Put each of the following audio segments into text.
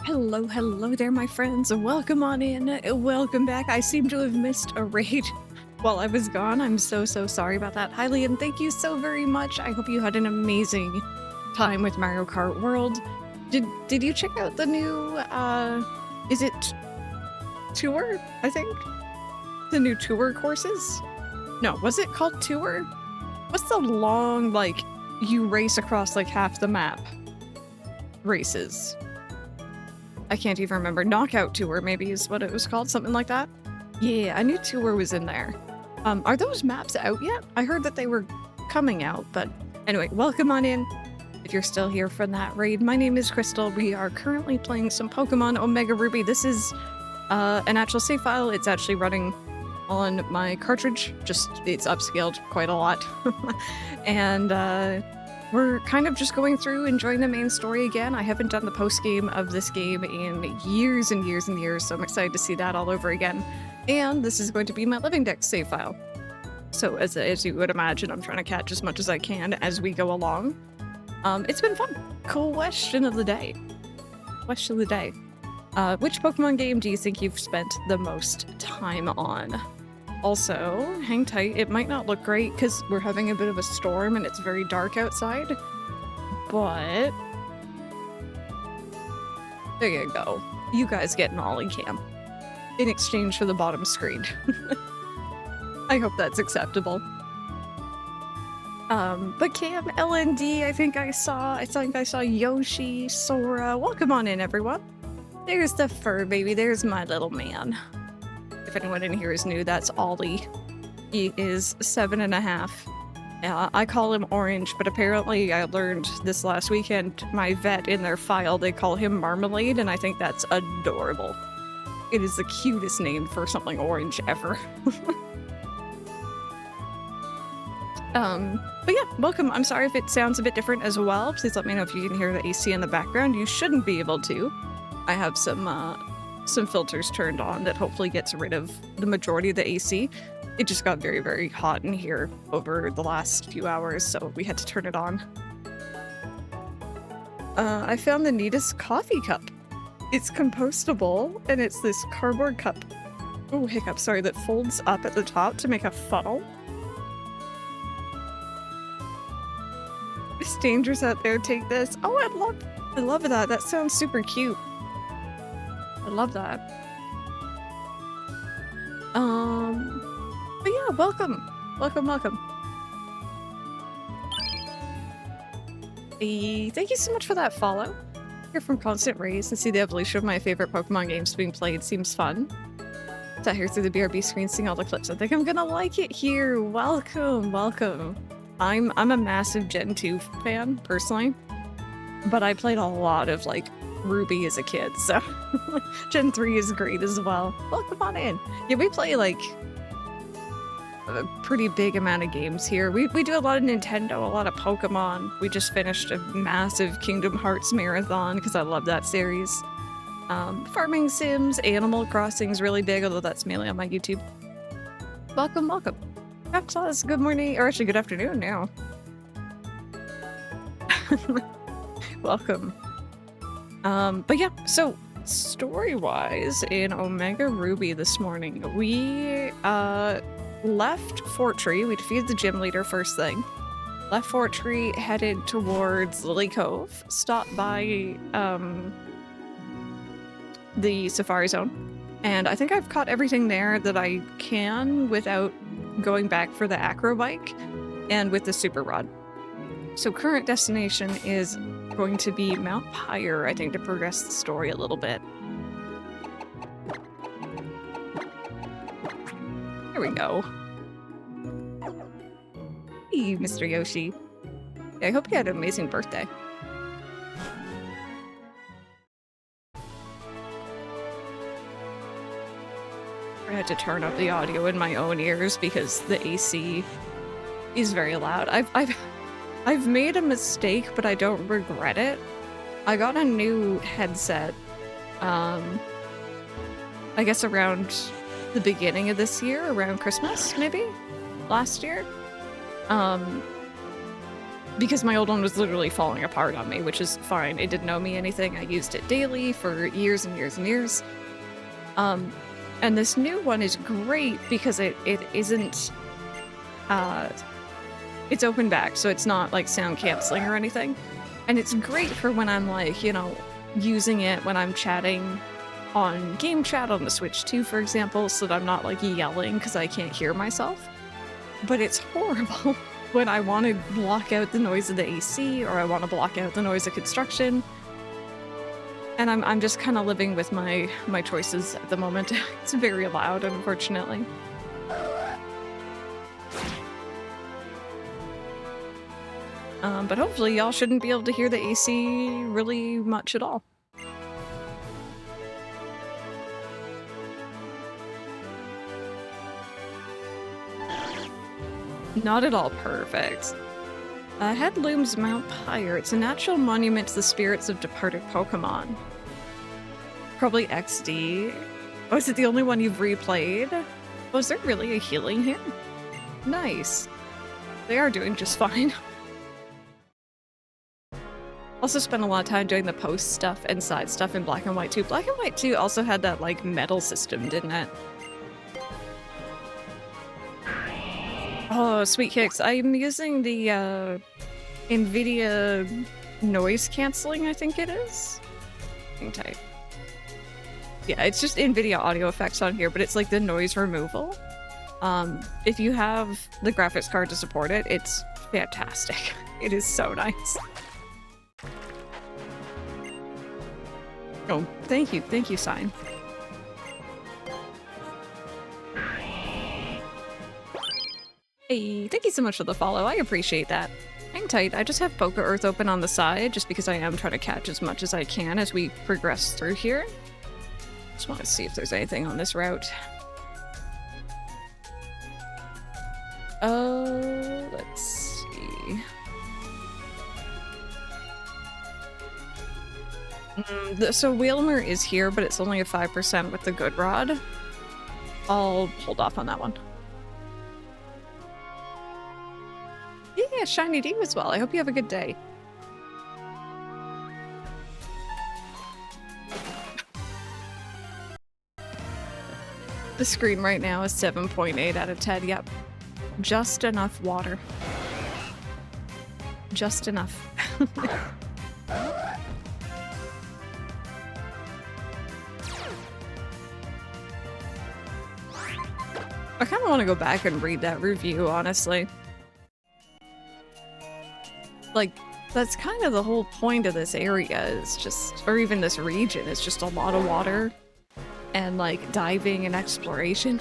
Hello, hello there, my friends. Welcome on in. Welcome back. I seem to have missed a raid while I was gone. I'm so sorry about that. Hi, Liam. Thank you so very much. I hope you had an amazing time with Mario Kart World. Did you check out the new, is it Tour, I think? The new Tour courses? No, was it called Tour? What's the long, like, you race across, like, half the map races? I can't even remember. Knockout Tour, maybe, is what it was called. Something like that. Yeah, I knew Tour was in there. Are those maps out yet? I heard that they were coming out, but anyway, welcome on in. If you're still here from that raid, my name is Crystal. We are currently playing some Pokemon Omega Ruby. This is an actual save file. It's actually running on my cartridge. Just, it's upscaled quite a lot. And we're kind of just going through, enjoying the main story again. I haven't done the post-game of this game in years and years and years, so I'm excited to see that all over again. And this is going to be my Legendaries save file. So as you would imagine, I'm trying to catch as much as I can as we go along. It's been fun. Question of the day. Question of the day. Which Pokemon game do you think you've spent the most time on? Also, hang tight, it might not look great because we're having a bit of a storm and it's very dark outside, but there you go. You guys get an Ollie cam in exchange for the bottom screen. I hope that's acceptable. But Cam, LND, I think I saw Yoshi, Sora. Welcome on in, everyone. There's the fur baby, there's my little man. If anyone in here is new, that's Ollie. He is 7.5. I call him Orange, but apparently I learned this last weekend, my vet in their file, they call him Marmalade, and I think that's adorable. It is the cutest name for something orange ever. But yeah, welcome. I'm sorry if it sounds a bit different as well. Please let me know if you can hear the AC in the background. You shouldn't be able to. I have some filters turned on that hopefully gets rid of the majority of the AC. It just got very hot in here over the last few hours, so we had to turn it on. I found the neatest coffee cup. It's compostable, and it's this cardboard cup. Oh, hiccup, sorry, that folds up at the top to make a funnel. Strangers out there, take this. Oh, I love that. That sounds super cute. I love that. But yeah, welcome. Welcome. Hey, thank you so much for that follow. Here from Constant Rays to see the evolution of my favorite Pokemon games being played seems fun. Sat here through the BRB screen seeing all the clips. I think I'm gonna like it here. Welcome. I'm a massive Gen 2 fan, personally. But I played a lot of, like, Ruby as a kid, so Gen 3 is great as well. Welcome on in. Yeah, we play like a pretty big amount of games here. We do a lot of Nintendo, a lot of Pokemon. We just finished a massive Kingdom Hearts marathon because I love that series. Farming sims, Animal Crossing's really big, although that's mainly on my YouTube. Welcome. Claus, good morning, or actually good afternoon now. Welcome. But yeah, so story-wise, in Omega Ruby this morning, we left Fort Tree. We defeated the gym leader first thing. Left Fort Tree, headed towards Lily Cove, stopped by the Safari Zone, and I think I've caught everything there that I can without going back for the Acro Bike and with the Super Rod. So current destination is going to be Mount Pyre, I think, to progress the story a little bit. There we go. Hey, Mr. Yoshi. Yeah, I hope you had an amazing birthday. I had to turn up the audio in my own ears because the AC is very loud. I've made a mistake, but I don't regret it. I got a new headset, I guess around the beginning of this year, around Christmas, maybe? Last year? because my old one was literally falling apart on me, which is fine. It didn't owe me anything. I used it daily for years and years and years. And this new one is great because it isn't, it's open back, so it's not like sound canceling or anything. And it's great for when I'm like, you know, using it when I'm chatting on game chat on the Switch 2, for example, so that I'm not like yelling because I can't hear myself. But it's horrible when I want to block out the noise of the AC or I want to block out the noise of construction. And I'm just kind of living with my choices at the moment. It's very loud, unfortunately. But hopefully y'all shouldn't be able to hear the AC really much at all. Not at all perfect. Headloom's Mount Pyre. It's a natural monument to the spirits of departed Pokemon. Probably XD. Oh, is it the only one you've replayed? Oh, is there really a healing here? Nice. They are doing just fine. Also spent a lot of time doing the post stuff and side stuff in Black and White 2. Black and White 2 also had that, like, medal system, didn't it? Oh, sweet kicks. I'm using the, NVIDIA noise canceling, I think it is. Hang tight. Yeah, it's just NVIDIA audio effects on here, but it's like the noise removal. If you have the graphics card to support it, it's fantastic. It is so nice. Oh, thank you, Sign. Hey, thank you so much for the follow. I appreciate that. Hang tight. I just have Poke Earth open on the side just because I am trying to catch as much as I can as we progress through here. Just want to see if there's anything on this route. Let's see. So Whalmer is here, but it's only a 5% with the good rod. I'll hold off on that one. Yeah, Shiny D as well. I hope you have a good day. The screen right now is 7.8 out of 10. Yep. Just enough water. Just enough. I kind of want to go back and read that review, honestly. Like, that's kind of the whole point of this area, is just, or even this region, is just a lot of water and like diving and exploration.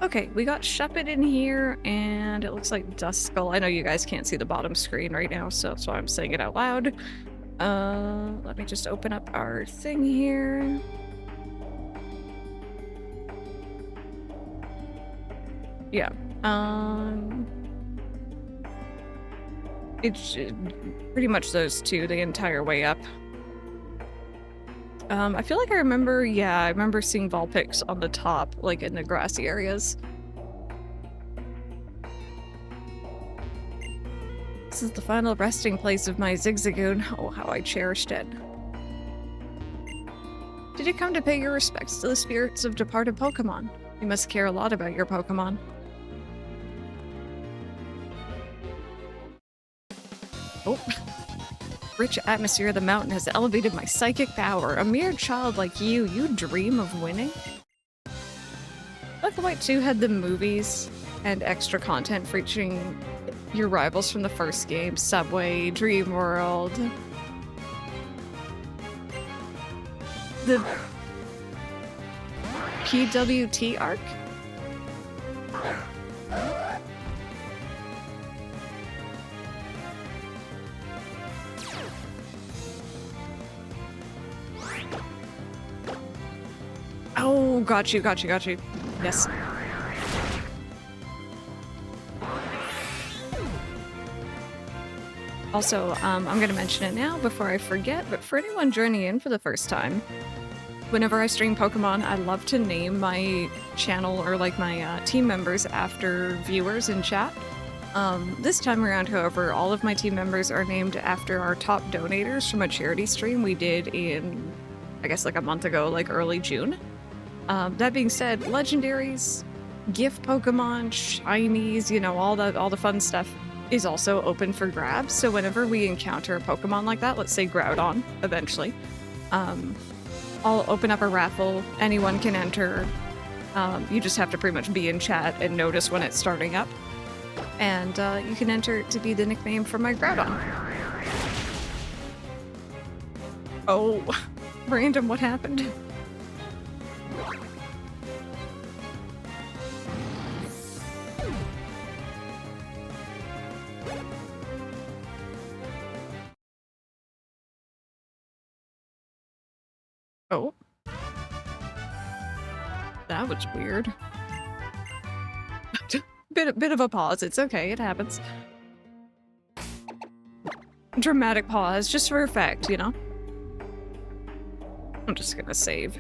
Okay, we got Shuppet in here, and it looks like Duskull. I know you guys can't see the bottom screen right now, so that's why I'm saying it out loud. Let me just open up our thing here. Yeah, it's pretty much those two the entire way up. I feel like I remember, yeah, I remember seeing Vulpix on the top, like in the grassy areas. This is the final resting place of my Zigzagoon. Oh, how I cherished it. Did you come to pay your respects to the spirits of departed Pokemon? You must care a lot about your Pokemon. Oh. Rich atmosphere of the mountain has elevated my psychic power. A mere child like you dream of winning? Black and White 2 had the movies and extra content featuring your rivals from the first game, Subway, Dream World. The PWT arc? Oh, got you. Yes. Also, I'm going to mention it now before I forget, but for anyone joining in for the first time, whenever I stream Pokemon, I love to name my channel or like my team members after viewers in chat. This time around, however, all of my team members are named after our top donators from a charity stream we did in, I guess, like a month ago, like early June. That being said, Legendaries, gift Pokemon, shinies, you know, all the fun stuff is also open for grabs. So whenever we encounter a Pokemon like that, let's say Groudon, eventually, I'll open up a raffle. Anyone can enter. You just have to pretty much be in chat and notice when it's starting up. And you can enter to be the nickname for my Groudon. Oh, random, what happened? Oh. That was weird. Bit of a pause. It's okay. It happens. Dramatic pause, just for effect, you know? I'm just gonna save.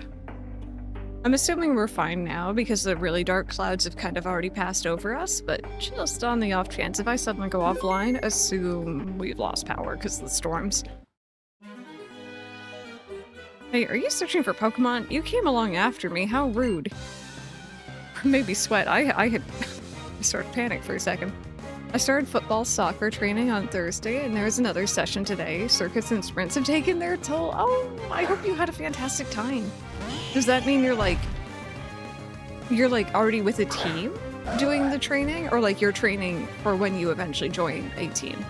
I'm assuming we're fine now because the really dark clouds have kind of already passed over us, but just on the off chance, if I suddenly go offline, assume we've lost power because of the storms. Hey, are you searching for Pokemon? You came along after me. How rude. Maybe sweat. I had I started to panic for a second. I started football soccer training on Thursday, and there's another session today. Circuits and sprints have taken their toll. Oh, I hope you had a fantastic time. Does that mean you're like already with a team doing the training, or like you're training for when you eventually join a team?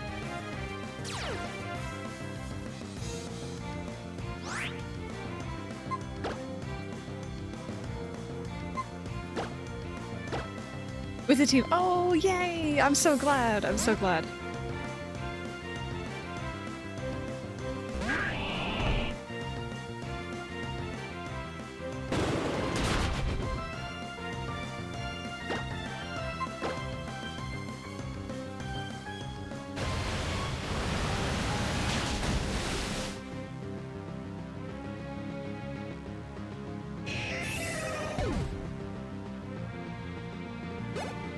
With a team. Oh, yay! I'm so glad. I'm so glad.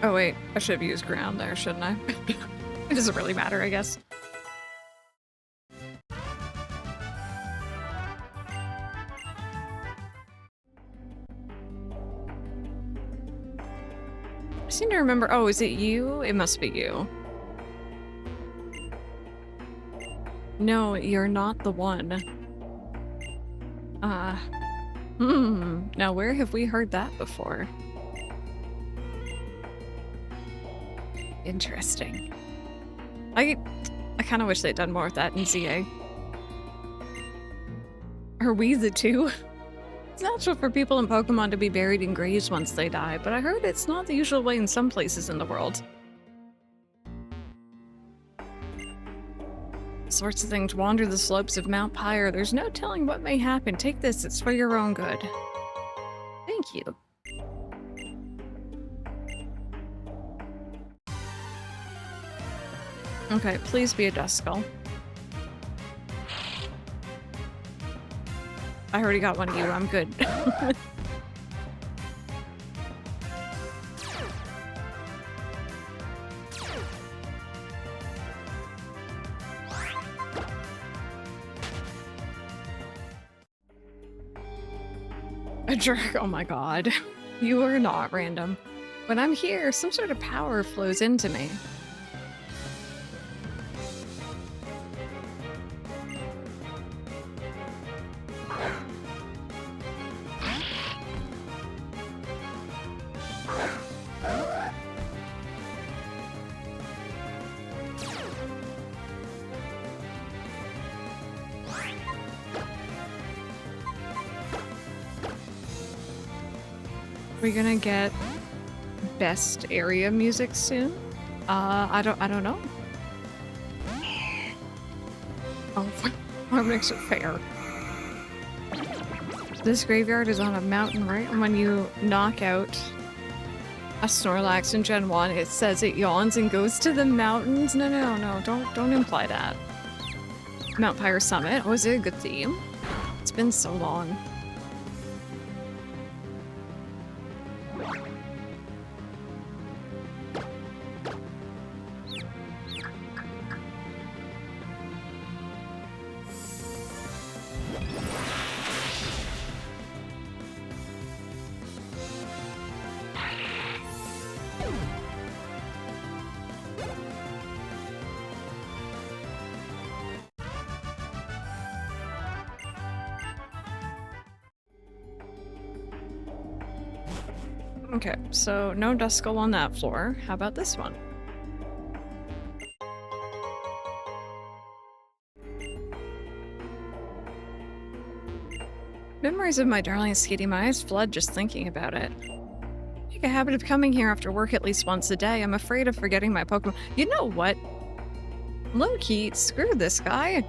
Oh wait, I should have used ground there, shouldn't I? It doesn't really matter, I guess. I seem to remember. Oh, is it you? It must be you. No, you're not the one. Now where have we heard that before? Interesting. I kind of wish they'd done more with that in ZA. Are we the two? It's natural for people in Pokemon to be buried in graves once they die, but I heard it's not the usual way in some places in the world. Sorts of things wander the slopes of Mount Pyre. There's no telling what may happen. Take this, it's for your own good. Thank you. Okay, please be a Duskull. I already got one of you, I'm good. A jerk, oh my god. You are not random. When I'm here, some sort of power flows into me. We're gonna get best area music soon. I don't know. Oh, what makes it fair? This graveyard is on a mountain, right? And when you knock out a Snorlax in Gen 1, it says it yawns and goes to the mountains. No, don't imply that. Mount Pyre Summit. Was it a good theme? It's been so long. Okay, so no Duskull on that floor. How about this one? Memories of my darling Skitty, my eyes flood just thinking about it. Make a habit of coming here after work at least once a day. I'm afraid of forgetting my Pokemon. You know what? Low-key, screw this guy.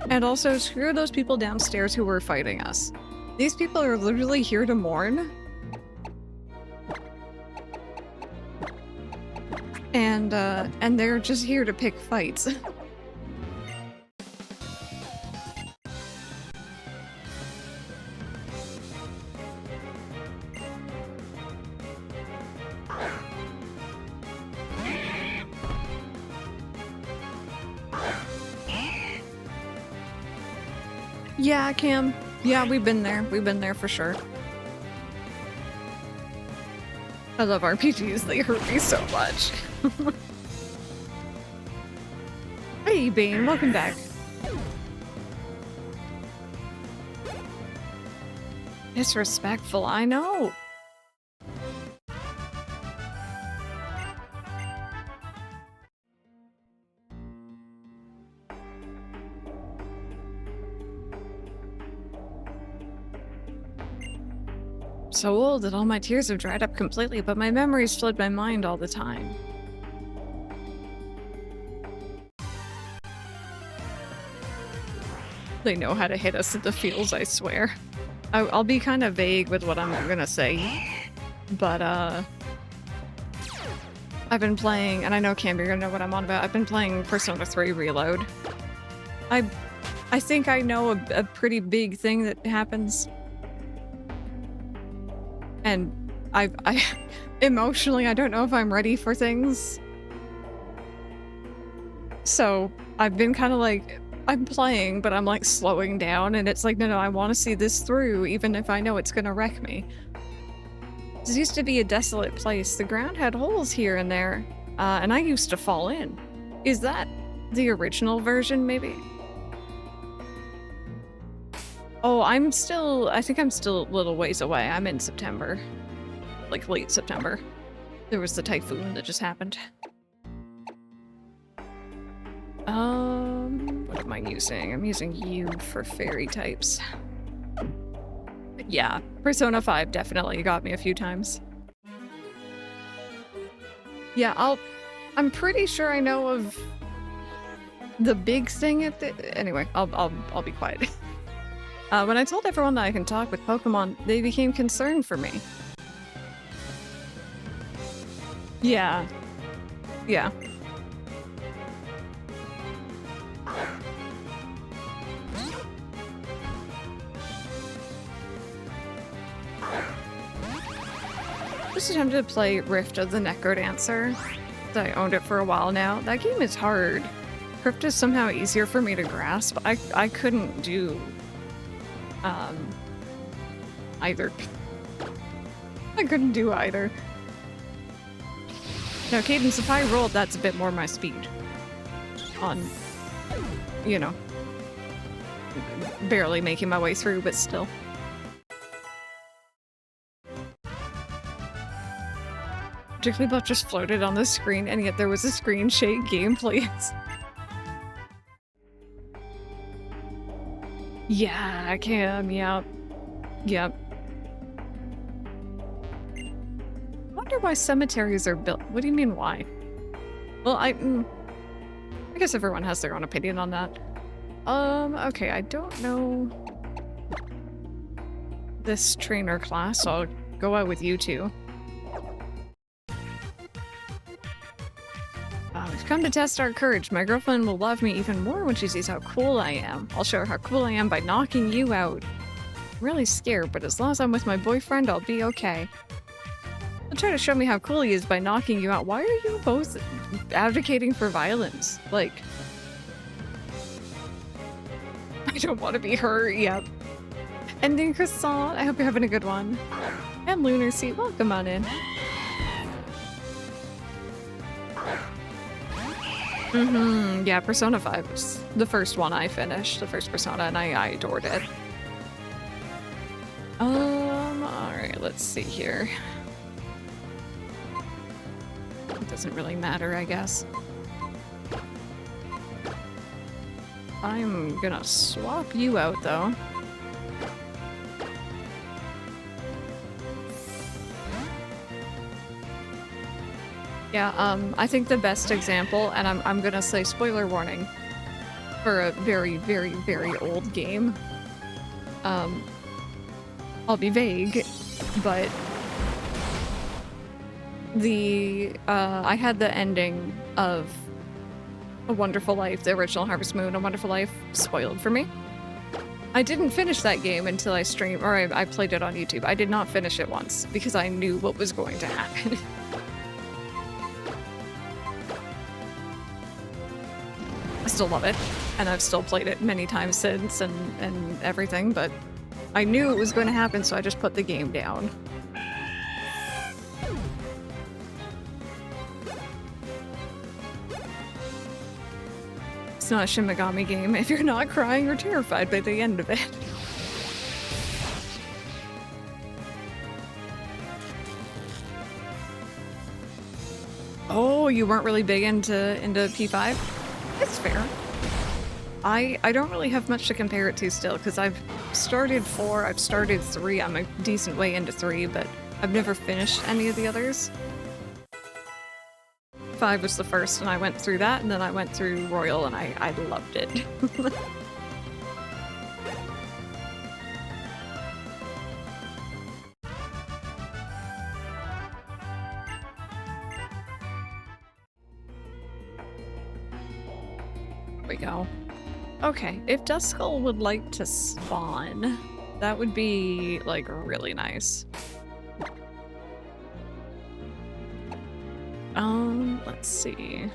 And also, screw those people downstairs who were fighting us. These people are literally here to mourn. And they're just here to pick fights. Yeah, Cam. Yeah, we've been there. We've been there for sure. I love RPGs. They hurt me so much. Hey, Bane. Welcome back. Disrespectful, I know. So old that all my tears have dried up completely, but my memories flood my mind all the time. They know how to hit us in the feels, I swear. I'll be kind of vague with what I'm gonna say, but I've been playing, and I know Cam, you're gonna know what I'm on about. I've been playing Persona 3 Reload. I think I know a pretty big thing that happens. And I emotionally, I don't know if I'm ready for things. So I've been kind of like, I'm playing, but I'm like slowing down, and it's like, no, I want to see this through, even if I know it's gonna wreck me. This used to be a desolate place. The ground had holes here and there, and I used to fall in. Is that the original version, maybe? Oh, I think I'm still a little ways away. I'm in September. Like, late September. There was the typhoon that just happened. What am I using? I'm using U for fairy types. But yeah, Persona 5 definitely got me a few times. Yeah, I'm pretty sure I know of the big thing at the... Anyway, I'll be quiet. When I told everyone that I can talk with Pokemon, they became concerned for me. Yeah. Yeah. Just attempted to play Rift of the Necrodancer. I owned it for a while now. That game is hard. Rift is somehow easier for me to grasp. I couldn't do either. I couldn't do either. Now, Cadence, if I rolled, that's a bit more my speed. On, you know, barely making my way through, but still. Jigglypuff just floated on the screen, and yet there was a screen shake gameplay. Yeah, I can. Yep. Yep. I wonder why cemeteries are built. What do you mean, why? Well, I guess everyone has their own opinion on that. Okay, I don't know this trainer class, so I'll go out with you two. We've come to test our courage. My girlfriend will love me even more when she sees how cool I am. I'll show her how cool I am by knocking you out. I'm really scared, but as long as I'm with my boyfriend, I'll be okay. He'll try to show me how cool he is by knocking you out. Why are you both advocating for violence? Like... I don't want to be hurt. Yep. Ending Croissant. I hope you're having a good one. And Lunar Seat, welcome on in. Yeah, Persona 5 was the first one I finished, the first Persona, and I adored it. Alright, let's see here. It doesn't really matter, I guess. I'm gonna swap you out, though. Yeah, I think the best example, and I'm gonna say spoiler warning for a very, very, very old game. I'll be vague, but I had the ending of A Wonderful Life, the original Harvest Moon, A Wonderful Life, spoiled for me. I didn't finish that game until I streamed, or I played it on YouTube. I did not finish it once, because I knew what was going to happen. I still love it, and I've still played it many times since and everything, but I knew it was going to happen, so I just put the game down. It's not a Shin Megami game if you're not crying or terrified by the end of it. Oh, you weren't really big into P5? That's fair. I don't really have much to compare it to still, because I've started 4, I've started 3, I'm a decent way into 3, but I've never finished any of the others. 5 was the first, and I went through that, and then I went through Royal, and I loved it. There we go. Okay, if Duskull would like to spawn, that would be, like, really nice. Let's see.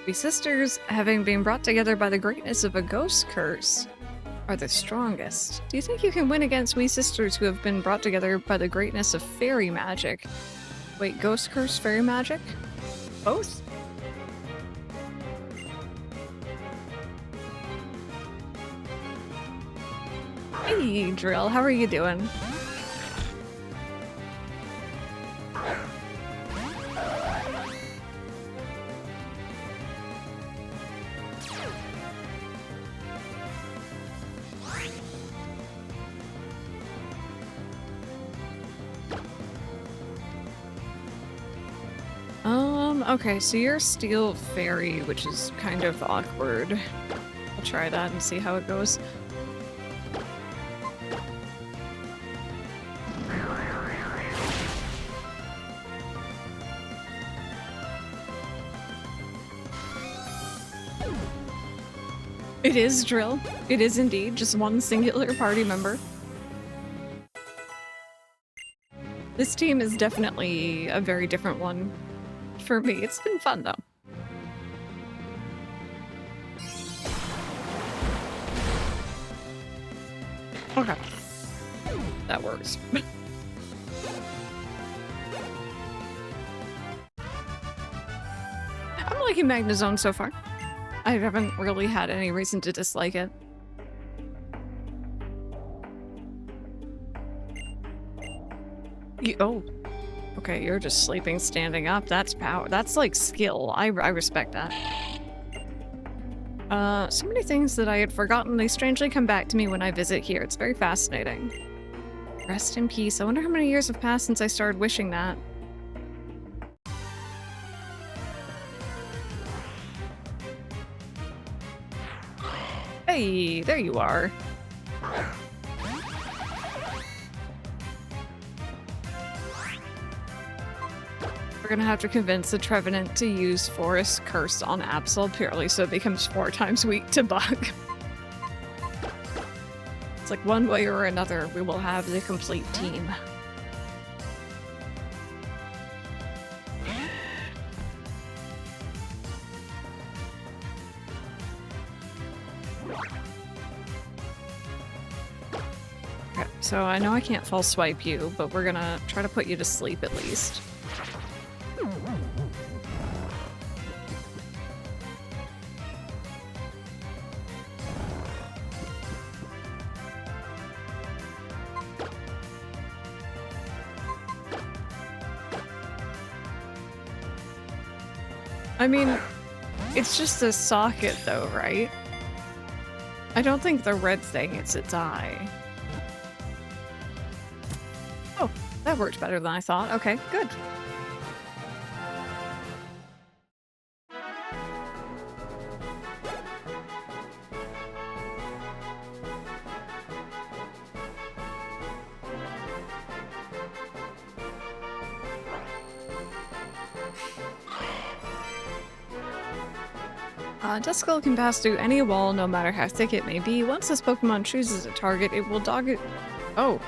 We sisters, having been brought together by the greatness of a ghost curse, are the strongest. Do you think you can win against we sisters who have been brought together by the greatness of fairy magic? Wait, ghost curse, fairy magic? Both? Hey, Drill, how are you doing? Okay, so you're Steel Fairy, which is kind of awkward. I'll try that and see how it goes. It is Drill. It is indeed just one singular party member. This team is definitely a very different one for me. It's been fun though. Okay. That works. I'm liking Magnezone so far. I haven't really had any reason to dislike it. Oh. Okay, you're just sleeping standing up. That's power. That's like skill. I respect that. So many things that I had forgotten. They strangely come back to me when I visit here. It's very fascinating. Rest in peace. I wonder how many years have passed since I started wishing that. Hey, there you are. We're gonna have to convince the Trevenant to use Forest Curse on Absol purely so it becomes 4 times weak to bug. It's like one way or another, we will have the complete team. Okay, so I know I can't false swipe you, but we're gonna try to put you to sleep at least. I mean, it's just a socket though, right? I don't think the red thing is its eye. Oh, that worked better than I thought. Okay, good. Duskull can pass through any wall, no matter how thick it may be. Once this Pokemon chooses a target, it will dog it. Oh,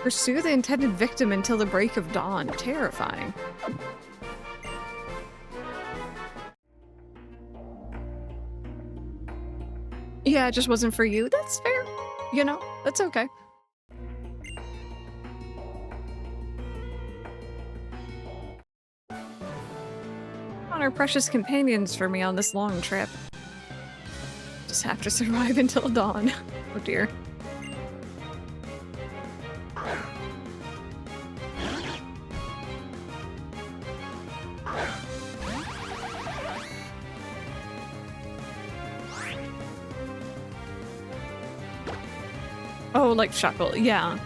pursue the intended victim until the break of dawn. Terrifying. Yeah, it just wasn't for you. That's fair. You know, that's okay. On our precious companions for me on this long trip. Just have to survive until dawn. Oh dear. Oh, like Shuckle, yeah.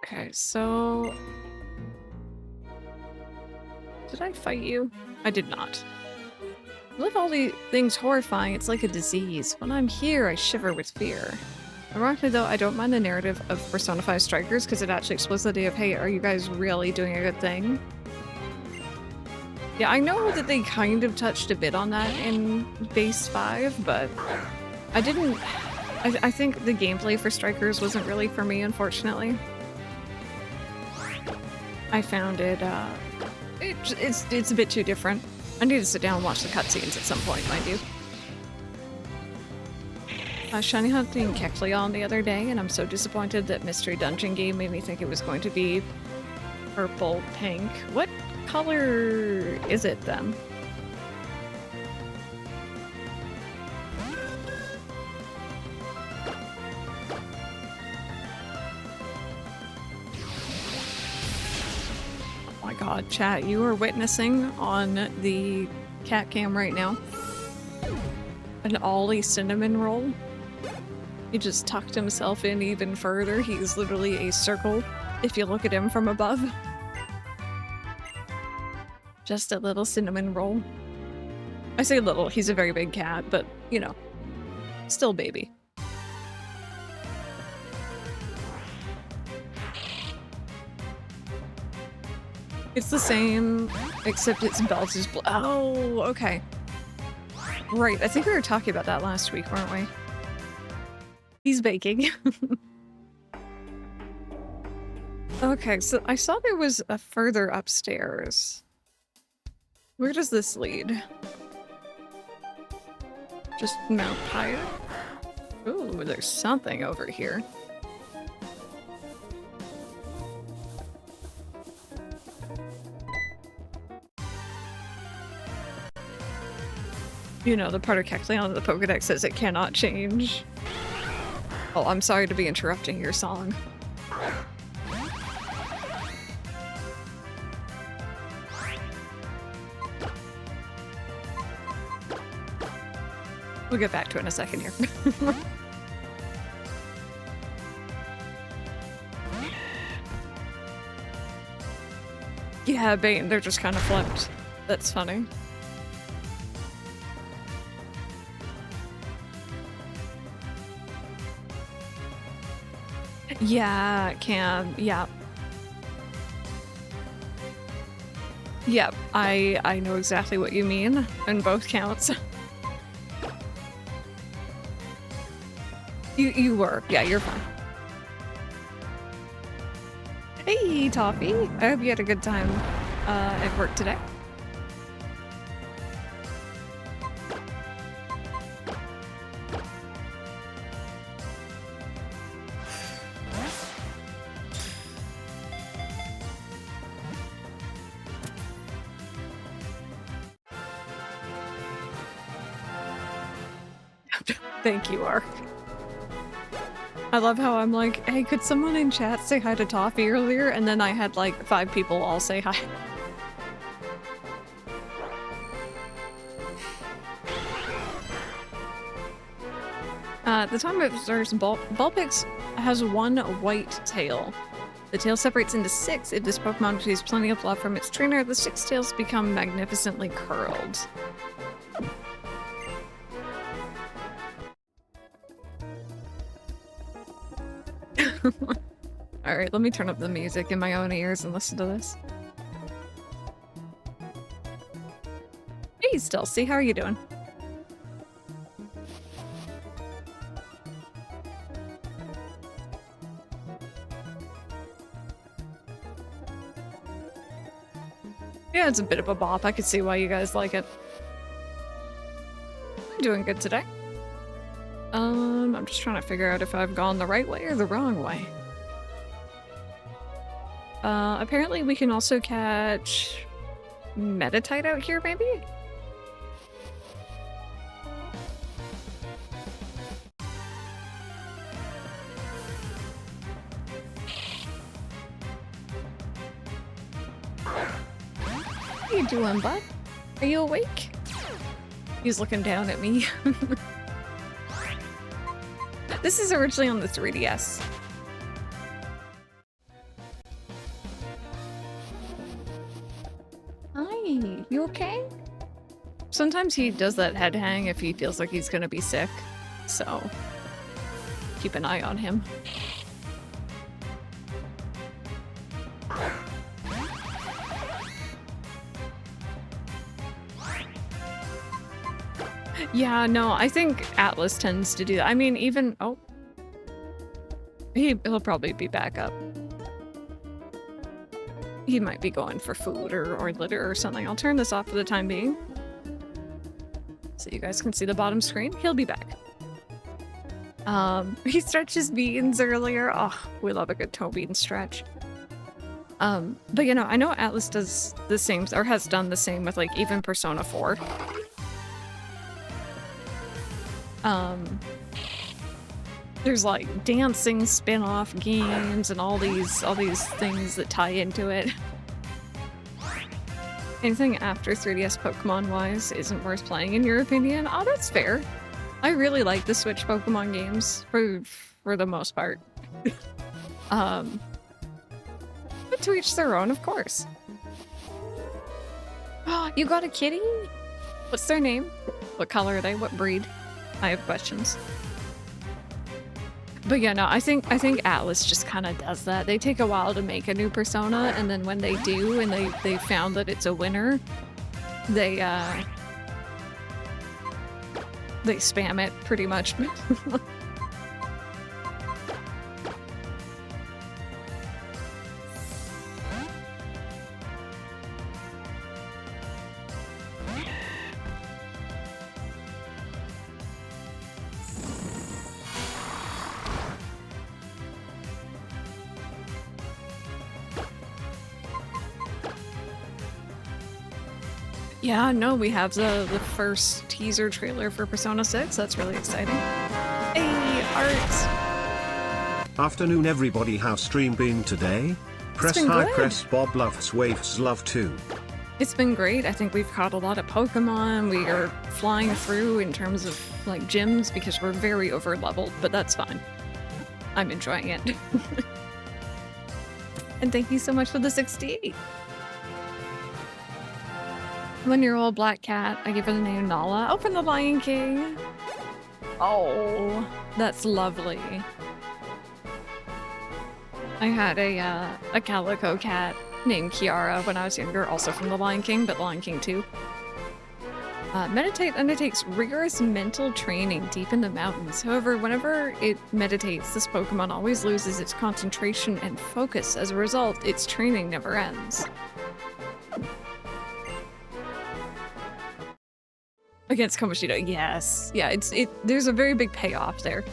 Okay, so... Did I fight you? I did not. I love all the things horrifying, it's like a disease. When I'm here, I shiver with fear. Ironically though, I don't mind the narrative of Persona 5 Strikers because it actually explores the idea of, hey, are you guys really doing a good thing? Yeah, I know that they kind of touched a bit on that in Base 5, but I didn't... I think the gameplay for Strikers wasn't really for me, unfortunately. I found it, it's a bit too different. I need to sit down and watch the cutscenes at some point, mind you. I was shiny hunting Kecleon the other day, and I'm so disappointed that Mystery Dungeon game made me think it was going to be purple, pink. What color is it then? Oh my god, chat, you are witnessing on the cat cam right now an Ollie cinnamon roll. He just tucked himself in even further. He's literally a circle if you look at him from above. Just a little cinnamon roll. I say little, he's a very big cat, but you know, still baby. It's the same, except its belt is oh, okay. Right, I think we were talking about that last week, weren't we? He's baking. Okay, so I saw there was a further upstairs. Where does this lead? Just mount higher? Ooh, there's something over here. You know, the part of Kecleon that the Pokédex says it cannot change. Oh, I'm sorry to be interrupting your song. We'll get back to it in a second here. Yeah, Bane, they're just kind of flipped. That's funny. Yeah, it can. Yeah. Yep, I know exactly what you mean in both counts. You were. Yeah, you're fine. Hey, Toffee. I hope you had a good time at work today. Thank you, Ark. I love how I'm like, hey, could someone in chat say hi to Toffee earlier? And then I had like 5 people all say hi. At the time it starts, Vulpix has 1 white tail. The tail separates into 6. If this Pokemon receives plenty of love from its trainer, the 6 tails become magnificently curled. Alright, let me turn up the music in my own ears and listen to this. Hey, Stelcy, how are you doing? Yeah, it's a bit of a bop. I could see why you guys like it. I'm doing good today. I'm just trying to figure out if I've gone the right way or the wrong way. Apparently we can also catch Meditite out here, maybe? How you doing, bud? Are you awake? He's looking down at me. This is originally on the 3DS. Hi, you okay? Sometimes he does that head hang if he feels like he's gonna be sick, so keep an eye on him. Yeah, no, I think Atlas tends to do that. I mean, even... Oh. He'll probably be back up. He might be going for food or litter or something. I'll turn this off for the time being, so you guys can see the bottom screen. He'll be back. He stretched his beans earlier. Oh, we love a good toe bean stretch. But you know, I know Atlas does the same, or has done the same with like even Persona 4. There's like dancing spin-off games and all these things that tie into it. Anything after 3DS Pokemon-wise isn't worth playing in your opinion? Oh, that's fair. I really like the Switch Pokemon games for the most part. But to each their own, of course. Oh, you got a kitty? What's their name? What color are they? What breed? I have questions. But yeah, no, I think Atlas just kind of does that. They take a while to make a new Persona, and then when they do, and they found that it's a winner, they spam it pretty much. Yeah, no, we have the first teaser trailer for Persona 6. That's really exciting. Hey, Art! Afternoon everybody, how's stream been today? Press hi, press Bob loves waves love too. It's been great. I think we've caught a lot of Pokemon. We are flying through in terms of like gyms because we're very over leveled, but that's fine. I'm enjoying it. And thank you so much for the 68. 1-year-old black cat. I give her the name Nala. Oh, from the Lion King. Oh, that's lovely. I had a calico cat named Kiara when I was younger, also from the Lion King, but Lion King 2. Meditate undertakes rigorous mental training deep in the mountains. However, whenever it meditates, this Pokemon always loses its concentration and focus. As a result, its training never ends. Against Kamoshida, yes. Yeah, there's a very big payoff there.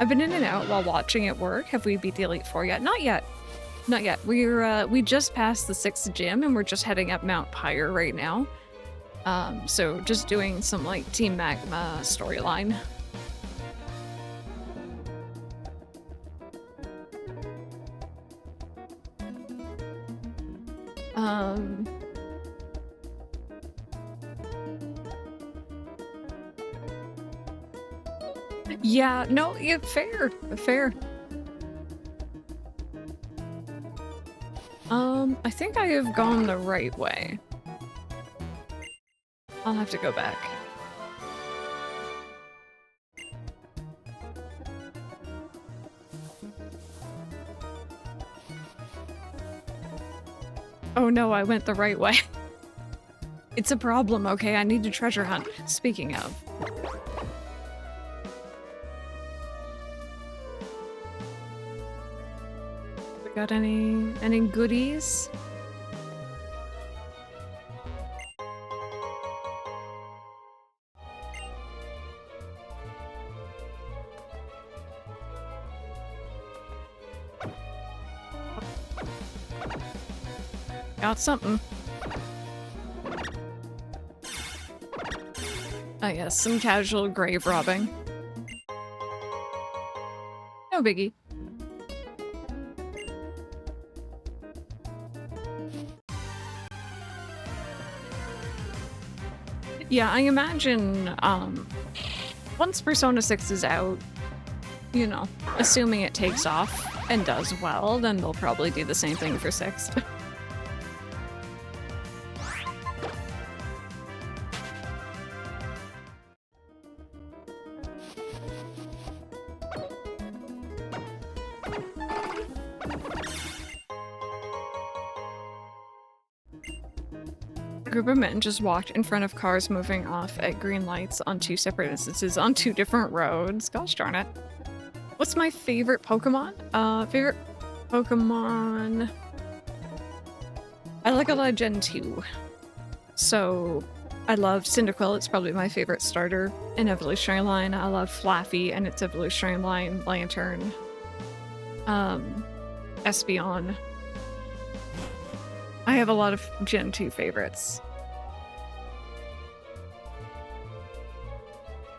I've been in and out while watching it work. Have we beat the Elite Four yet? Not yet. Not yet. We just passed the 6th gym and we're just heading up Mount Pyre right now. So just doing some like Team Magma storyline. Yeah, no, yeah, fair, fair. I think I have gone the right way. I'll have to go back. Oh no, I went the right way. It's a problem, okay? I need to treasure hunt. Speaking of. We got any goodies? Got something. Oh yes, some casual grave robbing. No biggie. Yeah, I imagine, once Persona 6 is out, you know, assuming it takes off and does well, then they'll probably do the same thing for 6. A group of men just walked in front of cars moving off at green lights on 2 separate instances on 2 different roads. Gosh darn it. What's my favorite Pokemon? Favorite Pokemon... I like a lot of Gen 2. So, I love Cyndaquil, it's probably my favorite starter in evolutionary line. I love Flaffy and its evolutionary line, Lantern. Espeon. I have a lot of Gen 2 favorites.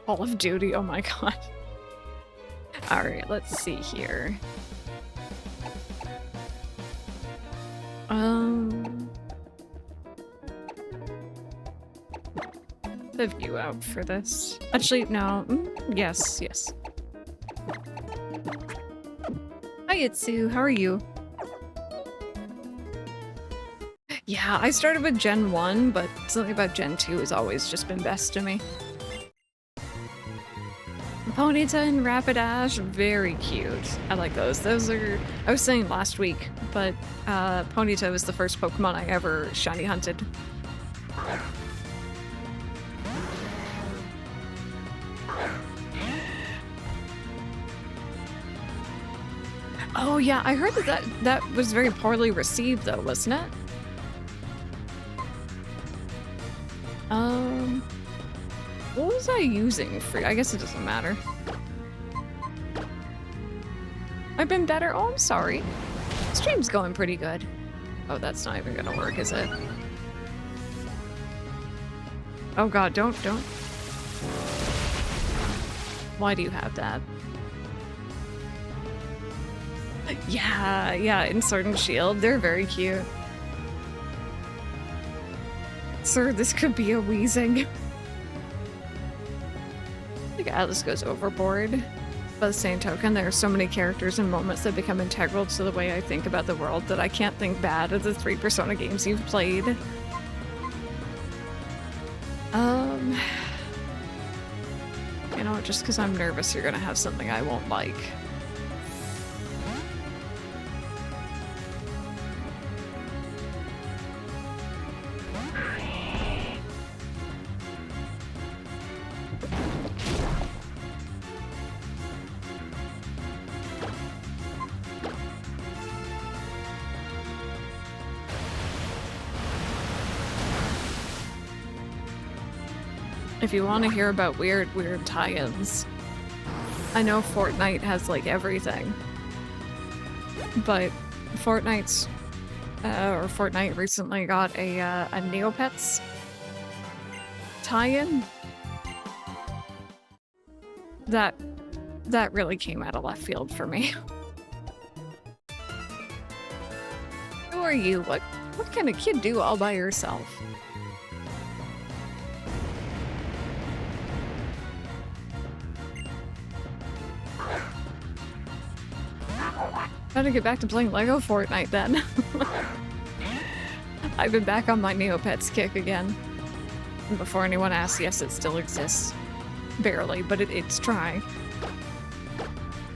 Call of Duty, oh my god. Alright, let's see here. The view out for this. Actually, no. Yes, yes. Hi, Itsu. How are you? Yeah, I started with Gen 1, but something about Gen 2 has always just been best to me. Ponyta and Rapidash, very cute. I like those. Those are... I was saying last week, but Ponyta was the first Pokemon I ever shiny hunted. Oh yeah, I heard that was very poorly received though, wasn't it? What was I using for... I guess it doesn't matter. I've been better. Oh, I'm sorry. Stream's going pretty good. Oh, that's not even gonna work, is it? Oh god, don't. Why do you have that? Yeah, in Sword and Shield. They're very cute. Sir, this could be a wheezing. I think Atlas goes overboard. By the same token, there are so many characters and moments that become integral to the way I think about the world that I can't think bad of the 3 Persona games you've played. You know, just because I'm nervous you're gonna have something I won't like. If you want to hear about weird tie-ins, I know Fortnite has like everything, but Fortnite recently got a Neopets tie-in that really came out of left field for me. Who are you? What can a kid do all by herself? How to get back to playing Lego Fortnite then. I've been back on my Neopets kick again. And before anyone asks, yes, it still exists. Barely, but it's trying.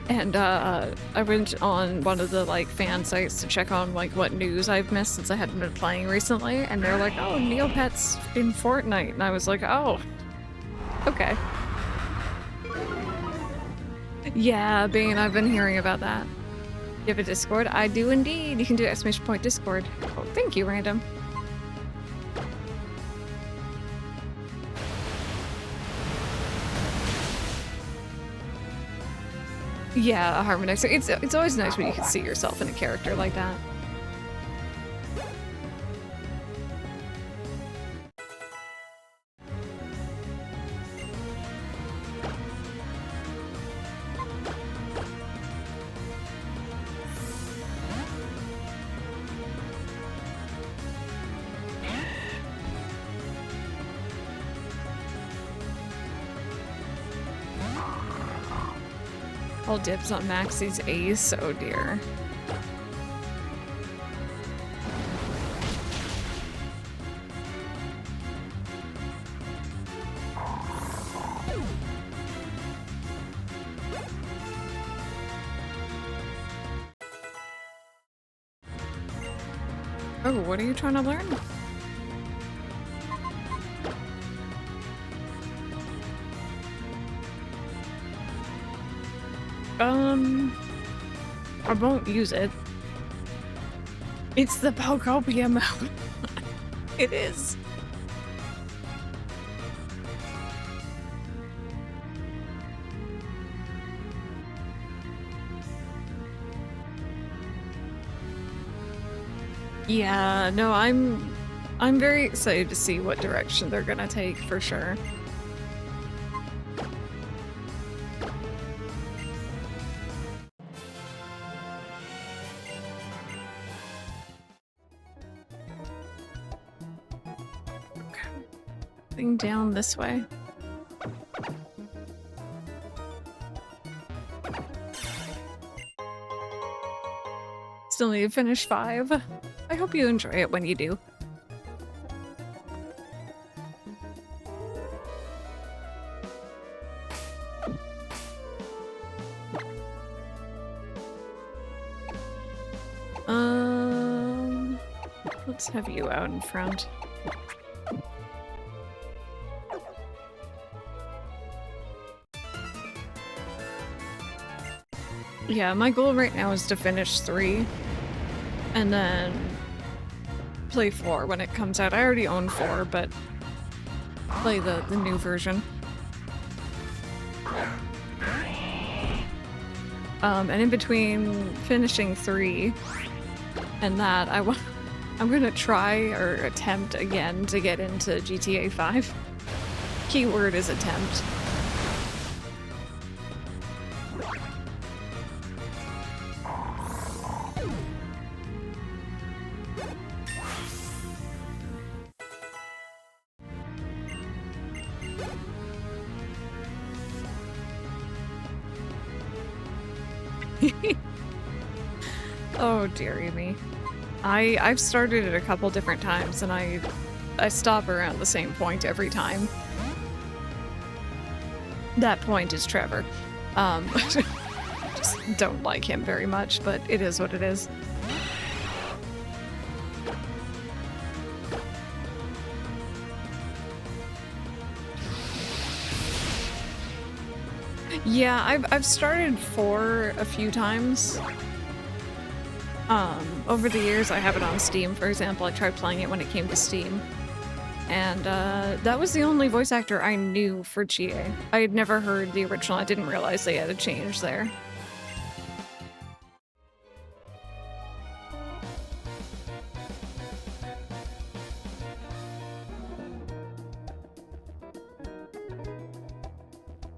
And I went on one of the like fan sites to check on like what news I've missed since I hadn't been playing recently, and they're like, oh, Neopets in Fortnite, and I was like, oh, okay. Yeah, Bane, I've been hearing about that. You have a Discord? I do indeed. You can do !Discord. Oh, thank you, random. Yeah, a Harmonixer. It's always nice when you can see yourself in a character like that. All dibs on Maxie's ace, oh dear. Oh, what are you trying to learn? I won't use it. It's the Pokopia mode. It is. Yeah, no, I'm very excited to see what direction they're gonna take for sure. Down this way. Still need to finish 5. I hope you enjoy it when you do. Let's have you out in front. Yeah, my goal right now is to finish 3 and then play 4 when it comes out. I already own 4, but play the new version. And in between finishing 3 and that, I'm gonna try or attempt again to get into GTA 5. Keyword is attempt. Oh, dearie me. I've started it a couple different times and I stop around the same point every time. That point is Trevor. Just don't like him very much, but it is what it is. Yeah, I've started 4 a few times. Over the years, I have it on Steam, for example. I tried playing it when it came to Steam. And that was the only voice actor I knew for GA. I had never heard the original. I didn't realize they had a change there.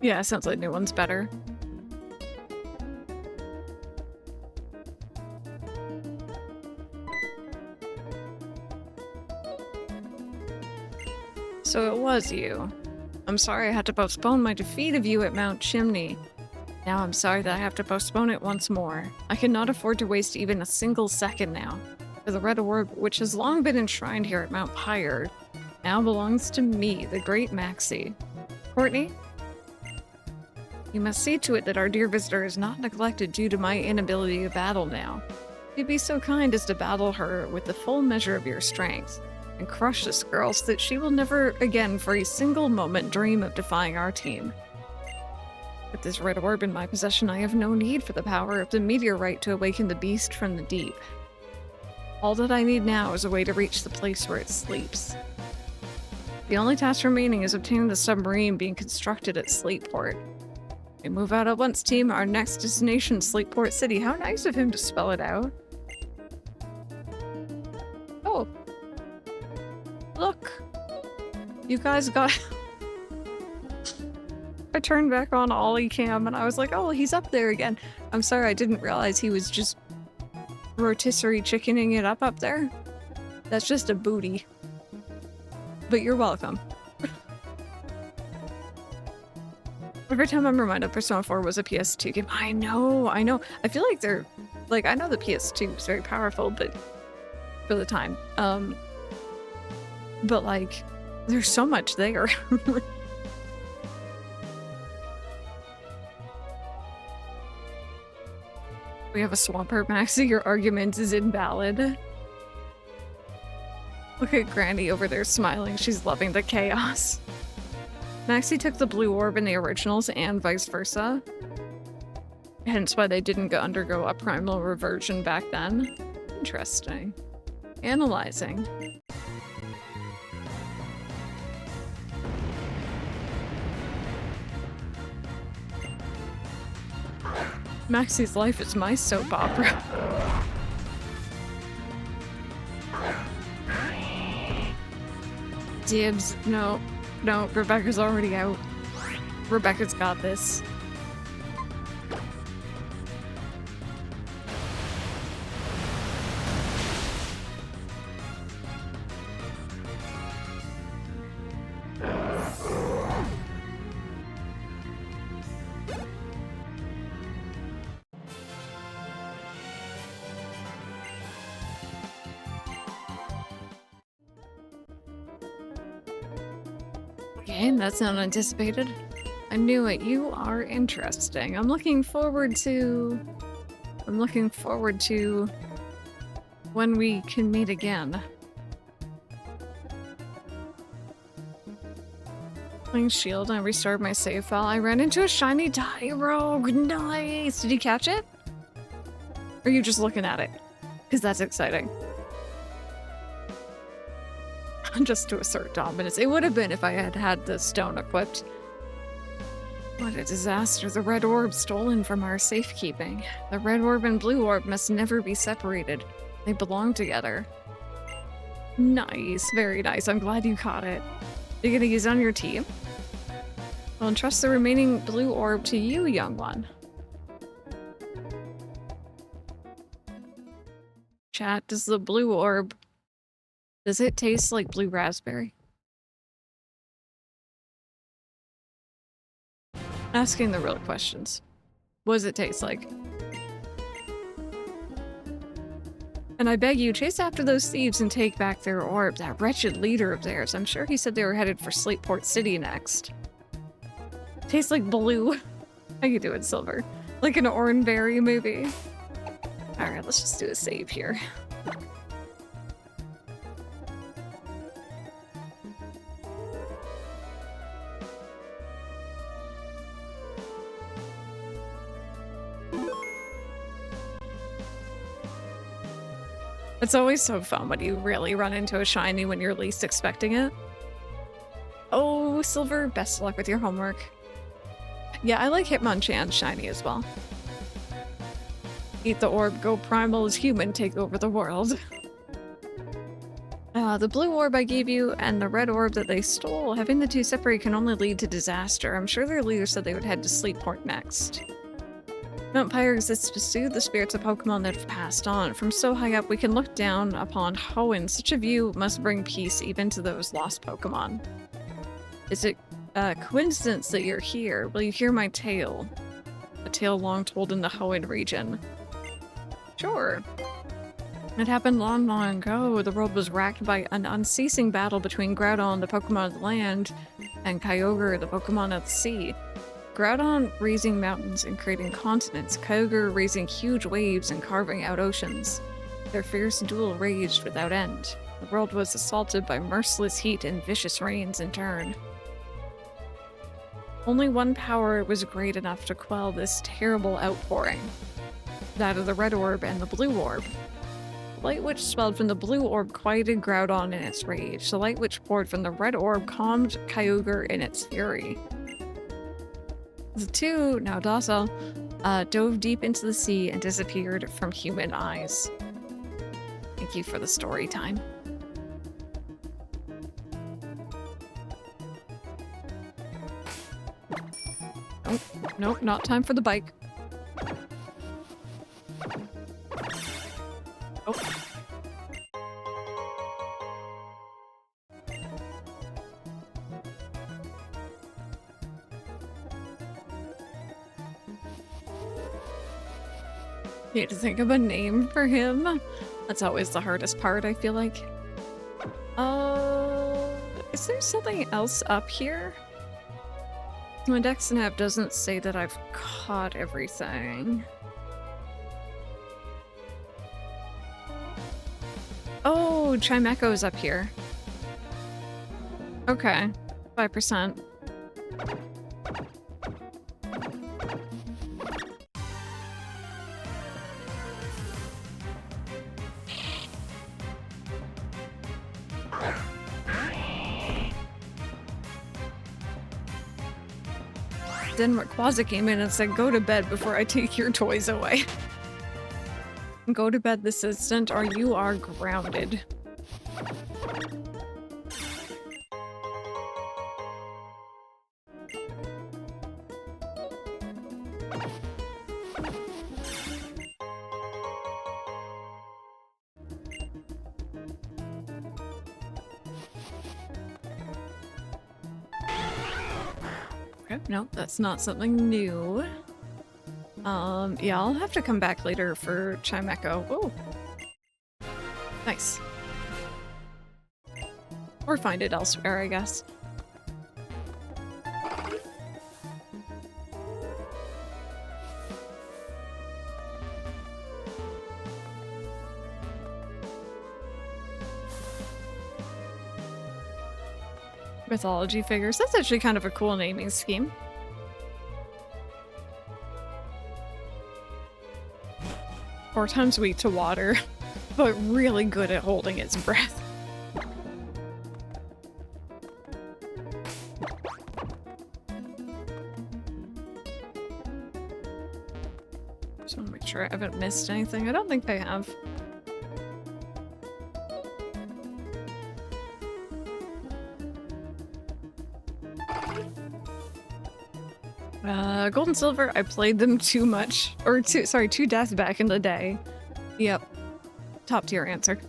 Yeah, sounds like new one's better. So it was you. I'm sorry I had to postpone my defeat of you at Mount Chimney. Now I'm sorry that I have to postpone it once more. I cannot afford to waste even a single second now. For the Red Orb, which has long been enshrined here at Mount Pyre, now belongs to me, the great Maxie. Courtney? You must see to it that our dear visitor is not neglected due to my inability to battle now. You'd be so kind as to battle her with the full measure of your strength, and crush this girl so that she will never again for a single moment dream of defying our team. With this red orb in my possession, I have no need for the power of the meteorite to awaken the beast from the deep. All that I need now is a way to reach the place where it sleeps. The only task remaining is obtaining the submarine being constructed at Sleepport. We move out at once, team. Our next destination, Sleepport City. How nice of him to spell it out. Oh. Look. You guys got... I turned back on Ollie Cam and I was like, oh, he's up there again. I'm sorry, I didn't realize he was just rotisserie chickening it up there. That's just a booty. But you're welcome. Every time I'm reminded Persona 4 was a PS2 game. I know. I feel like they're... Like, I know the PS2 is very powerful, but... For the time. But, like, there's so much there. We have a Swampert, Maxie. Your argument is invalid. Look at Granny over there smiling. She's loving the chaos. Maxie took the blue orb in the originals and vice versa. Hence why they didn't undergo a primal reversion back then. Interesting. Analyzing. Maxie's life is my soap opera. Dibs. No. No, Rebecca's already out. Rebecca's got this. Okay, that's not anticipated. I knew it. You are interesting. I'm looking forward to when we can meet again. Playing Shield, I restarted my save file. I ran into a shiny Tyrogue. Nice! Did you catch it? Or are you just looking at it? Because that's exciting. Just to assert dominance. It would have been if I had had the stone equipped. What a disaster. The red orb stolen from our safekeeping. The red orb and blue orb must never be separated. They belong together. Nice. Very nice. I'm glad you caught it. You're gonna use it on your team? I'll entrust the remaining blue orb to you, young one. Chat, does the blue orb... Does it taste like blue raspberry? Asking the real questions. What does it taste like? And I beg you, chase after those thieves and take back their orb. That wretched leader of theirs. I'm sure he said they were headed for Sleepport City next. Tastes like blue. How you doing, Silver? Like an Oranberry movie. Alright, let's just do a save here. It's always so fun when you really run into a shiny when you're least expecting it. Oh, Silver, best of luck with your homework. Yeah, I like Hitmonchan shiny as well. Eat the orb, go primal as human, take over the world. The blue orb I gave you and the red orb that they stole, having the two separate can only lead to disaster. I'm sure their leader said they would head to Sleepport next. Mount Pyre exists to soothe the spirits of Pokemon that have passed on. From so high up, we can look down upon Hoenn. Such a view must bring peace even to those lost Pokemon. Is it a coincidence that you're here? Will you hear my tale? A tale long told in the Hoenn region. Sure. It happened long, long ago. The world was racked by an unceasing battle between Groudon, the Pokemon of the land, and Kyogre, the Pokemon of the sea. Groudon raising mountains and creating continents, Kyogre raising huge waves and carving out oceans. Their fierce duel raged without end. The world was assaulted by merciless heat and vicious rains in turn. Only one power was great enough to quell this terrible outpouring. That of the red orb and the blue orb. The light which swelled from the blue orb quieted Groudon in its rage. The light which poured from the red orb calmed Kyogre in its fury. The two, now docile, dove deep into the sea and disappeared from human eyes. Thank you for the story time. Nope, nope, not time for the bike. Oh. You have to think of a name for him. That's always the hardest part, I feel like. Is there something else up here? My Dex and app doesn't say that I've caught everything. Oh, Chimecho's up here. Okay, 5%. Then Rayquaza came in and said, "Go to bed before I take your toys away." Go to bed this instant or you are grounded. Okay, no, that's not something new. Yeah, I'll have to come back later for Chimecho. Oh, nice. Or find it elsewhere, I guess. Mythology figures. That's actually kind of a cool naming scheme. 4 times weak to water, but really good at holding its breath. Just want to make sure I haven't missed anything. I don't think I have. Gold and Silver, I played them too much. Or too death back in the day. Yep. Top tier answer.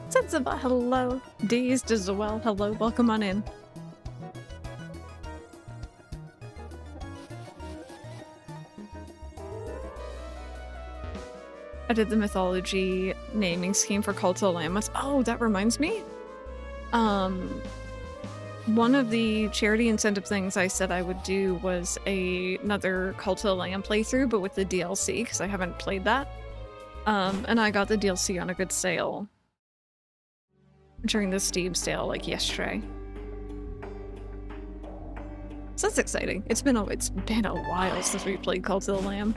Sensiba, hello. Dazed as well, hello. Welcome on in. I did the mythology naming scheme for Cult of Lammas. Oh, that reminds me. One of the charity incentive things I said I would do was another Cult of the Lamb playthrough, but with the DLC, because I haven't played that. And I got the DLC on a good sale during the Steam sale, like yesterday. So that's exciting. It's been a while since we played Cult of the Lamb.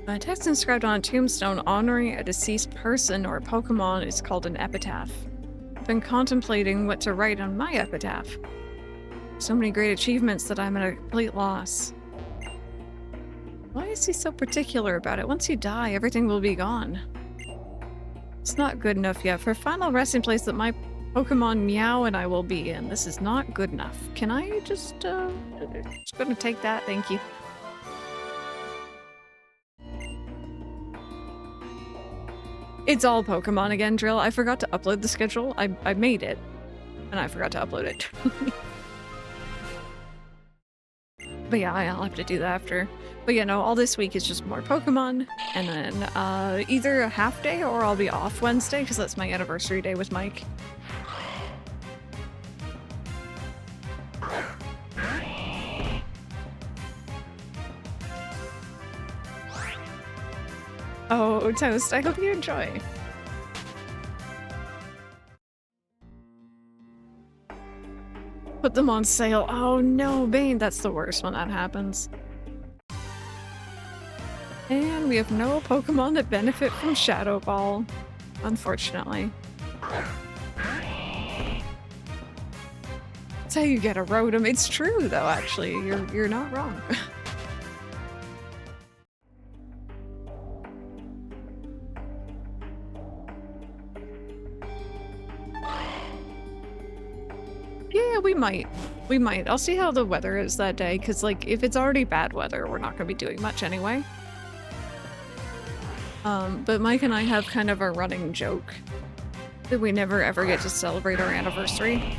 A text inscribed on a tombstone honoring a deceased person or Pokemon is called an epitaph. I've been contemplating what to write on my epitaph. So many great achievements that I'm at a complete loss. Why is he so particular about it? Once you die, everything will be gone. It's not good enough yet for a final resting place that my Pokemon Meow and I will be in. This is not good enough. Can I just gonna take that? Thank you. It's all Pokemon again, Drill. I forgot to upload the schedule. I made it, and I forgot to upload it. But yeah, I'll have to do that after. But yeah, no, all this week is just more Pokemon, and then either a half day or I'll be off Wednesday because that's my anniversary day with Mike. Oh, Toast, I hope you enjoy. Put them on sale. Oh no, Bane, that's the worst when that happens. And we have no Pokemon that benefit from Shadow Ball, unfortunately. That's how you get a Rotom. It's true though, actually. You're not wrong. Yeah, we might. We might. I'll see how the weather is that day, because, like, if it's already bad weather, we're not going to be doing much anyway. But Mike and I have kind of a running joke that we never ever get to celebrate our anniversary.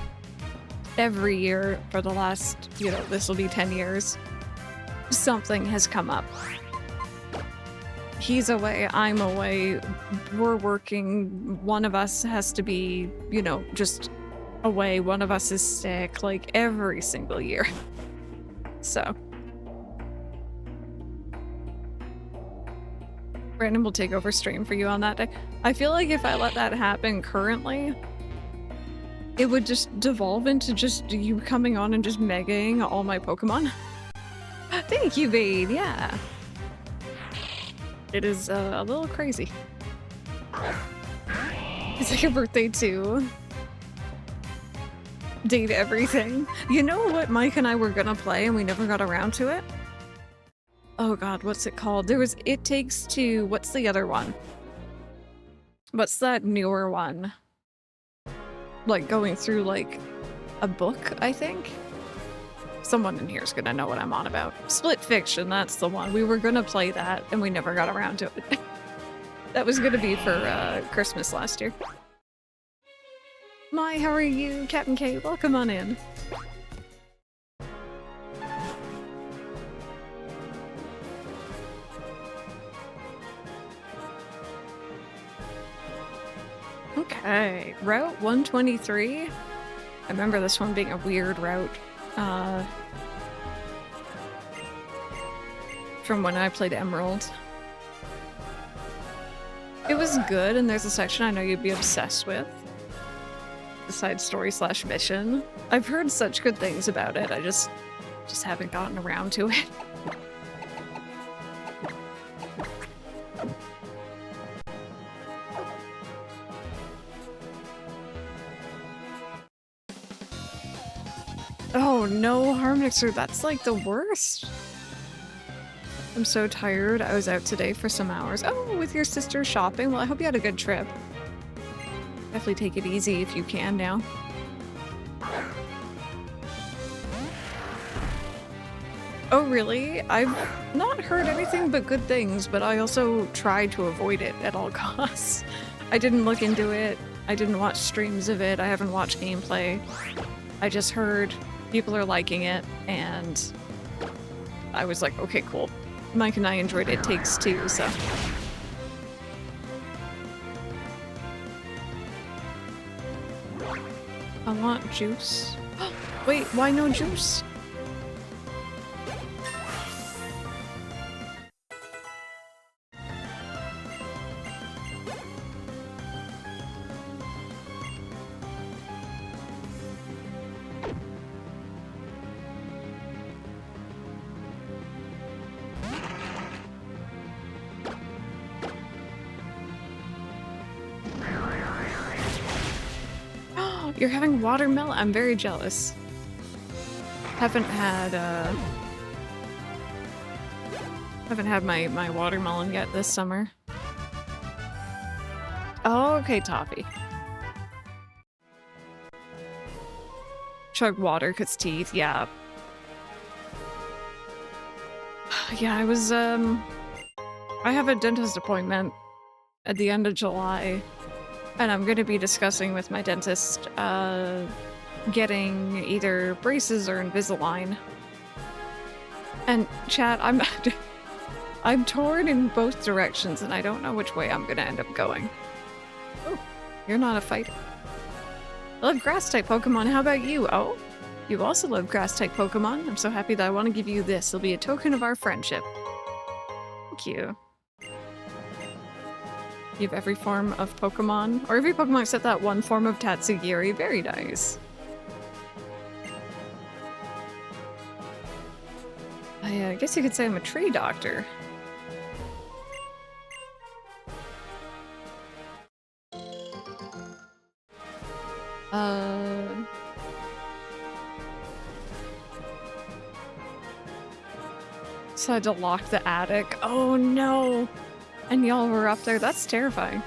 Every year for the last, you know, this will be 10 years, something has come up. He's away, I'm away, we're working, one of us has to be, you know, just away, one of us is sick, like every single year. So Brandon will take over stream for you on that day. I feel like if I let that happen currently, it would just devolve into just you coming on and just megaing all my Pokemon. Thank you, Bade, yeah. It is a little crazy. It's like a birthday too. Date everything. You know what Mike and I were gonna play and we never got around to it? Oh god, what's it called? There was It Takes Two. What's the other one? What's that newer one? Like going through like a book, I think? Someone in here is gonna know what I'm on about. Split Fiction, that's the one. We were gonna play that and we never got around to it. That was gonna be for Christmas last year. My, how are you? Captain K, welcome on in. Okay, Route 123. I remember this one being a weird route. From when I played Emerald. It was good, and there's a section I know you'd be obsessed with. The side story / mission. I've heard such good things about it, I just haven't gotten around to it. Oh no, Harmonixer, that's like the worst. I'm so tired. I was out today for some hours. Oh, with your sister shopping? Well, I hope you had a good trip. Definitely take it easy if you can now. Oh really? I've not heard anything but good things, but I also tried to avoid it at all costs. I didn't look into it. I didn't watch streams of it. I haven't watched gameplay. I just heard people are liking it, and I was like, okay, cool. Mike and I enjoyed It Takes Two, so. I want juice. Wait, why no juice? You're having watermelon? I'm very jealous. Haven't had my watermelon yet this summer. Oh, okay, Toffee. Chug water 'cause teeth, yeah. Yeah, I was I have a dentist appointment at the end of July. And I'm going to be discussing with my dentist getting either braces or Invisalign. And chat, I'm torn in both directions, and I don't know which way I'm gonna end up going. Oh, you're not a fighter. I love grass-type Pokemon. How about you? Oh, you also love grass-type Pokemon. I'm so happy that I want to give you this. It'll be a token of our friendship. Thank you. You have every form of Pokemon, or every Pokemon except that one form of Tatsugiri. Very nice. I guess you could say I'm a tree doctor. Decided to lock the attic. Oh no! And y'all were up there. That's terrifying.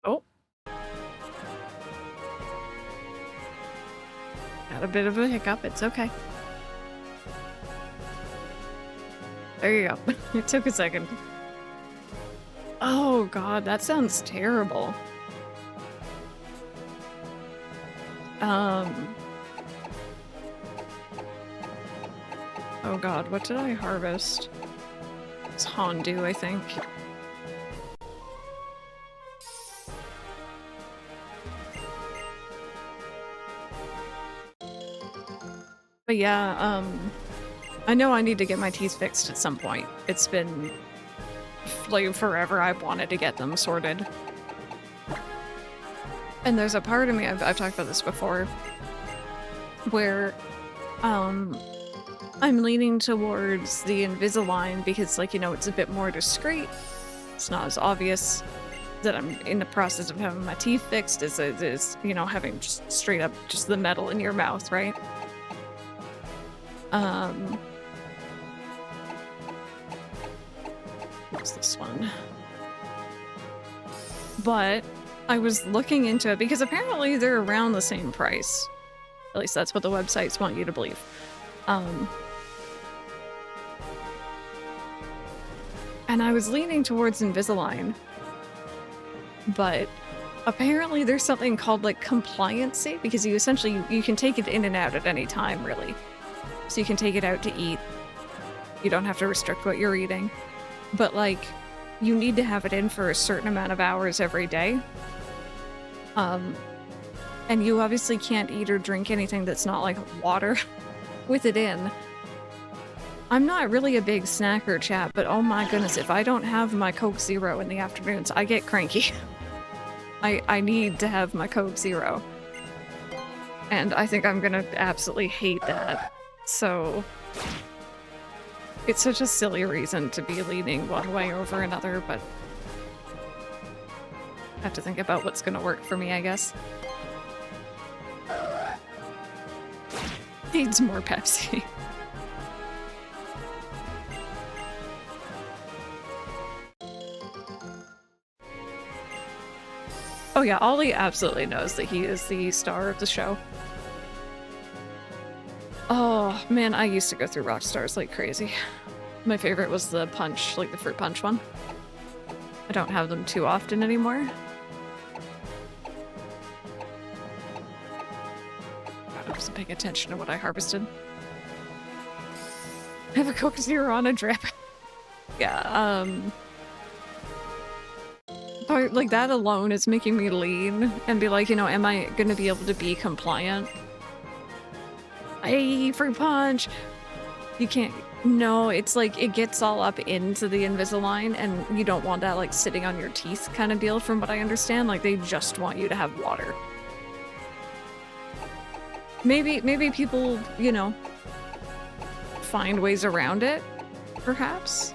Oh. Got a bit of a hiccup. It's okay. There you go. It took a second. Oh god, that sounds terrible. Oh god, what did I harvest? It's Hondu, I think. But yeah, I know I need to get my teeth fixed at some point. It's been like forever I've wanted to get them sorted. And there's a part of me, I've talked about this before, where I'm leaning towards the Invisalign because, like, you know, it's a bit more discreet. It's not as obvious that I'm in the process of having my teeth fixed as it is, you know, having just straight up just the metal in your mouth, right? What's this one? But I was looking into it because apparently they're around the same price. At least that's what the websites want you to believe. And I was leaning towards Invisalign, but apparently there's something called like compliancy, because you essentially, you can take it in and out at any time, really. So you can take it out to eat. You don't have to restrict what you're eating. But like, you need to have it in for a certain amount of hours every day. And you obviously can't eat or drink anything that's not like water with it in. I'm not really a big snacker, chat, but oh my goodness, if I don't have my Coke Zero in the afternoons, I get cranky. I need to have my Coke Zero. And I think I'm gonna absolutely hate that. So it's such a silly reason to be leaning one way over another, but I have to think about what's gonna work for me, I guess. Needs more Pepsi. Oh yeah, Ollie absolutely knows that he is the star of the show. Oh man, I used to go through rock stars like crazy. My favorite was the punch, like the fruit punch one. I don't have them too often anymore. God, I wasn't paying attention to what I harvested. I have a Coke Zero on a drip. Yeah, like that alone is making me lean and be like, you know, am I gonna be able to be compliant? Hey, fruit punch! You can't, no, it's like, it gets all up into the Invisalign and you don't want that like sitting on your teeth kind of deal from what I understand. Like they just want you to have water. Maybe people, you know, find ways around it, perhaps?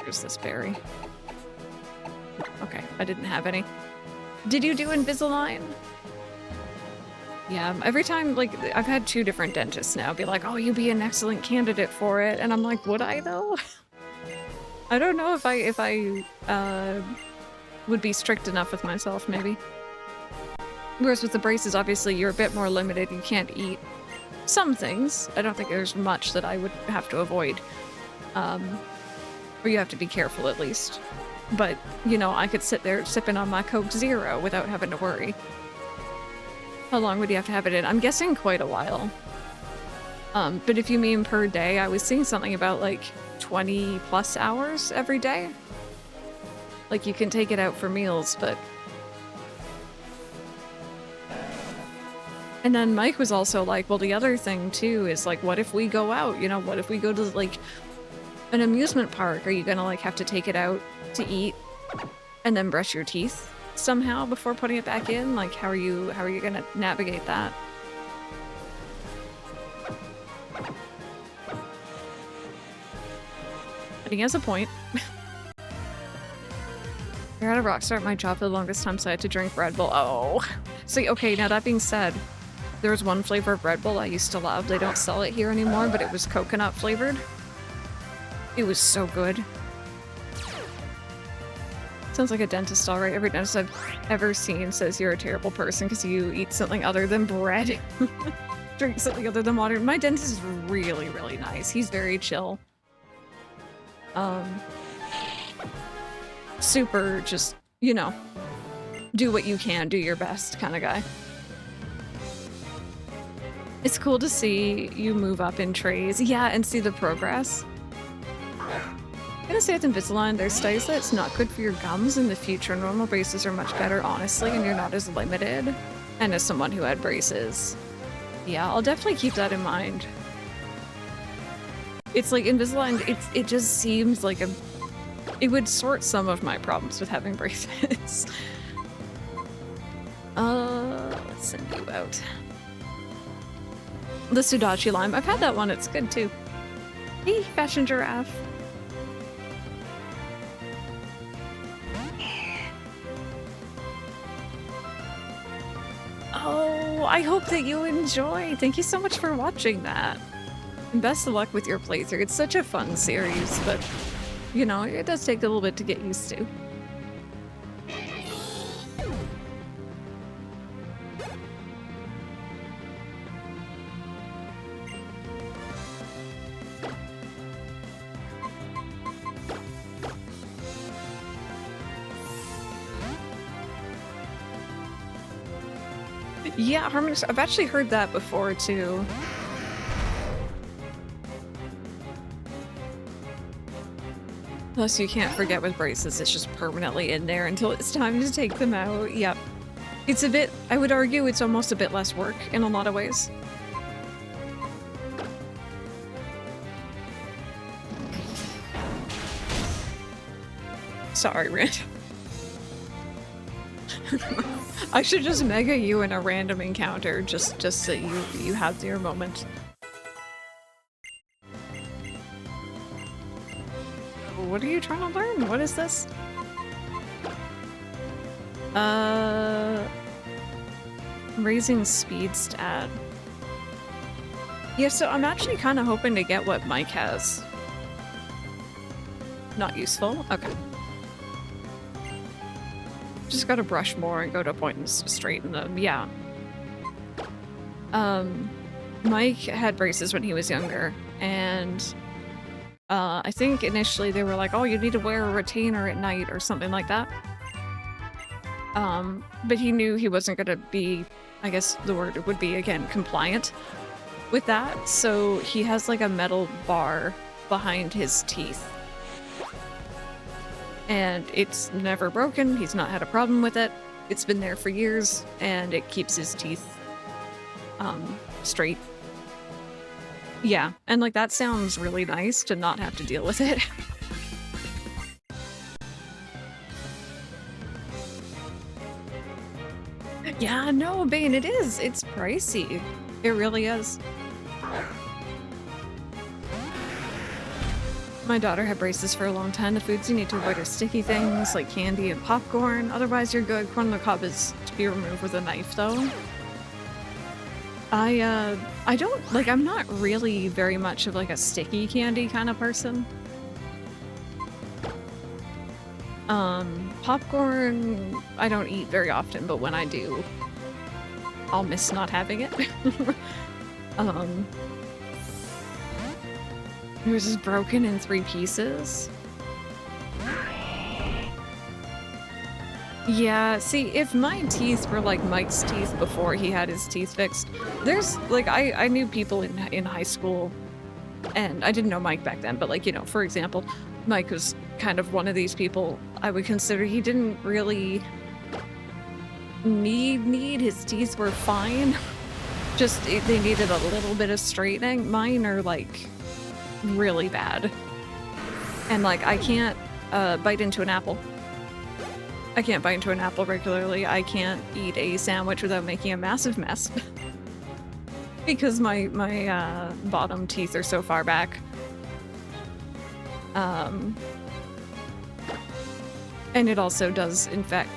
Here's this berry. Okay, I didn't have any. Did you do Invisalign? Yeah, every time, like, I've had 2 different dentists now be like, oh, you'd be an excellent candidate for it. And I'm like, would I though? I don't know if I would be strict enough with myself, maybe. Whereas with the braces, obviously, you're a bit more limited. You can't eat some things. I don't think there's much that I would have to avoid. Or you have to be careful at least. But, you know, I could sit there sipping on my Coke Zero without having to worry. How long would you have to have it in? I'm guessing quite a while. But if you mean per day, I was seeing something about like 20 plus hours every day. Like you can take it out for meals, but... And then Mike was also like, well, the other thing too is like, what if we go out? You know, what if we go to like an amusement park? Are you gonna like have to take it out to eat and then brush your teeth somehow before putting it back in? Like, how are you gonna navigate that? And he has a point. You're at a rock star at my job for the longest time, so I had to drink Red Bull. Oh. See, okay, now that being said, there was one flavor of Red Bull I used to love. They don't sell it here anymore, but it was coconut flavored. It was so good. Sounds like a dentist, alright. Every dentist I've ever seen says you're a terrible person because you eat something other than bread. Drink something other than water. My dentist is really, really nice. He's very chill. Super just, you know, do what you can, do your best kind of guy. It's cool to see you move up in trays. Yeah, and see the progress. I'm gonna say with Invisalign, there's studies that it's not good for your gums in the future. Normal braces are much better, honestly, and you're not as limited. And as someone who had braces, yeah, I'll definitely keep that in mind. It's like Invisalign, it just seems like it would sort some of my problems with having braces. Let's send you out. The Sudachi lime. I've had that one, it's good too. Hey, fashion giraffe. Oh, I hope that you enjoy. Thank you so much for watching that. And best of luck with your playthrough. It's such a fun series, but you know, it does take a little bit to get used to. Yeah, Harmonious. I've actually heard that before too. Plus, you can't forget with braces, it's just permanently in there until it's time to take them out. Yep. It's a bit, I would argue it's almost a bit less work in a lot of ways. Sorry, Rand. I should just mega you in a random encounter just so you have your moment. What are you trying to learn? What is this? Raising speed stat. Yeah, so I'm actually kind of hoping to get what Mike has. Not useful? Okay. Just gotta brush more and go to a point and straighten them. Yeah. Mike had braces when he was younger, and I think initially they were like, oh, you need to wear a retainer at night or something like that. But he knew he wasn't gonna be, I guess the word would be, again, compliant with that. So he has like a metal bar behind his teeth. And it's never broken, he's not had a problem with it. It's been there for years, and it keeps his teeth straight. Yeah, and like that sounds really nice to not have to deal with it. Yeah, no, Bane, it is. It's pricey. It really is. My daughter had braces for a long time. The foods you need to avoid are sticky things like candy and popcorn. Otherwise, you're good. Corn on the cob is to be removed with a knife, though. I don't, like, I'm not really very much of, like, a sticky candy kind of person. Popcorn, I don't eat very often, but when I do, I'll miss not having it. It was just broken in 3 pieces. Yeah, see, if my teeth were like Mike's teeth before he had his teeth fixed, there's, like, I knew people in high school, and I didn't know Mike back then, but, like, you know, for example, Mike was kind of one of these people I would consider he didn't really need, his teeth were fine, just they needed a little bit of straightening. Mine are, like, really bad. And, like, I can't bite into an apple. I can't bite into an apple regularly. I can't eat a sandwich without making a massive mess. Because my bottom teeth are so far back. And it also does, in fact,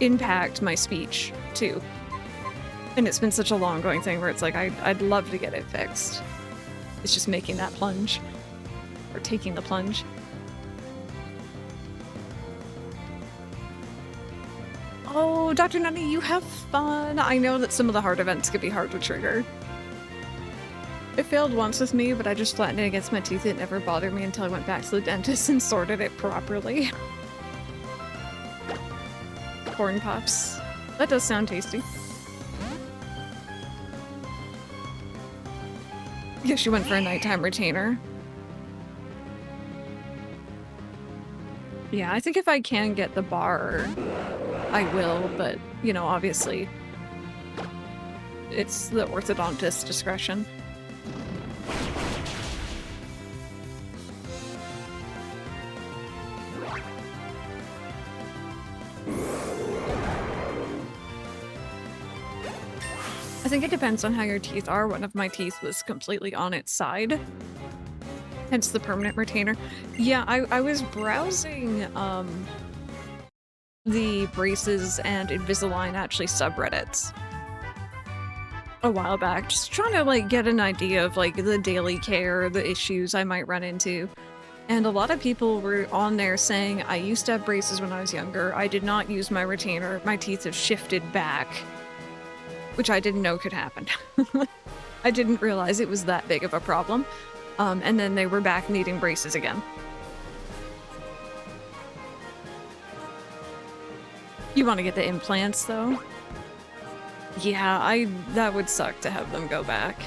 impact my speech, too. And it's been such a long-going thing where it's like, I'd love to get it fixed. It's just making that plunge. Or taking the plunge. Oh, Dr. Nutty, you have fun. I know that some of the hard events could be hard to trigger. It failed once with me, but I just flattened it against my teeth. It never bothered me until I went back to the dentist and sorted it properly. Corn pops. That does sound tasty. Yeah, she went for a nighttime retainer. Yeah, I think if I can get the bar, I will, but, you know, obviously, it's the orthodontist's discretion. I think it depends on how your teeth are. One of my teeth was completely on its side. Hence the permanent retainer. Yeah, I was browsing the braces and Invisalign actually subreddits a while back, just trying to like get an idea of like the daily care, the issues I might run into. And a lot of people were on there saying, I used to have braces when I was younger. I did not use my retainer. My teeth have shifted back, which I didn't know could happen. I didn't realize it was that big of a problem. And then they were back needing braces again. You want to get the implants, though? Yeah, that would suck to have them go back.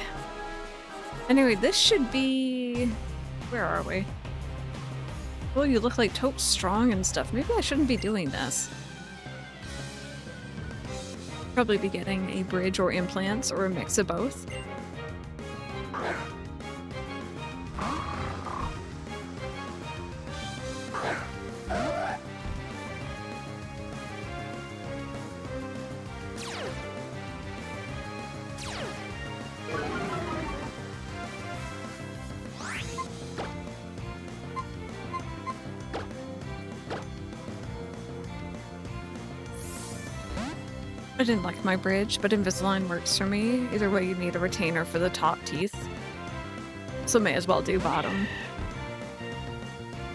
Anyway, this should be... Where are we? Oh, you look like Tote Strong and stuff. Maybe I shouldn't be doing this. Probably be getting a bridge or implants or a mix of both. I didn't like my bridge, but Invisalign works for me. Either way, you need a retainer for the top teeth. So may as well do bottom.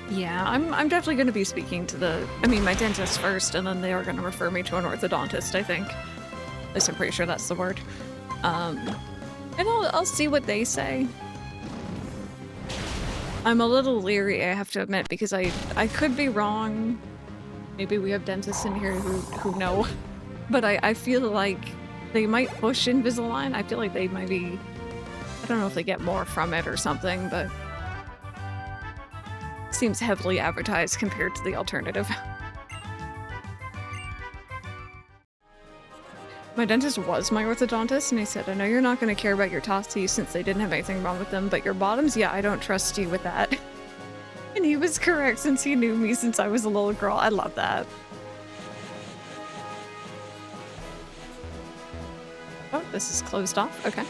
Yeah, I'm definitely going to be speaking to my dentist first, and then they are going to refer me to an orthodontist, I think. At least I'm pretty sure that's the word. And I'll see what they say. I'm a little leery, I have to admit, because I could be wrong. Maybe we have dentists in here who know. But I feel like they might push Invisalign. I feel like they might be... I don't know if they get more from it or something, but... Seems heavily advertised compared to the alternative. My dentist was my orthodontist, and he said, I know you're not going to care about your top teeth since they didn't have anything wrong with them, but your bottoms, yeah, I don't trust you with that. And he was correct since he knew me since I was a little girl. I love that. Oh, this is closed off. Okay.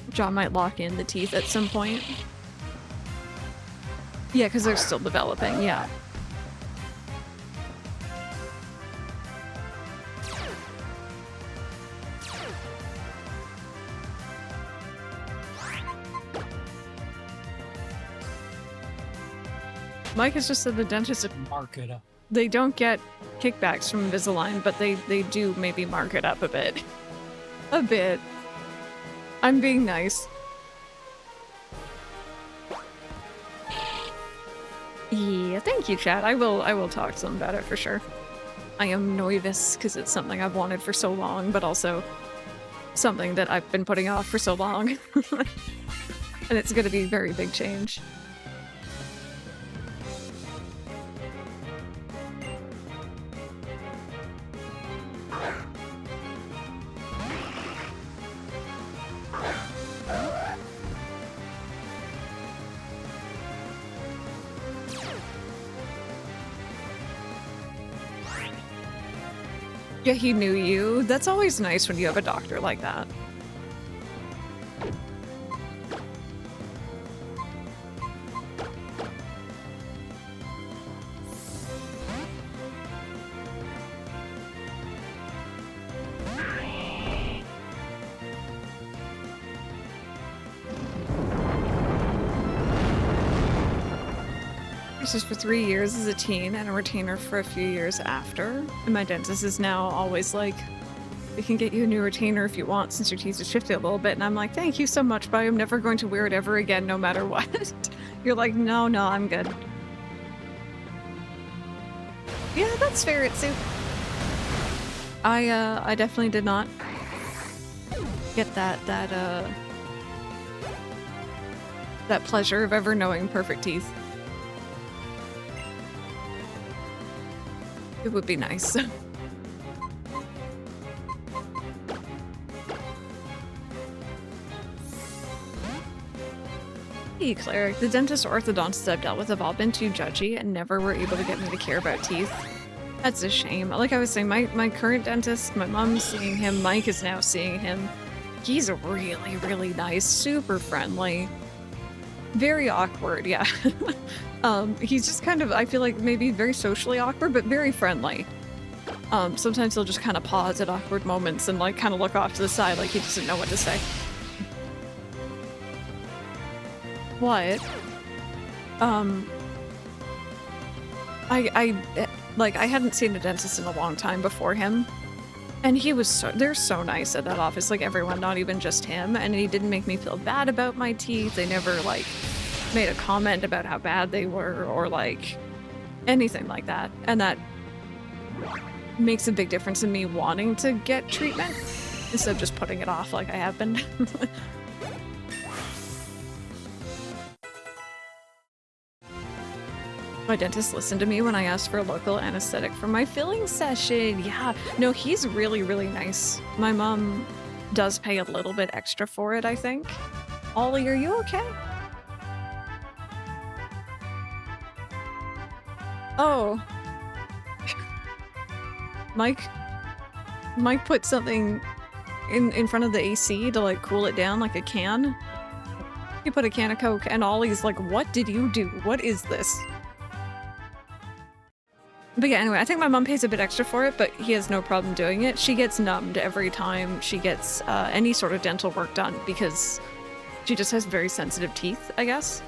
John might lock in the teeth at some point. Yeah, because they're still developing. Yeah. Mike has just said the dentist... Mark it up. They don't get kickbacks from Invisalign, but they do maybe mark it up a bit. A bit. I'm being nice. Yeah, thank you, Chad. I will talk to them about it for sure. I am nervous because it's something I've wanted for so long, but also something that I've been putting off for so long. And it's gonna be a very big change. Yeah, he knew you. That's always nice when you have a doctor like that. This is for 3 years as a teen and a retainer for a few years after. And my dentist is now always like, we can get you a new retainer if you want since your teeth are shifted a little bit. And I'm like, thank you so much, but I'm never going to wear it ever again, no matter what. You're like, no, I'm good. Yeah, that's fair, Itsu. I definitely did not get that pleasure of ever knowing perfect teeth. It would be nice. Hey, Cleric. The dentist or orthodontist I've dealt with have all been too judgy and never were able to get me to care about teeth. That's a shame. Like I was saying, my current dentist, my mom's seeing him, Mike is now seeing him. He's really, really nice, super friendly. Very awkward, yeah. He's just kind of, I feel like maybe very socially awkward, but very friendly. Sometimes he'll just kind of pause at awkward moments and like kind of look off to the side like he doesn't know what to say. What? I hadn't seen a dentist in a long time before him. And he was they're so nice at that office, like everyone, not even just him. And he didn't make me feel bad about my teeth. They never like made a comment about how bad they were or like anything like that. And that makes a big difference in me wanting to get treatment instead of just putting it off like I have been. My dentist listened to me when I asked for a local anesthetic for my filling session. Yeah, no, he's really, really nice. My mom does pay a little bit extra for it, I think. Ollie, are you okay? Oh. Mike put something in front of the AC to like cool it down, like a can. He put a can of Coke and Ollie's like, what did you do? What is this? But yeah, anyway, I think my mom pays a bit extra for it, but he has no problem doing it. She gets numbed every time she gets any sort of dental work done because she just has very sensitive teeth, I guess.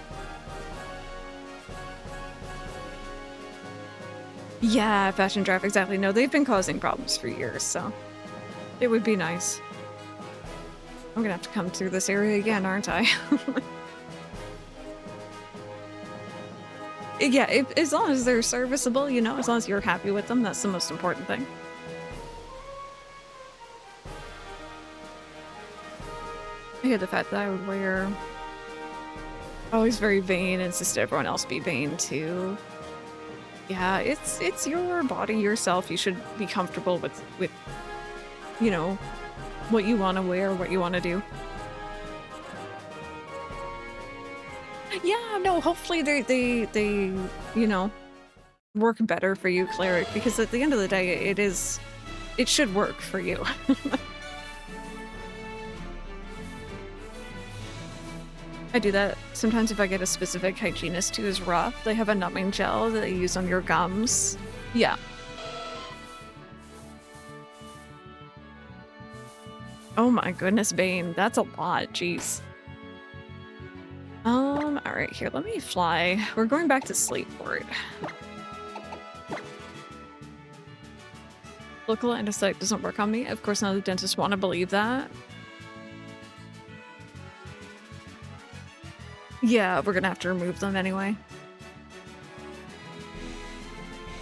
Yeah, fashion draft, exactly. No, they've been causing problems for years, so it would be nice. I'm gonna have to come through this area again, aren't I? Yeah, as long as they're serviceable, you know, as long as you're happy with them, that's the most important thing. I hate the fact that I would wear... Always very vain, insist everyone else be vain too. Yeah, it's your body, yourself. You should be comfortable with you know, what you want to wear, what you want to do. Yeah, no, hopefully they you know, work better for you, Cleric, because at the end of the day, it should work for you. I do that sometimes if I get a specific hygienist who is rough. They have a numbing gel that they use on your gums. Yeah. Oh my goodness, Bane, that's a lot, jeez. Alright, here, let me fly. We're going back to Sleepport. Local anesthetic doesn't work on me. Of course, none of the dentists want to believe that. Yeah, we're gonna have to remove them anyway.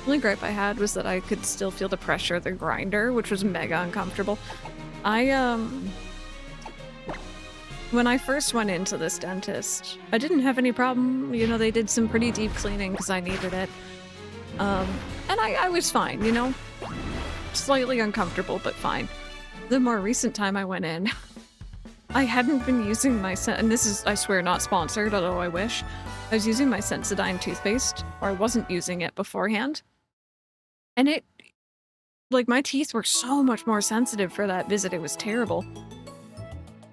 only gripe I had was that I could still feel the pressure of the grinder, which was mega uncomfortable. When I first went into this dentist, I didn't have any problem. You know, they did some pretty deep cleaning because I needed it. And I was fine, you know? Slightly uncomfortable, but fine. The more recent time I went in, I hadn't been using my and this is, I swear, not sponsored, although I wish. I was using my Sensodyne toothpaste, or I wasn't using it beforehand. And it, like, my teeth were so much more sensitive for that visit, it was terrible.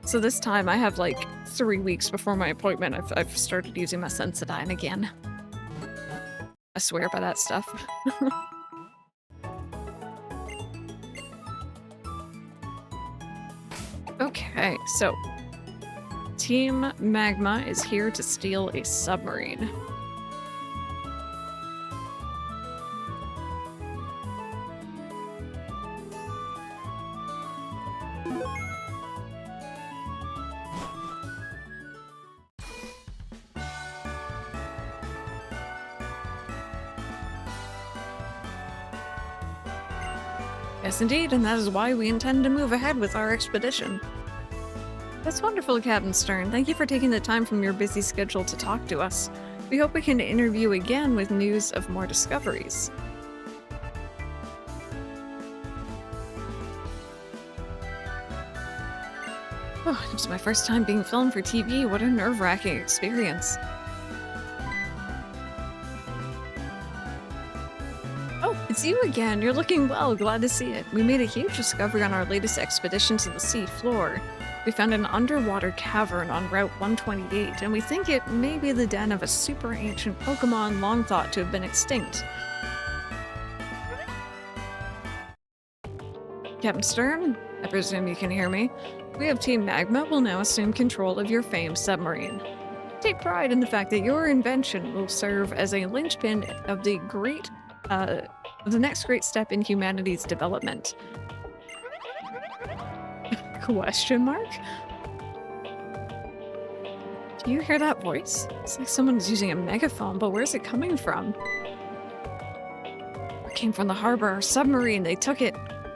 So this time I have like 3 weeks before my appointment, I've started using my Sensodyne again. I swear by that stuff. Okay, so Team Magma is here to steal a submarine. Yes, indeed, and that is why we intend to move ahead with our expedition. That's wonderful, Captain Stern. Thank you for taking the time from your busy schedule to talk to us. We hope we can interview again with news of more discoveries. Oh, it was my first time being filmed for TV. What a nerve-wracking experience. It's you again. You're looking well. Glad to see it. We made a huge discovery on our latest expedition to the sea floor. We found an underwater cavern on Route 128, and we think it may be the den of a super ancient Pokémon long thought to have been extinct. Captain Stern, I presume you can hear me. We of Team Magma will now assume control of your famed submarine. Take pride in the fact that your invention will serve as a linchpin of the next great step in humanity's development. Question mark? Do you hear that voice? It's like someone's using a megaphone, but where's it coming from? It came from the harbor, our submarine. They took it.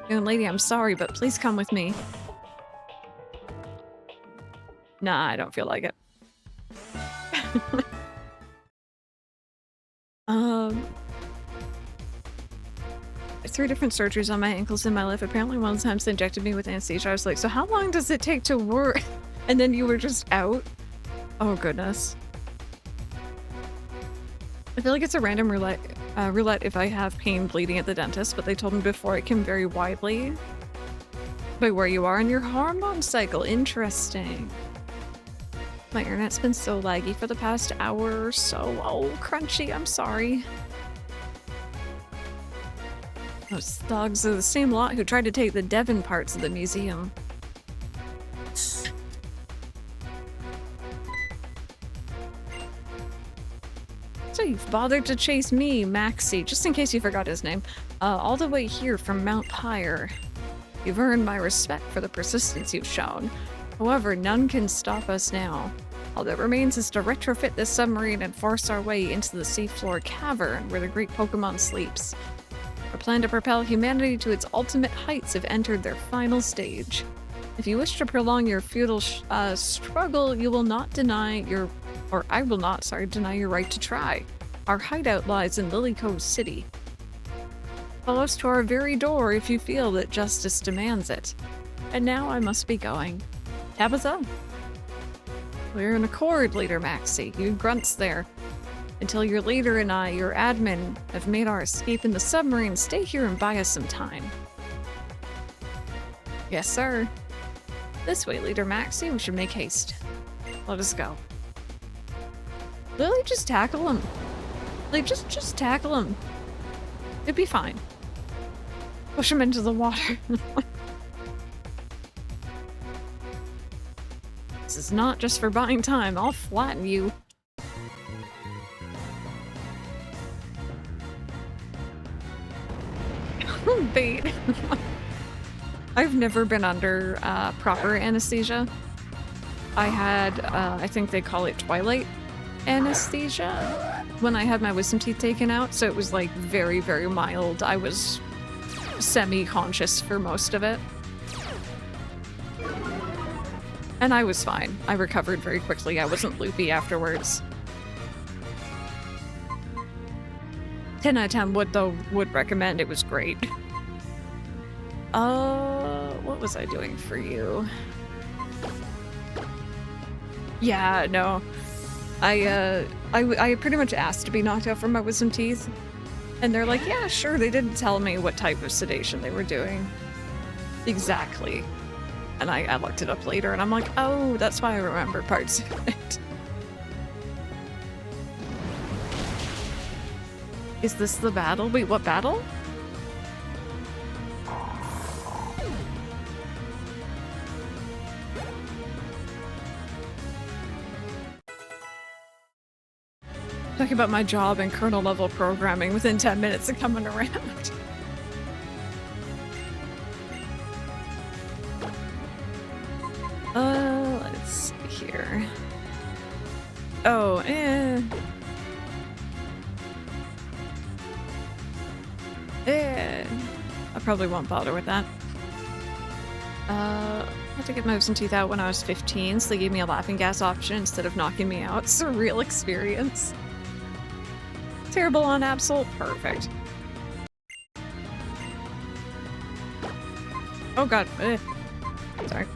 Young lady, I'm sorry, but please come with me. Nah, I don't feel like it. Three different surgeries on my ankles and my lip. Apparently one of the times they injected me with anesthesia. I was like, so how long does it take to work? And then you were just out? Oh goodness. I feel like it's a random roulette if I have pain bleeding at the dentist, but they told me before it can vary widely by where you are in your hormone cycle. Interesting. My internet's been so laggy for the past hour or so. Oh, Crunchy, I'm sorry. Those dogs are the same lot who tried to take the Devon parts of the museum. So you've bothered to chase me, Maxie, just in case you forgot his name, all the way here from Mount Pyre. You've earned my respect for the persistence you've shown. However, none can stop us now. All that remains is to retrofit this submarine and force our way into the seafloor cavern where the great Pokémon sleeps. Our plan to propel humanity to its ultimate heights have entered their final stage. If you wish to prolong your futile struggle, you will not deny your, or I will not, deny your right to try. Our hideout lies in Lily Cove City. Follow us to our very door if you feel that justice demands it. And now I must be going. Tabitha? We're in accord, Leader Maxie. You grunts there. Until your leader and I, your admin, have made our escape in the submarine, stay here and buy us some time. Yes, sir. This way, Leader Maxie. We should make haste. Let us go. Lily, just tackle him. Like, just tackle him. It'd be fine. Push him into the water. This is not just for buying time. I'll flatten you. Bait. I've never been under proper anesthesia. I had, I think they call it Twilight, anesthesia when I had my wisdom teeth taken out, so it was like very, very mild. I was semi-conscious for most of it. And I was fine. I recovered very quickly. I wasn't loopy afterwards. 10 out of 10 would recommend. It was great. What was I doing for you? Yeah, no. I pretty much asked to be knocked out from my wisdom teeth. And they're like, yeah, sure. They didn't tell me what type of sedation they were doing. Exactly. And I looked it up later and I'm like, oh, that's why I remember parts of it. Is this the battle? Wait, what battle? Talking about my job and kernel level programming within 10 minutes of coming around. Let's see here. Oh, I probably won't bother with that. I had to get my wisdom teeth out when I was 15, so they gave me a laughing gas option instead of knocking me out. Surreal experience. Terrible on Absol? Perfect. Oh god. Sorry.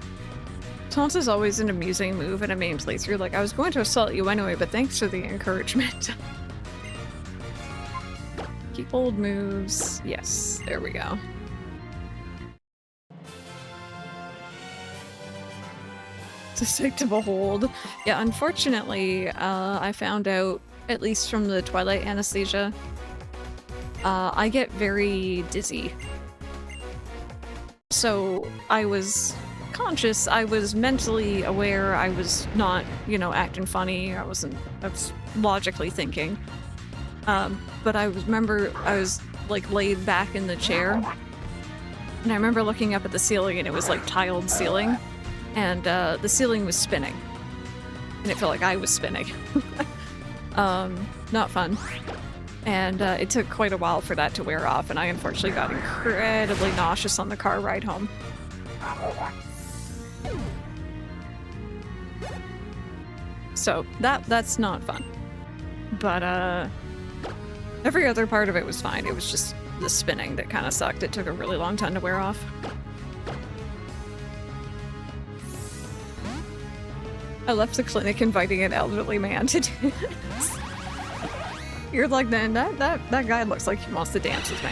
Taunt is always an amusing move in a main playthrough. Like, I was going to assault you anyway, but thanks for the encouragement. Keep old moves. Yes, there we go. It's a sight to behold. Yeah, unfortunately, I found out, at least from the Twilight anesthesia, I get very dizzy. So I was conscious, I was mentally aware, I was not, you know, acting funny, I was logically thinking. But I remember I was like laid back in the chair, and I remember looking up at the ceiling and it was like tiled ceiling, and the ceiling was spinning, and it felt like I was spinning. Not fun. And it took quite a while for that to wear off, and I unfortunately got incredibly nauseous on the car ride home. So that's not fun. But every other part of it was fine. It was just the spinning that kind of sucked. It took a really long time to wear off. I left the clinic inviting an elderly man to dance. You're like, man, that guy looks like he wants to dance with me.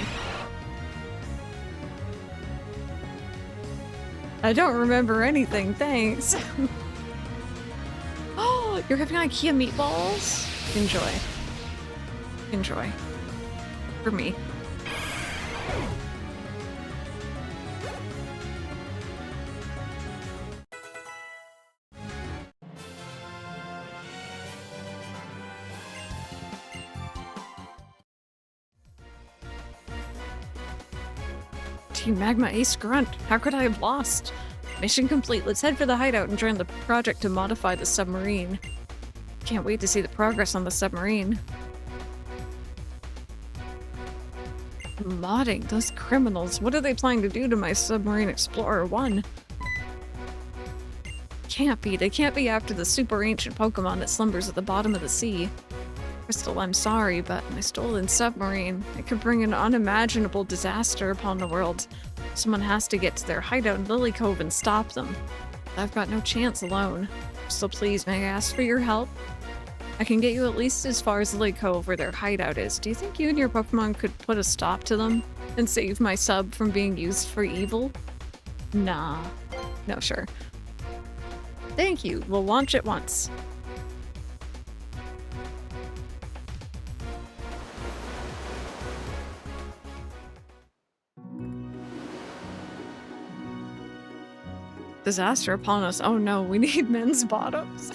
I don't remember anything, thanks. Oh, you're having IKEA meatballs? Enjoy. Enjoy. For me. Team Magma Ace Grunt. How could I have lost? Mission complete. Let's head for the hideout and join the project to modify the submarine. Can't wait to see the progress on the submarine. Modding, those criminals. What are they planning to do to my Submarine Explorer 1? Can't be. They can't be after the super ancient Pokemon that slumbers at the bottom of the sea. Crystal, I'm sorry, but my stolen submarine, it could bring an unimaginable disaster upon the world. Someone has to get to their hideout in Lily Cove and stop them. I've got no chance alone. So please, may I ask for your help? I can get you at least as far as Lily Cove where their hideout is. Do you think you and your Pokemon could put a stop to them and save my sub from being used for evil? Nah. No, sure. Thank you. We'll launch it once. Disaster upon us. Oh no, we need men's bottoms.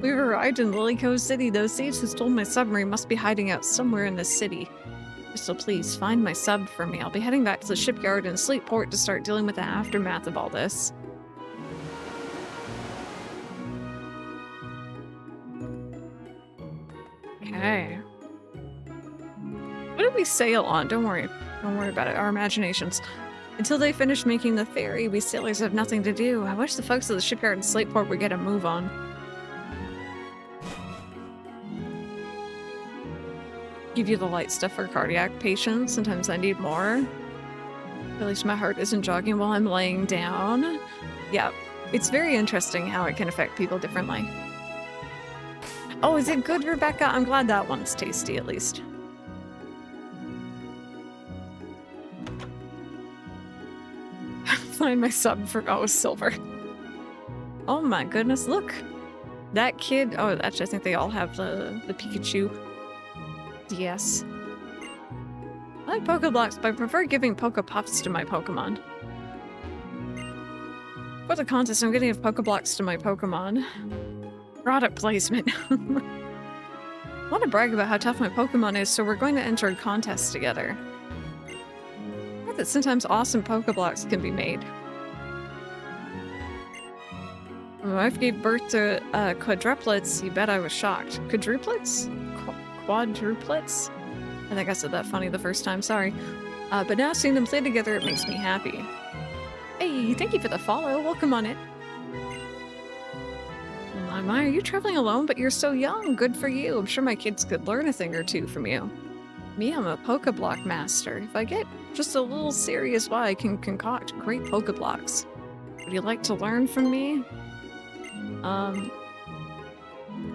We've arrived in Lily Cove City. Those thieves who stole my submarine must be hiding out somewhere in this city. So please, find my sub for me. I'll be heading back to the shipyard in Sleetport to start dealing with the aftermath of all this. Okay. What did we sail on? Don't worry. Don't worry about it. Our imaginations. Until they finish making the ferry, we sailors have nothing to do. I wish the folks at the shipyard in Slateport would get a move on. Give you the light stuff for cardiac patients. Sometimes I need more. At least my heart isn't jogging while I'm laying down. Yeah, it's very interesting how it can affect people differently. Oh, is it good, Rebecca? I'm glad that one's tasty, at least. Find my sub for silver. Oh my goodness, look. That kid, oh, actually I think they all have the Pikachu. Yes. I like Pokeblocks, but I prefer giving Pokepuffs to my Pokemon. For the contest, I'm gonna give Pokeblocks to my Pokemon. Product placement. I want to brag about how tough my Pokemon is, so we're going to enter a contest together. That sometimes awesome Pokeblocks can be made. My wife gave birth to quadruplets. You bet I was shocked. Quadruplets? Quadruplets? I think I said that funny the first time, sorry. But now seeing them play together, it makes me happy. Hey, thank you for the follow. Welcome on it. My, are you traveling alone? But you're so young. Good for you. I'm sure my kids could learn a thing or two from you. Me, I'm a Pokeblock master. If I get just a little serious, why I can concoct great Pokeblocks. Would you like to learn from me?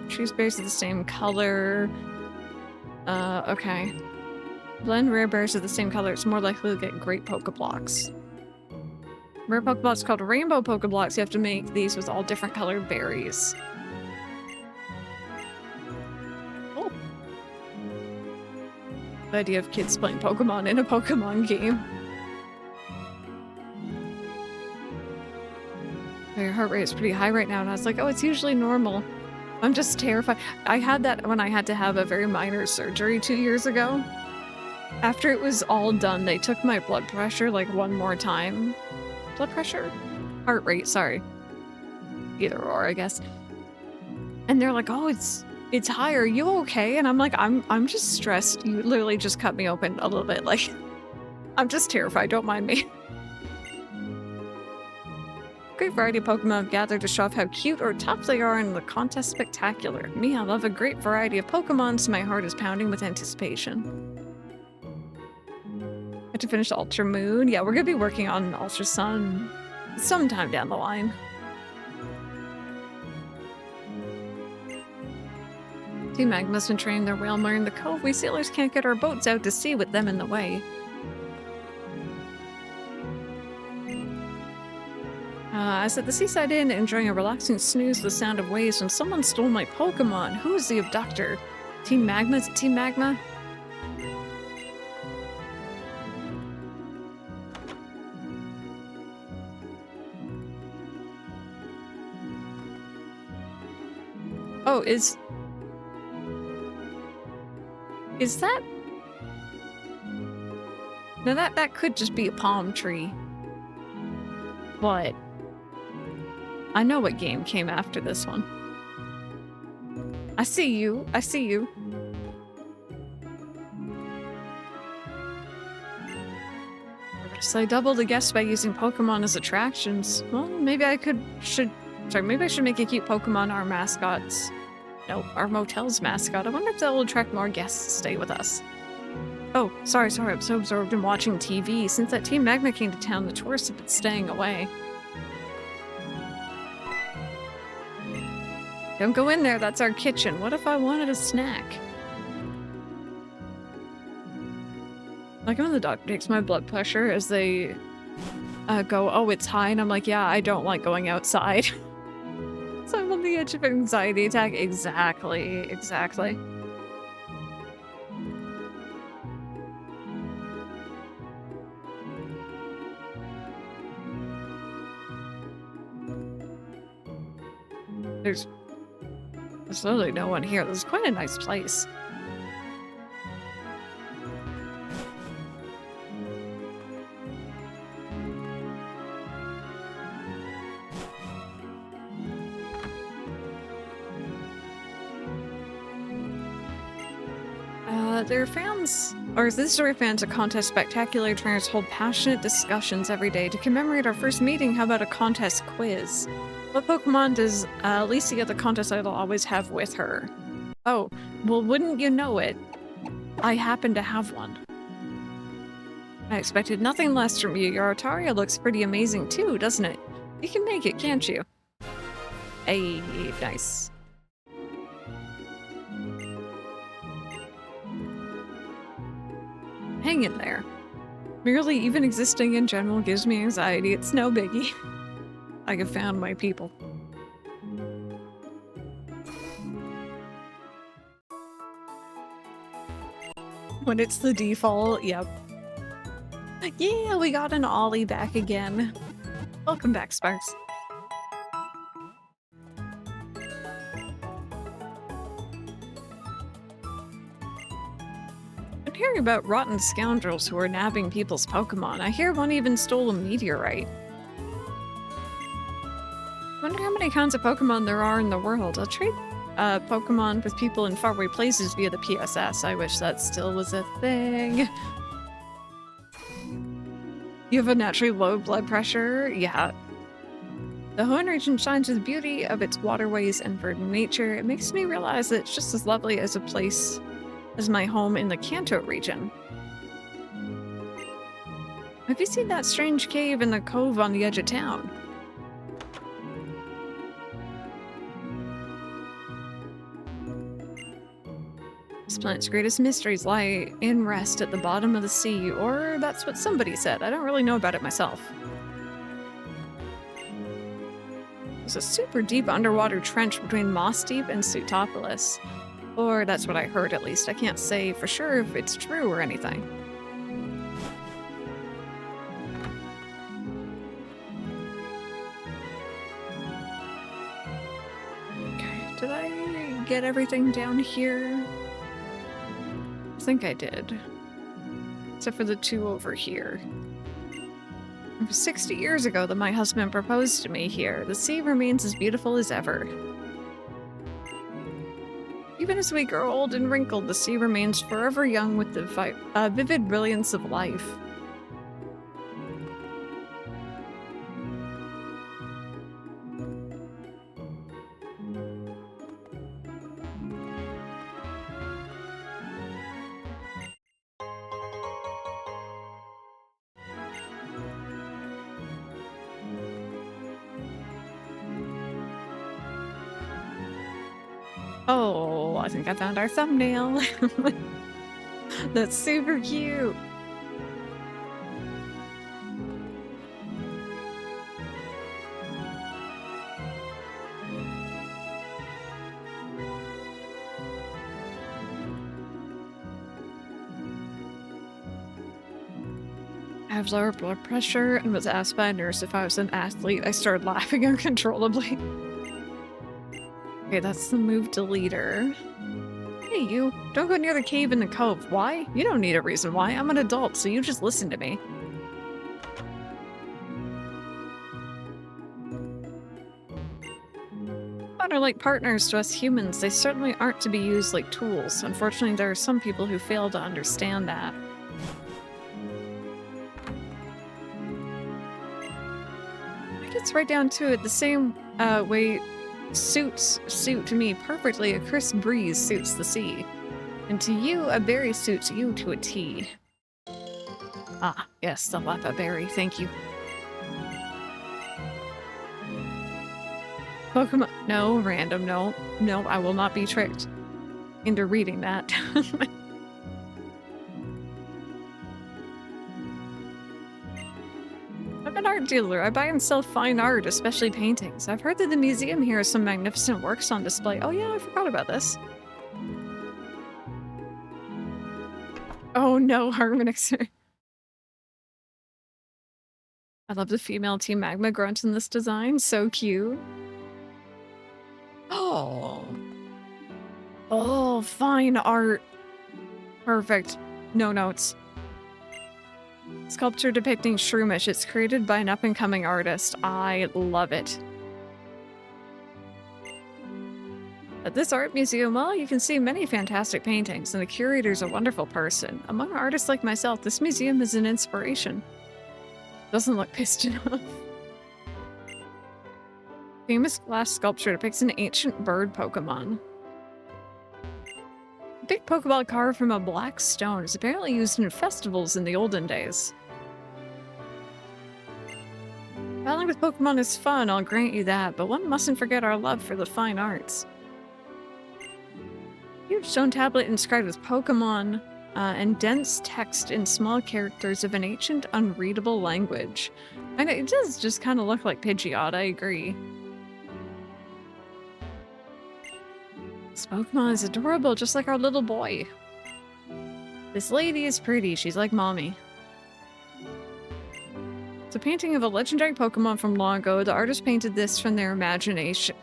Choose berries of the same color. Okay. Blend rare berries of the same color. It's more likely to get great Pokeblocks. Rare Pokeblocks called Rainbow Pokeblocks. You have to make these with all different colored berries. Oh. The idea of kids playing Pokemon in a Pokemon game. Your heart rate is pretty high right now, and I was like, oh, it's usually normal. I'm just terrified. I had that when I had to have a very minor surgery 2 years ago. After it was all done, they took my blood pressure like one more time. Blood pressure? Heart rate, sorry. Either or, I guess. And they're like, oh, it's high. Are you okay? And I'm like, I'm just stressed. You literally just cut me open a little bit. Like, I'm just terrified. Don't mind me. Great variety of Pokemon have gathered to show off how cute or tough they are in the contest spectacular. Me, I love a great variety of Pokemon, so my heart is pounding with anticipation. Have to finish Ultra Moon. Yeah, we're gonna be working on Ultra Sun sometime down the line. Team Magma's been training their whalemare in the cove. We sailors can't get our boats out to sea with them in the way. I was at the Seaside Inn enjoying a relaxing snooze with the sound of waves when someone stole my Pokemon. Who is the abductor? Team Magma? Is it Team Magma? Oh, is that? No, that could just be a palm tree. But I know what game came after this one. I see you. I see you. So I doubled the guess by using Pokemon as attractions. Well, maybe I should make a cute Pokemon our mascots. No, our motel's mascot. I wonder if that will attract more guests to stay with us. Oh, sorry, I'm so absorbed in watching TV. Since that Team Magma came to town, the tourists have been staying away. Don't go in there, that's our kitchen. What if I wanted a snack? Like when the doctor takes my blood pressure as they go, oh, it's high, and I'm like, yeah, I don't like going outside. So I'm on the edge of an anxiety attack. Exactly. There's literally no one here. This is quite a nice place. There are fans, or this story fans, a contest spectacular trainers hold passionate discussions every day. To commemorate our first meeting, how about a contest quiz? What Pokemon does Alicia, the contest idol, always have with her? Oh, well, wouldn't you know it? I happen to have one. I expected nothing less from you. Your Altaria looks pretty amazing too, doesn't it? You can make it, can't you? Hey, nice. Hang in there. Merely even existing in general gives me anxiety. It's no biggie. I have found my people. When it's the default, yep. Yeah, we got an Ollie back again. Welcome back, Sparks. I'm hearing about rotten scoundrels who are nabbing people's Pokemon. I hear one even stole a meteorite. Wonder how many kinds of Pokemon there are in the world. I'll trade Pokemon with people in faraway places via the PSS. I wish that still was a thing. You have a naturally low blood pressure? Yeah. The Hoenn region shines with the beauty of its waterways and verdant nature. It makes me realize that it's just as lovely as a place as my home in the Kanto region. Have you seen that strange cave in the cove on the edge of town? This planet's greatest mysteries lie in rest at the bottom of the sea, or that's what somebody said. I don't really know about it myself. There's a super deep underwater trench between Moss Deep and Sutopolis. Or that's what I heard, at least. I can't say for sure if it's true or anything. Okay, did I get everything down here? I think I did. Except for the two over here. It was 60 years ago that my husband proposed to me here. The sea remains as beautiful as ever. Even as we grow old and wrinkled, the sea remains forever young with the vivid brilliance of life. Oh, I think I found our thumbnail. That's super cute. I have lower blood pressure and was asked by a nurse if I was an athlete. I started laughing uncontrollably. Okay, that's the move deleter. Hey, you. Don't go near the cave in the cove. Why? You don't need a reason why. I'm an adult, so you just listen to me. But are like partners to us humans. They certainly aren't to be used like tools. Unfortunately, there are some people who fail to understand that. It gets right down to it. The same way suit me perfectly. A crisp breeze suits the sea. And to you, a berry suits you to a T. Ah, yes, the Lepa berry, thank you. Pokemon, no, random, no, I will not be tricked into reading that. I'm an art dealer. I buy and sell fine art, especially paintings. I've heard that the museum here has some magnificent works on display. Oh yeah, I forgot about this. Oh no, Harmonixer. I love the female Team Magma grunt in this design. So cute. Oh. Oh, fine art. Perfect. No notes. Sculpture depicting Shroomish. It's created by an up-and-coming artist. I love it. At this art museum, well, you can see many fantastic paintings, and the curator's a wonderful person. Among artists like myself, this museum is an inspiration. Doesn't look pissed enough. Famous glass sculpture depicts an ancient bird Pokemon. A big Pokeball carved from a black stone is apparently used in festivals in the olden days. Battling with Pokemon is fun, I'll grant you that, but one mustn't forget our love for the fine arts. Huge stone tablet inscribed with Pokemon and dense text in small characters of an ancient, unreadable language. And it does just kind of look like Pidgeot, I agree. This Pokemon is adorable, just like our little boy. This lady is pretty, she's like mommy. It's a painting of a legendary Pokemon from long ago. The artist painted this from their imagination.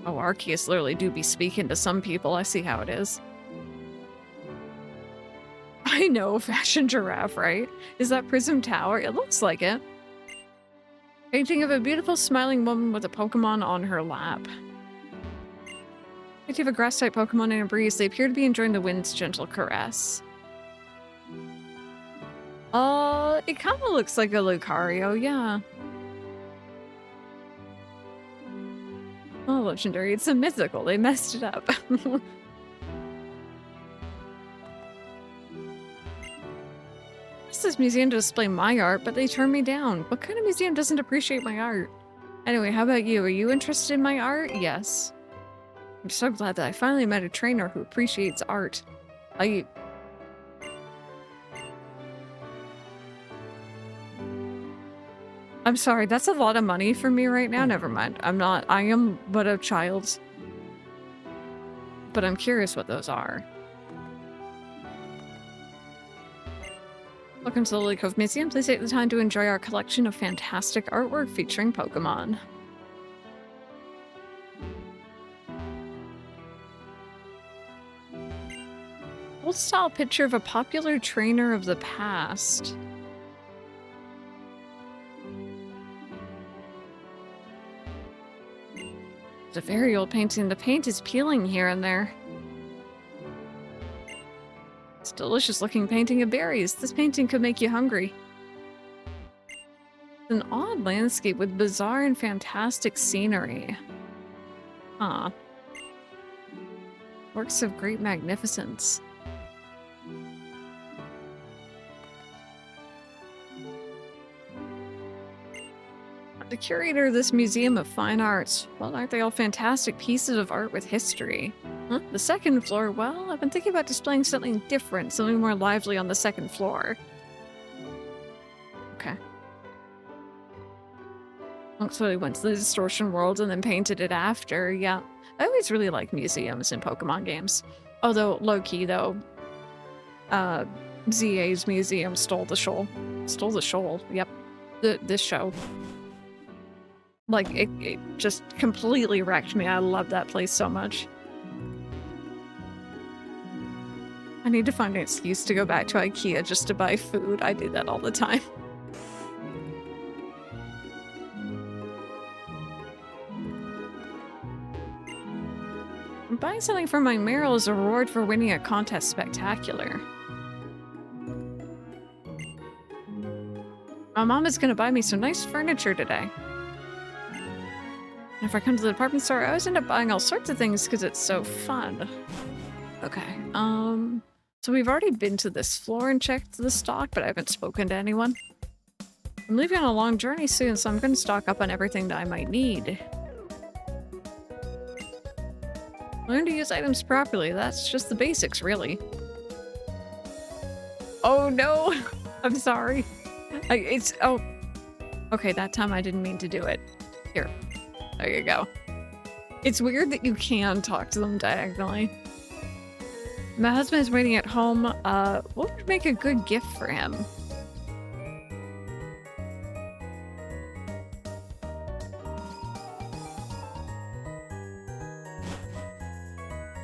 Oh, Arceus literally do be speaking to some people. I see how it is. I know, fashion giraffe, right? Is that Prism Tower? It looks like it. Painting of a beautiful smiling woman with a Pokemon on her lap. Painting of a grass-type Pokemon in a breeze. They appear to be enjoying the wind's gentle caress. It kind of looks like a Lucario, yeah. Oh, legendary. It's a mythical. They messed it up. This museum to display my art, but they turned me down. What kind of museum doesn't appreciate my art? Anyway, how about you? Are you interested in my art? Yes. I'm so glad that I finally met a trainer who appreciates art. I'm sorry, that's a lot of money for me right now. Never mind. I am but a child. But I'm curious what those are. Welcome to the Lily Cove Museum. Please take the time to enjoy our collection of fantastic artwork featuring Pokemon. Old style picture of a popular trainer of the past. It's a very old painting. The paint is peeling here and there. It's a delicious looking painting of berries. This painting could make you hungry. It's an odd landscape with bizarre and fantastic scenery. Huh. Works of great magnificence. The curator of this Museum of Fine Arts. Well, aren't they all fantastic pieces of art with history? Huh? The second floor? Well, I've been thinking about displaying something different, something more lively on the second floor. Okay. So he went to the distortion world and then painted it after. Yeah. I always really like museums in Pokemon games. Although, low-key, though, ZA's museum stole the show. Stole the show. Yep. This show. Like, it just completely wrecked me. I love that place so much. I need to find an excuse to go back to IKEA just to buy food. I do that all the time. Buying something from my Meryl is a reward for winning a contest spectacular. My mom is gonna buy me some nice furniture today. If I come to the department store, I always end up buying all sorts of things because it's so fun. Okay, so we've already been to this floor and checked the stock, but I haven't spoken to anyone. I'm leaving on a long journey soon, so I'm going to stock up on everything that I might need. Learn to use items properly. That's just the basics, really. Oh no! I'm sorry. Oh. Okay, that time I didn't mean to do it. Here. There you go. It's weird that you can talk to them diagonally. My husband is waiting at home. What would make a good gift for him?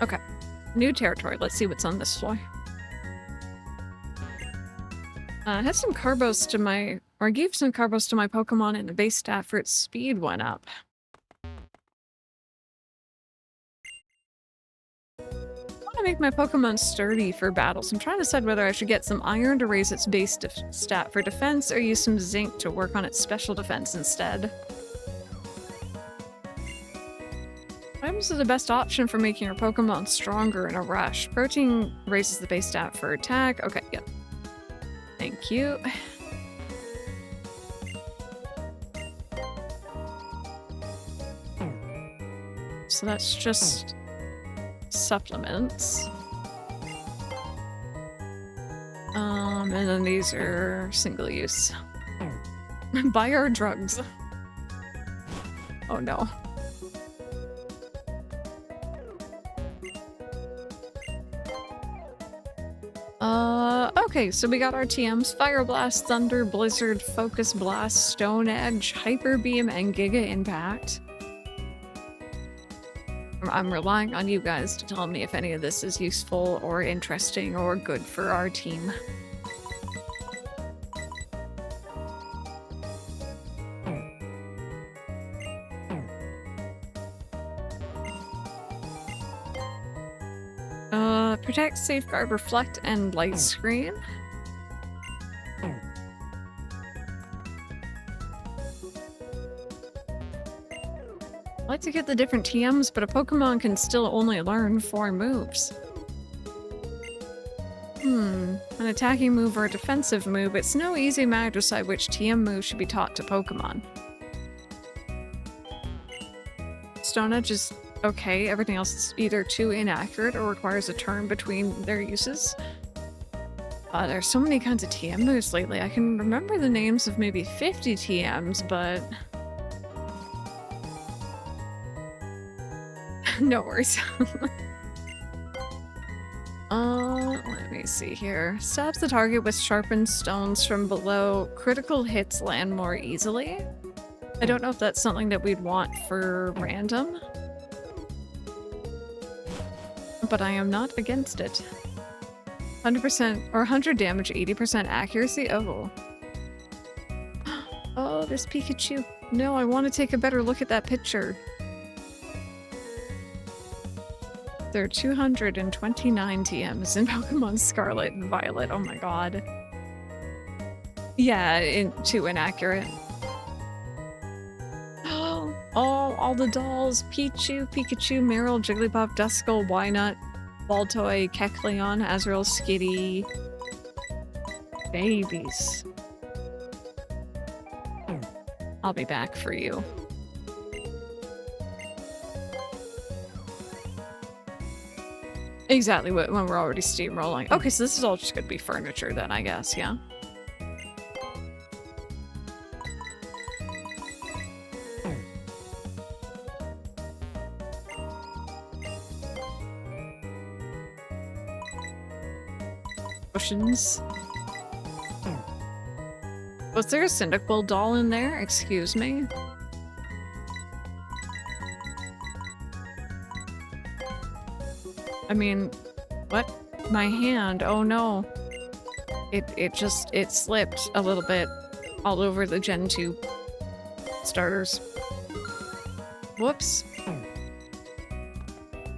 Okay. New territory. Let's see what's on this floor. I had some carbos to my... Or I gave some carbos to my Pokemon and the base stat for its speed went up. make my Pokemon sturdy for battles. I'm trying to decide whether I should get some iron to raise its base stat for defense or use some zinc to work on its special defense instead. Items are the best option for making your Pokemon stronger in a rush. Protein raises the base stat for attack. Okay, yeah. Thank you. So that's just supplements. And then these are single use. Buy our drugs. Oh no. Okay, so we got our TMs: Fire Blast, Thunder, Blizzard, Focus Blast, Stone Edge, Hyper Beam, and Giga Impact. I'm relying on you guys to tell me if any of this is useful or interesting or good for our team. Protect, Safeguard, Reflect, and Light Screen. I like to get the different TMs, but a Pokemon can still only learn 4 moves. An attacking move or a defensive move. It's no easy matter to decide which TM move should be taught to Pokemon. Stone Edge is okay, everything else is either too inaccurate or requires a turn between their uses. There's so many kinds of TM moves lately. I can remember the names of maybe 50 TMs, but... no worries. Let me see here. Stabs the target with sharpened stones from below. Critical hits land more easily. I don't know if that's something that we'd want for random, but I am not against it. 100% or 100 damage, 80% accuracy. Oh. Oh, this Pikachu. No, I want to take a better look at that picture. There are 229 TMs in Pokemon Scarlet and Violet. Oh my god. Yeah, too inaccurate. Oh, all the dolls. Pichu, Pikachu, Meryl, Jigglypuff, Duskull, Wynut, Baltoy, Kecleon, Azrael, Skitty. Babies. I'll be back for you. Exactly, when we're already steamrolling. Okay, so this is all just gonna be furniture then, I guess, yeah? Potions. Was there a Cyndaquil doll in there? Excuse me? I mean, what? My hand, oh no. It slipped a little bit all over the Gen 2 starters. Whoops.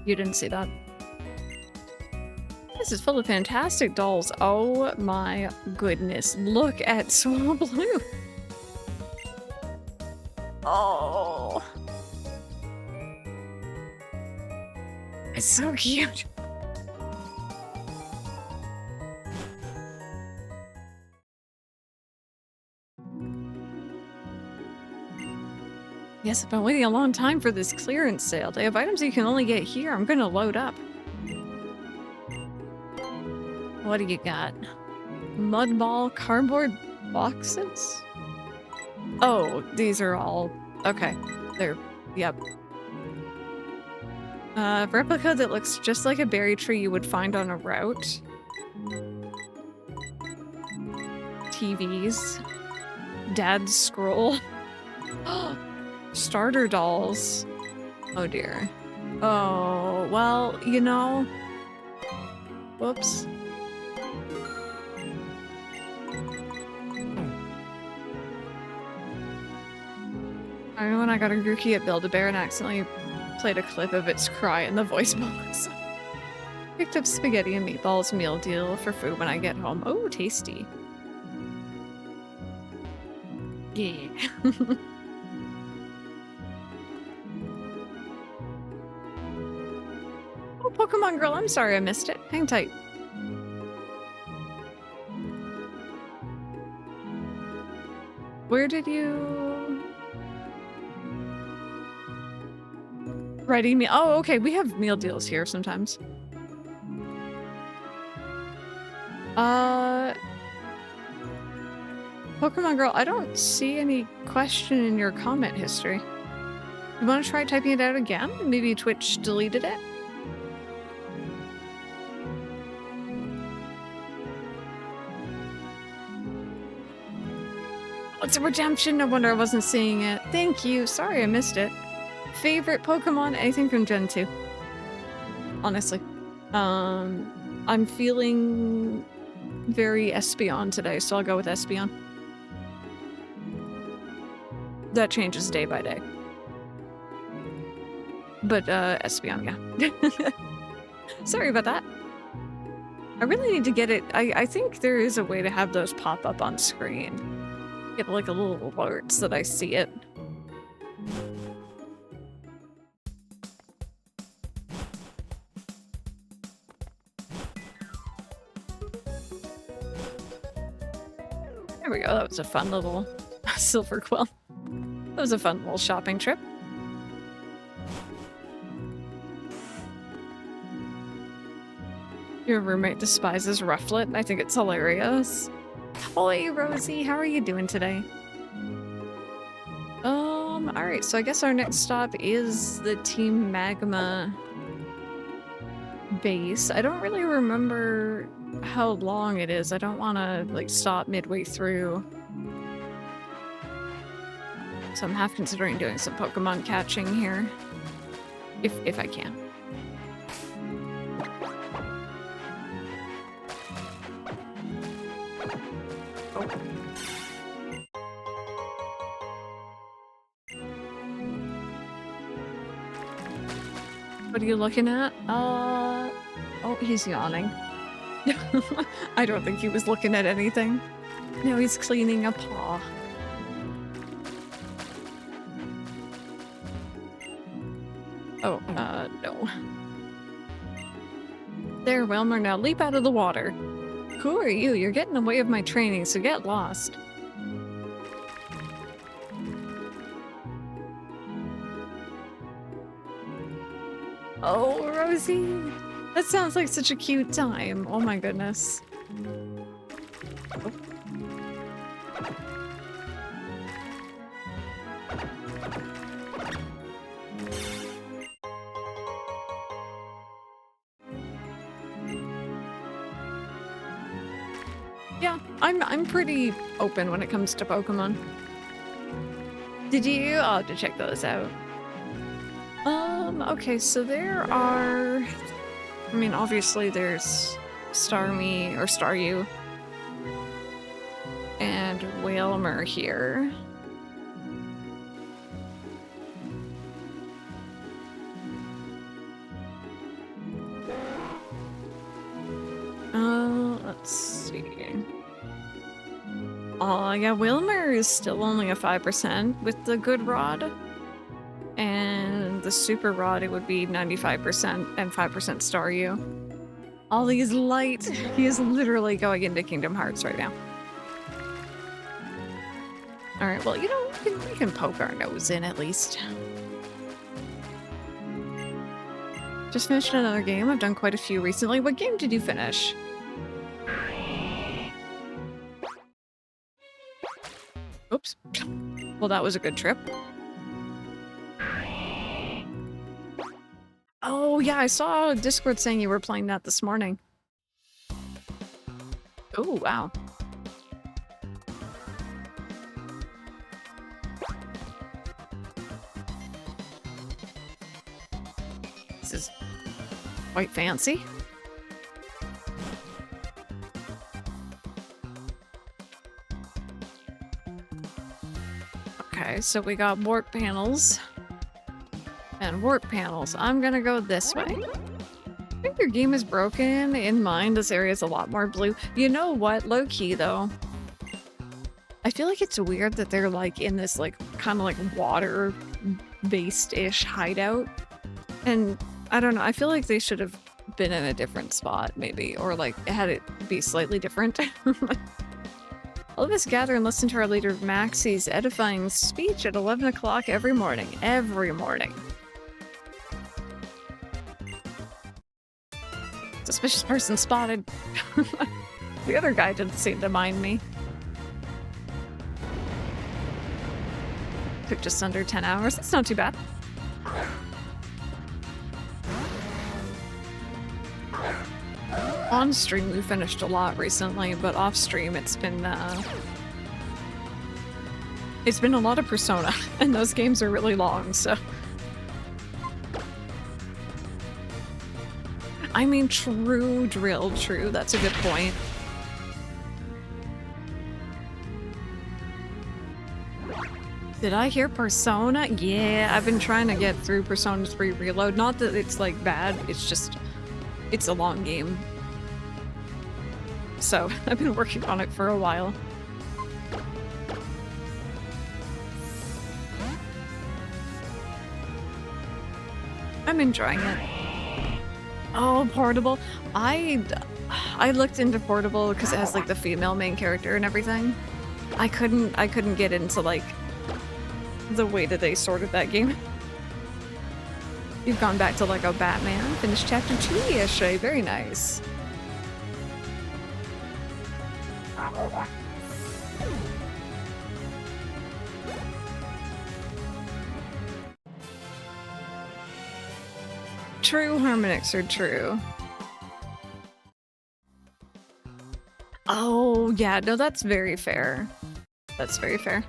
You didn't see that. This is full of fantastic dolls. Oh my goodness. Look at Swablu. Oh. It's so cute. Yes, I've been waiting a long time for this clearance sale. They have items you can only get here. I'm gonna load up. What do you got? Mud ball, cardboard boxes? Oh, these are all... okay. They're... yep. Replica that looks just like a berry tree you would find on a route. TVs. Dad's scroll. Starter dolls. Oh dear. Oh, well, you know... whoops. I remember when I got a Grookey at Build-A-Bear and accidentally played a clip of its cry in the voice box. Picked up spaghetti and meatballs meal deal for food when I get home. Oh, tasty. Yeah. Oh, Pokemon Girl, I'm sorry I missed it. Hang tight. Where did you... Ready meal? Oh, okay. We have meal deals here sometimes. Pokemon Girl, I don't see any question in your comment history. You want to try typing it out again? Maybe Twitch deleted it? Oh, it's a redemption. No wonder I wasn't seeing it. Thank you. Sorry I missed it. Favorite Pokemon? Anything from Gen 2. Honestly. I'm feeling very Espeon today, so I'll go with Espeon. That changes day by day. But, Espeon, yeah. Sorry about that. I really need to get it. I think there is a way to have those pop up on screen. Get like a little alert so that I see it. There we go. That was a fun little silver quill. That was a fun little shopping trip. Your roommate despises Rufflet. I think it's hilarious. Oi, Rosie, how are you doing today? Alright, so I guess our next stop is the Team Magma base. I don't really remember how long it is. I don't want to, like, stop midway through. So I'm half considering doing some Pokemon catching here. If I can. What are you looking at? Oh, he's yawning. I don't think he was looking at anything. No, he's cleaning a paw. Oh, no. There, Wilmer, now leap out of the water. Who are you? You're getting in the way of my training, so get lost. Oh, Rosie! That sounds like such a cute time. Oh my goodness. Oh. Yeah, I'm pretty open when it comes to Pokemon. Did you? I'll have to check those out. Okay, so there are... I mean, obviously there's Starmie, or Staryu, and Whalmer here. Let's see. Oh, yeah, Whalmer is still only a 5% with the good rod. And the super rod, it would be 95% and 5% Staryu. Ollie's light. He is literally going into Kingdom Hearts right now. Alright, well, you know, we can poke our nose in at least. Just finished another game. I've done quite a few recently. What game did you finish? Oops. Well, that was a good trip. Oh, yeah, I saw Discord saying you were playing that this morning. Oh, wow. This is quite fancy. Okay, so we got warp panels. And warp panels. I'm gonna go this way. think your game is broken. In mine, this area is a lot more blue. You know what? Low key though. I feel like it's weird that they're like in this like kind of like water based-ish hideout. And I don't know, I feel like they should have been in a different spot maybe, or like had it be slightly different. All of us gather and listen to our leader Maxie's edifying speech at 11 o'clock every morning. Every morning. Suspicious person spotted. The other guy didn't seem to mind me. Took just under 10 hours. That's not too bad. On stream, we finished a lot recently, but off stream, it's been a lot of Persona, and those games are really long, so. I mean, true, drill, true. That's a good point. Did I hear Persona? Yeah, I've been trying to get through Persona 3 Reload. Not that it's like bad, it's just, it's a long game. So, I've been working on it for a while. I'm enjoying it. Oh, Portable. I looked into Portable because it has like the female main character and everything. I couldn't get into like the way that they sorted that game. You've gone back to Lego Batman, finished chapter 2 yesterday, very nice. True harmonics are true. Oh, yeah, no, that's very fair. That's very fair.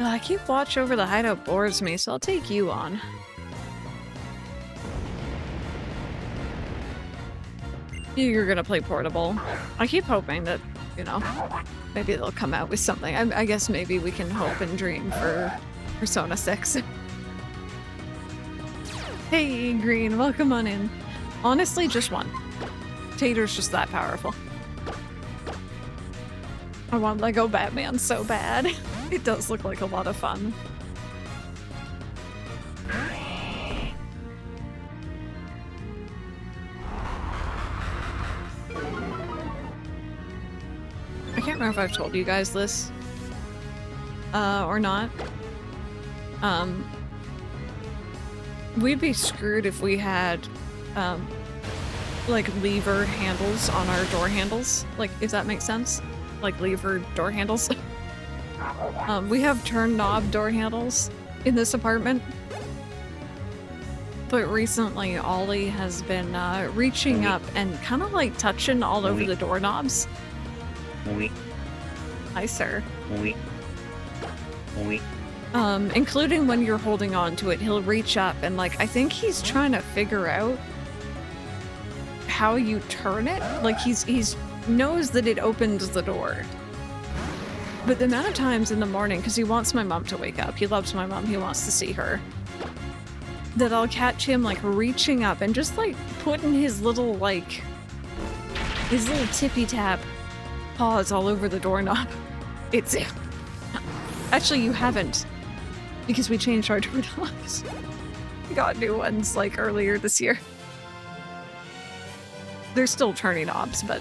I keep watch over the hideout bores me, so I'll take you on. You're gonna play Portable. I keep hoping that, you know, maybe they'll come out with something. I guess maybe we can hope and dream for Persona 6. Hey, Green, welcome on in. Honestly, just one. Tater's just that powerful. I want Lego Batman so bad. It does look like a lot of fun. I can't remember if I've told you guys this or not. We'd be screwed if we had like lever handles on our door handles, like if that makes sense. Like lever door handles. We have turn knob door handles in this apartment. But recently Ollie has been reaching up and kind of like touching all over the doorknobs. Hi, sir. Including when you're holding on to it, he'll reach up and like, I think he's trying to figure out how you turn it. Like he's knows that it opens the door. But the amount of times in the morning, because he wants my mom to wake up, he loves my mom, he wants to see her, that I'll catch him like reaching up and just like putting his little tippy tap paws all over the doorknob. It's actually, you haven't, because we changed our doorknobs. We got new ones like earlier this year. They're still turning knobs, but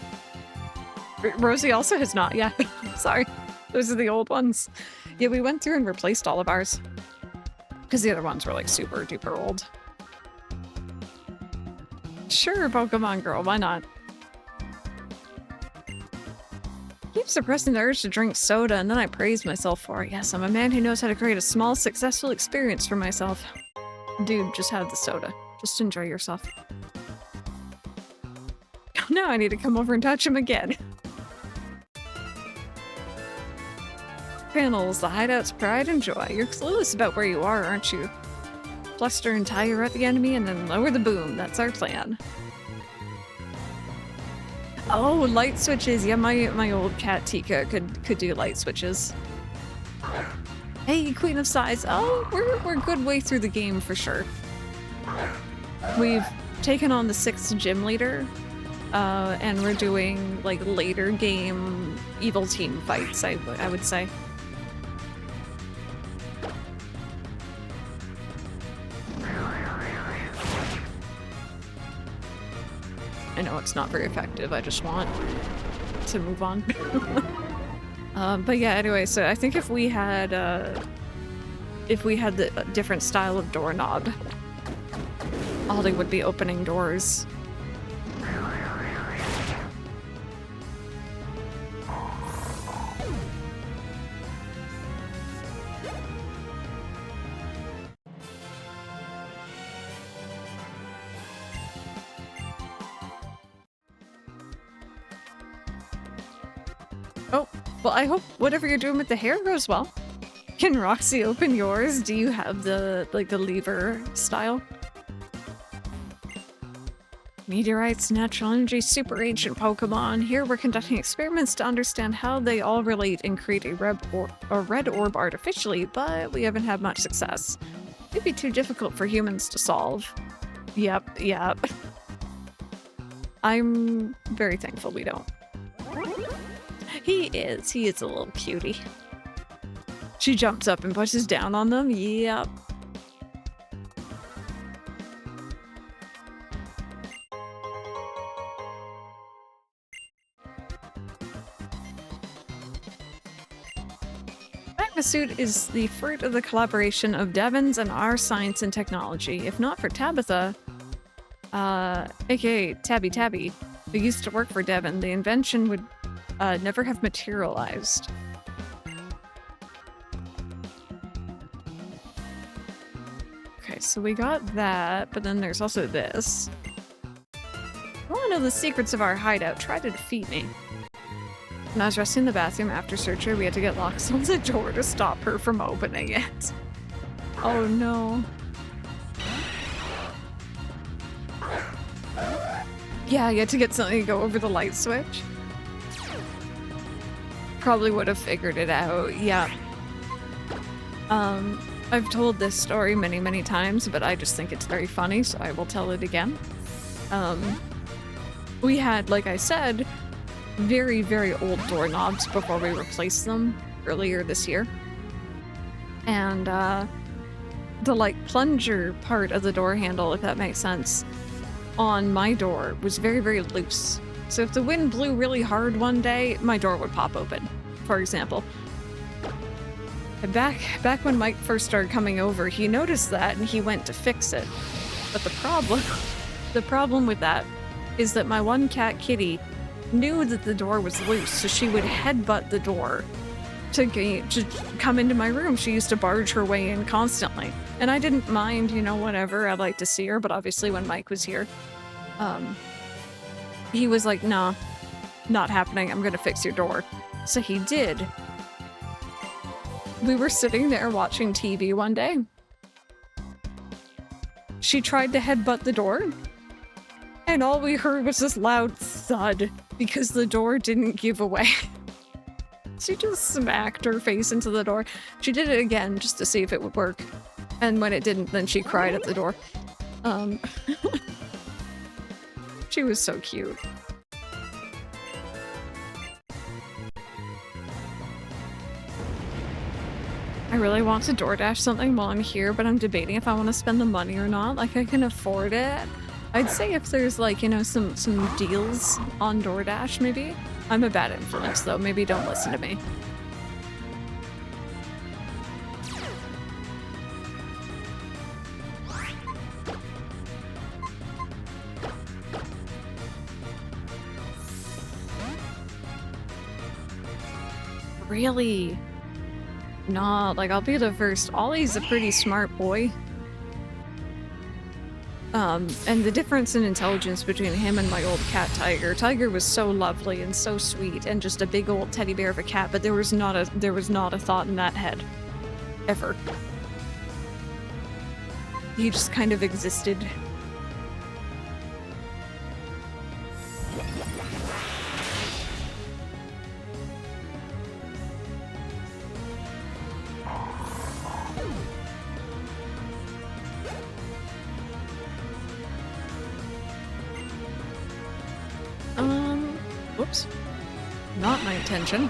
Rosie also has not yet. Sorry, those are the old ones. Yeah, we went through and replaced all of ours because the other ones were like super duper old. Sure, Pokemon girl, why not? Keep suppressing the urge to drink soda, and then I praise myself for it. Yes, I'm a man who knows how to create a small, successful experience for myself. Dude, just have the soda. Just enjoy yourself. Now I need to come over and touch him again. Panels, the hideout's pride and joy. You're clueless about where you are, aren't you? Fluster and tire at the enemy, and then lower the boom. That's our plan. Oh, light switches. Yeah, my old cat Tika could do light switches. Hey, Queen of Sighs. Oh, we're a good way through the game for sure. We've taken on the 6th gym leader, and we're doing like later game evil team fights, I would say. I know it's not very effective, I just want to move on. But yeah, anyway, so I think if we had the different style of doorknob, Ollie would be opening doors. Oh, well, I hope whatever you're doing with the hair goes well. Can Roxy open yours? Do you have the, like, the lever style? Meteorites, natural energy, super ancient Pokemon. Here we're conducting experiments to understand how they all relate and create a red orb artificially, but we haven't had much success. It'd be too difficult for humans to solve. Yep. I'm very thankful we don't. He is a little cutie. She jumps up and pushes down on them. Yep. Suit is the fruit of the collaboration of Devon's and our science and technology. If not for Tabitha, aka Tabby, who used to work for Devon, the invention would never have materialized. Okay, so we got that, but then there's also this. I want to know the secrets of our hideout. Try to defeat me. When I was resting in the bathroom after surgery, we had to get locks on the door to stop her from opening it. Oh no. Yeah, you had to get something to go over the light switch. Probably would have figured it out, yeah. I've told this story many times, but I just think it's very funny, so I will tell it again. We had, like I said, very old doorknobs before we replaced them earlier this year. And the like plunger part of the door handle, if that makes sense, on my door was very loose. So if the wind blew really hard one day, my door would pop open, for example. And back when Mike first started coming over, he noticed that and he went to fix it. But the problem with that is that my one cat, Kitty, knew that the door was loose, so she would headbutt the door to come into my room. She used to barge her way in constantly. And I didn't mind, you know, whatever. I'd like to see her, but obviously when Mike was here, he was like, nah, not happening. I'm gonna fix your door. So he did. We were sitting there watching TV one day. She tried to headbutt the door, and all we heard was this loud thud because the door didn't give away. She just smacked her face into the door. She did it again just to see if it would work. And when it didn't, then she cried at the door. She was so cute. I really want to DoorDash something while I'm here, but I'm debating if I want to spend the money or not. Like, I can afford it. I'd say if there's, like, you know, some deals on DoorDash, maybe. I'm a bad influence, though. Maybe don't listen to me. Really? Nah, like, I'll be the first. Ollie's a pretty smart boy. And the difference in intelligence between him and my old cat Tiger. Tiger was so lovely and so sweet and just a big old teddy bear of a cat, but there was not a thought in that head. Ever. He just kind of existed. Oops. Not my intention.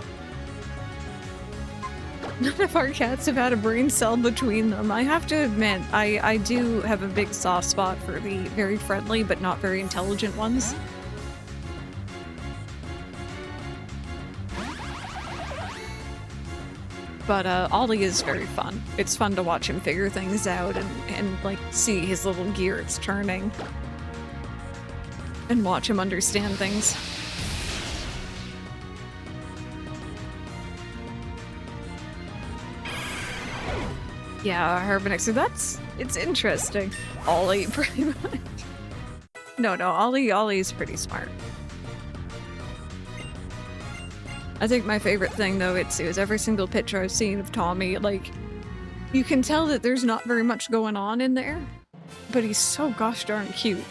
None of our cats have had a brain cell between them. I have to admit, I do have a big soft spot for the very friendly but not very intelligent ones. But Ollie is very fun. It's fun to watch him figure things out and like see his little gears turning. And watch him understand things. Yeah, Herbanix, so it's interesting. Ollie, pretty much. No, Ollie's pretty smart. I think my favorite thing, though, is every single picture I've seen of Tommy, like, you can tell that there's not very much going on in there, but he's so gosh darn cute.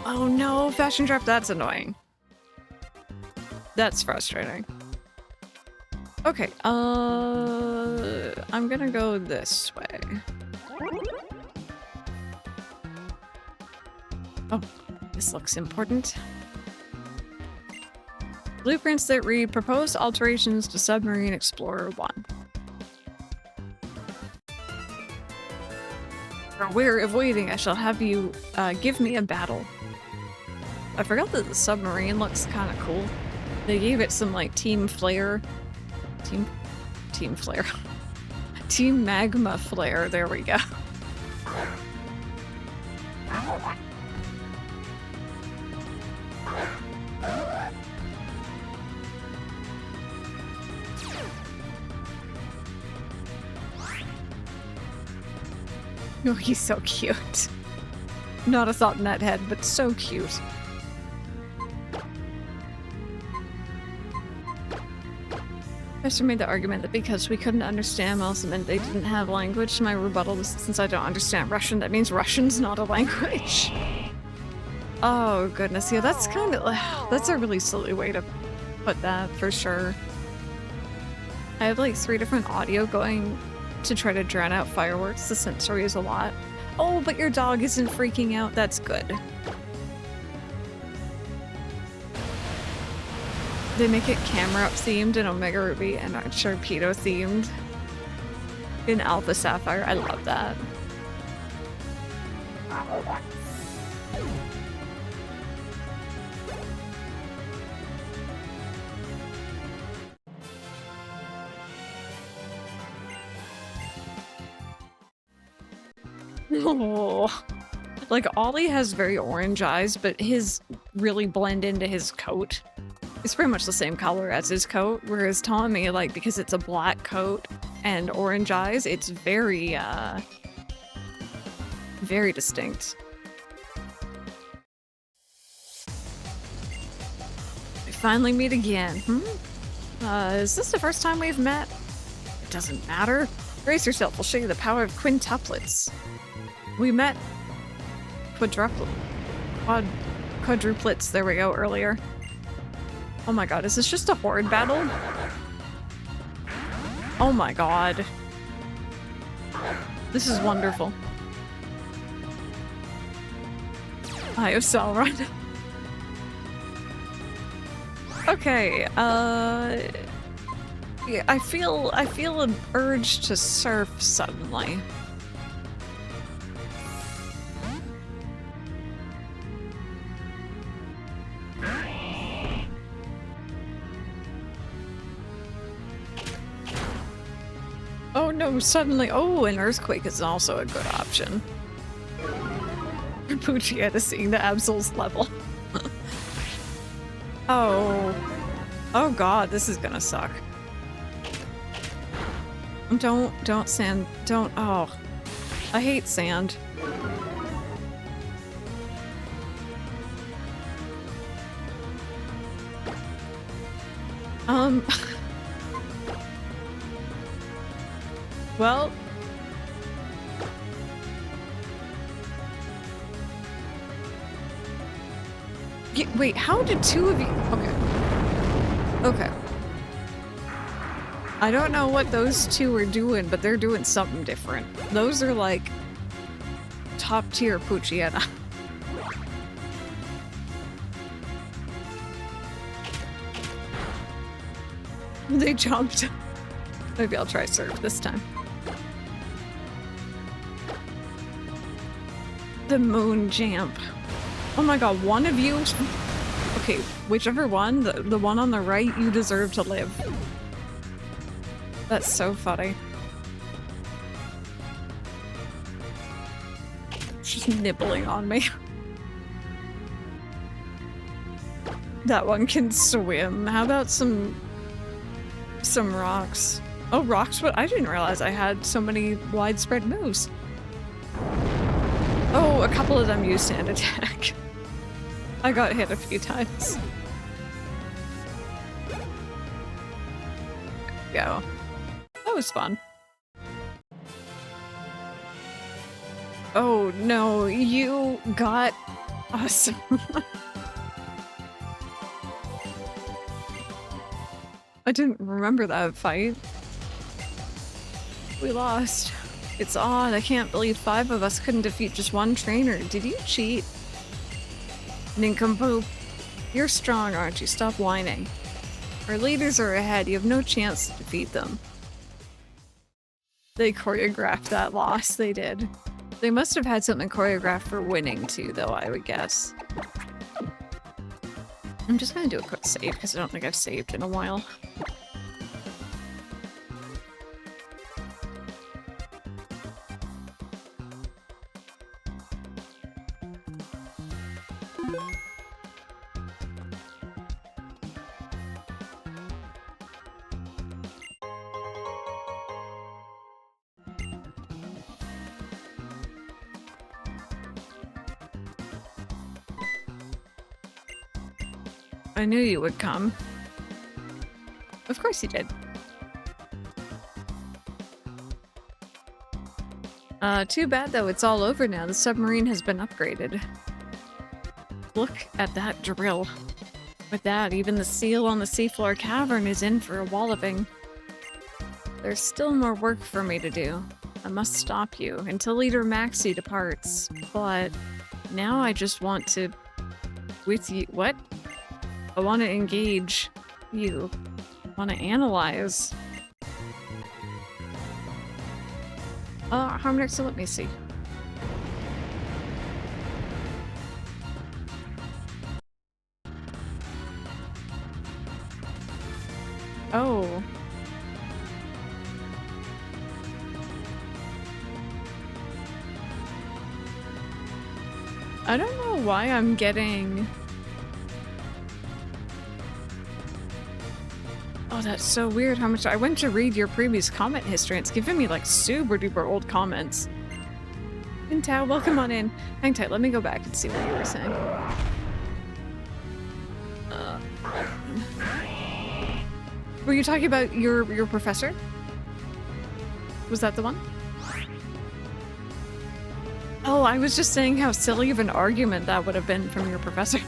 Oh no, fashion trap, that's annoying. That's frustrating. Okay, I'm gonna go this way. Oh, this looks important. Blueprints that read proposed alterations to Submarine Explorer 1. For weary of waiting, I shall have you give me a battle. I forgot that the submarine looks kind of cool. They gave it some like team flare. Team flare. Team magma flare, there we go. Oh, he's so cute. Not a thought in that head, but so cute. Professor made the argument that because we couldn't understand Mouse meant they didn't have language. My rebuttal was, since I don't understand Russian, that means Russian's not a language. Oh goodness, yeah, that's kind of, that's a really silly way to put that, for sure. I have like 3 different audio going to try to drown out fireworks. The sensory is a lot. Oh, but your dog isn't freaking out. That's good. They make it camera up themed in Omega Ruby and Sharpedo themed in Alpha Sapphire. I love that. Oh, like Ollie has very orange eyes, but his really blend into his coat. It's pretty much the same color as his coat, whereas Tommy, like, because it's a black coat and orange eyes, it's very, very distinct. We finally meet again. Is this the first time we've met? It doesn't matter. Brace yourself, I'll show you the power of quintuplets. We met quadruplets, there we go, earlier. Oh my god, is this just a horde battle? Oh my god. This is wonderful. Eye of Sauron. Okay, yeah, I feel an urge to surf suddenly. Oh no, suddenly, oh, an earthquake is also a good option. Puccietta seeing the Absol's level. Oh god, this is gonna suck. Don't sand, don't, oh. I hate sand. Well, wait, how did 2 of you? Okay. I don't know what those 2 are doing, but they're doing something different. Those are like top tier Poochyena. They jumped. Maybe I'll try serve this time. The moon jamp. Oh my god, one of you... Okay, whichever one, the one on the right, you deserve to live. That's so funny. She's nibbling on me. That one can swim. How about some rocks? Oh, rocks? What? I didn't realize I had so many widespread moves. Oh, a couple of them used sand attack. I got hit a few times. Go. That was fun. Oh no, you got awesome. I didn't remember that fight. We lost. It's odd. I can't believe 5 of us couldn't defeat just one trainer. Did you cheat? Nincompoop. You're strong, aren't you? Stop whining. Our leaders are ahead. You have no chance to defeat them. They choreographed that loss. They did. They must have had something choreographed for winning too, though, I would guess. I'm just gonna do a quick save because I don't think I've saved in a while. I knew you would come. Of course you did. Too bad though, it's all over now. The submarine has been upgraded. Look at that drill. With that, even the seal on the seafloor cavern is in for a walloping. There's still more work for me to do. I must stop you until Leader Maxie departs. But now I just want to... with you... What? I want to engage you. I want to analyze. Harmonic, so let me see. Oh. I don't know why I'm getting... Oh, that's so weird how much I went to read your previous comment history. It's giving me like super duper old comments. Intao, welcome on in. Hang tight, let me go back and see what you were saying. Were you talking about your professor? Was that the one? Oh, I was just saying how silly of an argument that would have been from your professor.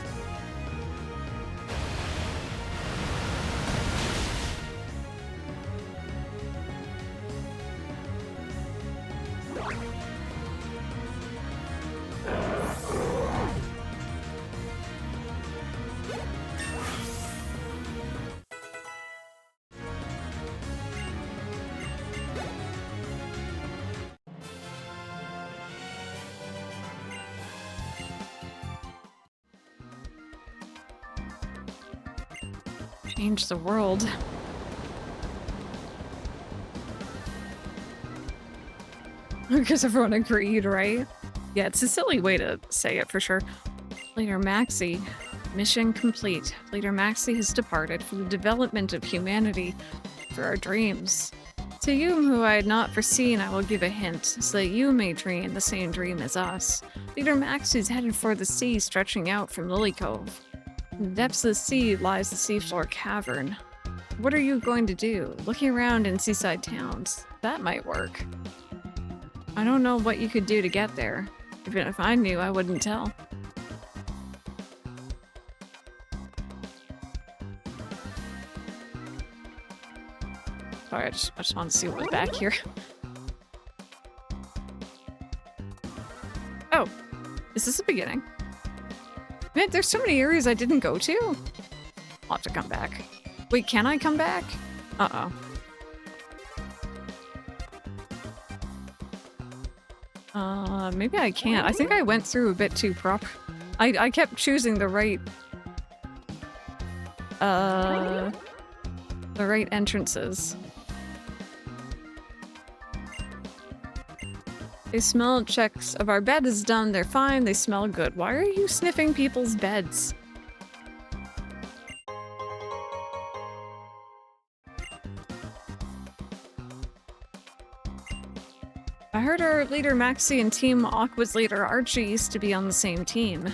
Change the world. Because everyone agreed, right? Yeah, it's a silly way to say it for sure. Leader Maxie, mission complete. Leader Maxie has departed for the development of humanity, for our dreams. To you who I had not foreseen, I will give a hint, so that you may dream the same dream as us. Leader Maxie is headed for the sea stretching out from Lily Cove. In the depths of the sea lies the seafloor cavern. What are you going to do? Looking around in seaside towns. That might work. I don't know what you could do to get there. Even if I knew, I wouldn't tell. Sorry, I just want to see what was back here. Oh, is this the beginning? Man, there's so many areas I didn't go to. I'll have to come back. Wait, can I come back? Uh-oh. Maybe I can't. I think I went through a bit too proper. I kept choosing the right entrances. They smell checks of our bed is done. They're fine. They smell good. Why are you sniffing people's beds? I heard our leader Maxie and Team Aqua's leader Archie used to be on the same team.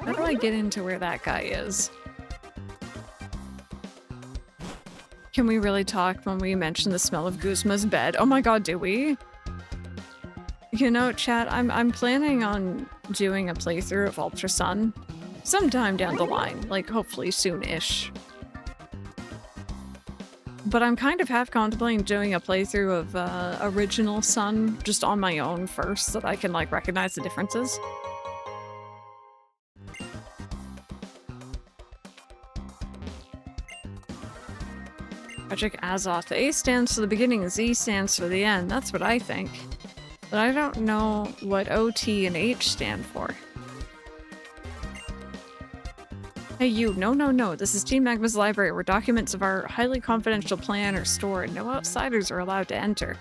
How do I get into where that guy is? Can we really talk when we mention the smell of Guzma's bed? Oh my god, do we? You know, chat, I'm planning on doing a playthrough of Ultra Sun sometime down the line, like hopefully soon-ish. But I'm kind of half contemplating doing a playthrough of Original Sun just on my own first so that I can like recognize the differences. Project Azoth. The A stands for the beginning, Z stands for the end. That's what I think. But I don't know what O, T, and H stand for. Hey you, no. This is Team Magma's library where documents of our highly confidential plan are stored. No outsiders are allowed to enter.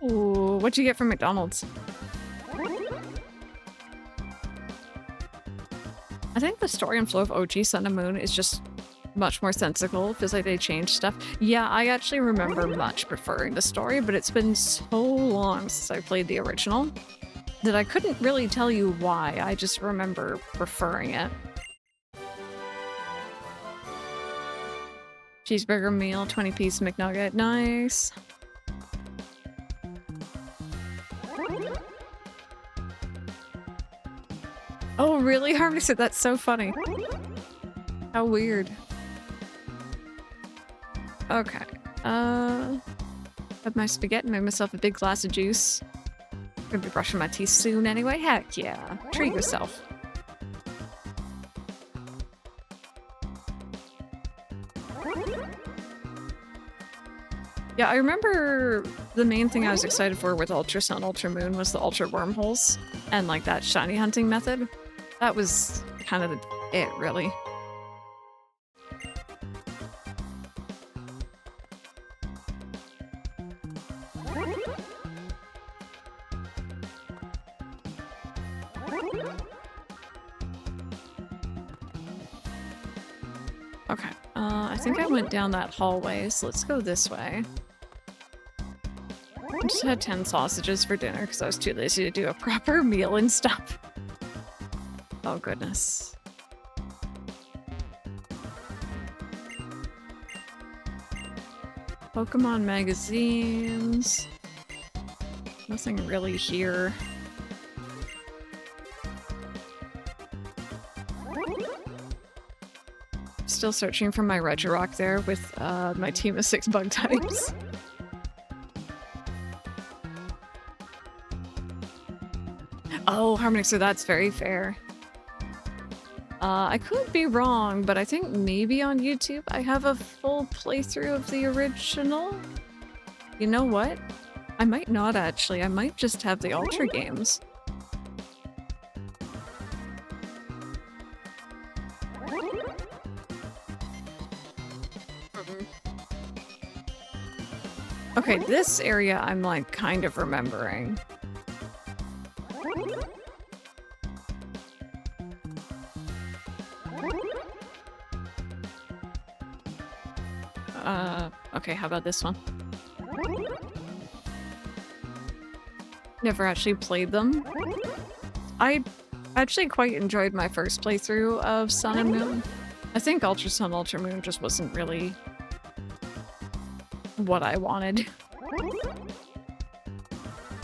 Ooh, what'd you get from McDonald's? I think the story and flow of OG Sun and Moon is just much more sensical. It feels like they changed stuff. Yeah, I actually remember much preferring the story, but it's been so long since I played the original that I couldn't really tell you why. I just remember preferring it. Cheeseburger meal, 20-piece McNugget. Nice. Oh, really? Harvey said that's so funny. How weird. Okay. Had my spaghetti, made myself a big glass of juice. Gonna be brushing my teeth soon anyway. Heck yeah. Treat yourself. Yeah, I remember the main thing I was excited for with Ultra Sun, Ultra Moon was the Ultra Wormholes and like that shiny hunting method. That was kind of it, really. Okay, I think I went down that hallway, so let's go this way. I just had 10 sausages for dinner because I was too lazy to do a proper meal and stuff. Oh goodness. Pokemon magazines. Nothing really here. Still searching for my Regirock there with my team of 6 bug types. Oh, Harmonix, so that's very fair. I could be wrong, but I think maybe on YouTube I have a full playthrough of the original. You know what? I might not actually. I might just have the Ultra games. Okay, this area I'm like kind of remembering. Okay, how about this one? Never actually played them. I actually quite enjoyed my first playthrough of Sun and Moon. I think Ultra Sun, Ultra Moon just wasn't really what I wanted.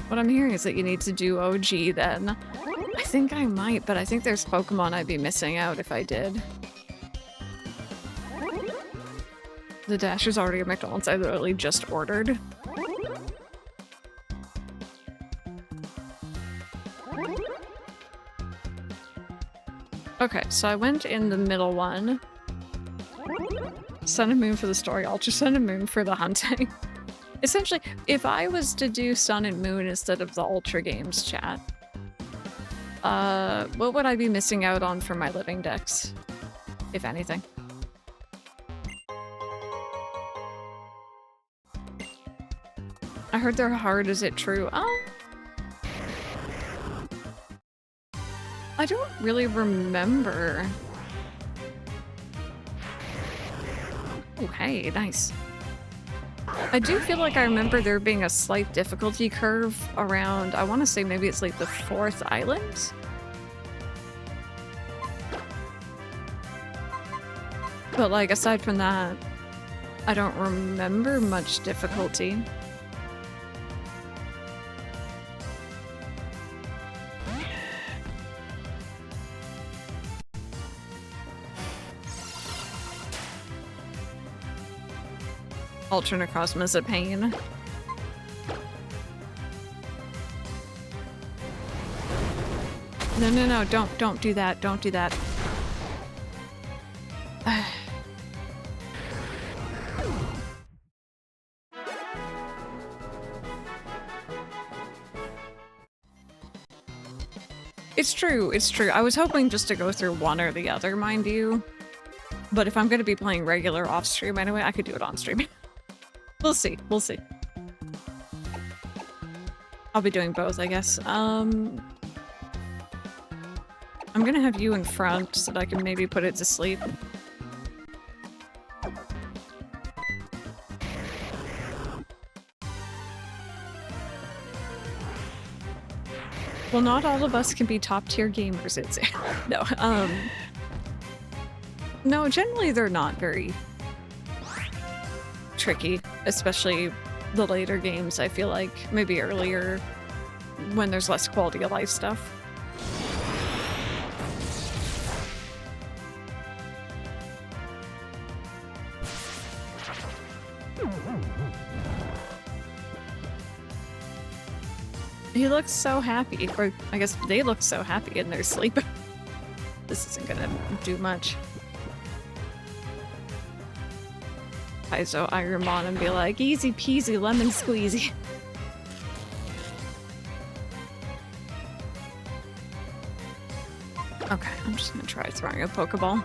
What I'm hearing is that you need to do OG then. I think I might, but I think there's Pokemon I'd be missing out if I did. The Dash is already at McDonald's. I literally just ordered. Okay, so I went in the middle one. Sun and Moon for the story, Ultra Sun and Moon for the hunting. Essentially, if I was to do Sun and Moon instead of the Ultra games, chat, what would I be missing out on for my living decks, if anything? I heard they're hard. Is it true? I don't really remember. Oh, hey, nice. I do feel like I remember there being a slight difficulty curve around, I want to say maybe it's like the 4th island? But like, aside from that, I don't remember much difficulty. Ultra Necrozma is a pain. No, don't do that, don't do that. It's true, it's true. I was hoping just to go through one or the other, mind you. But if I'm gonna be playing regular off-stream anyway, I could do it on-stream. We'll see, we'll see. I'll be doing both, I guess. I'm gonna have you in front so that I can maybe put it to sleep. Well, not all of us can be top-tier gamers, it's... No, no, generally they're not very tricky, especially the later games, I feel like. Maybe earlier, when there's less quality of life stuff. He looks so happy, or I guess they look so happy in their sleep. This isn't gonna do much. Kaizo Ironmon and be like, easy peasy lemon squeezy. Okay, I'm just gonna try throwing a Pokeball.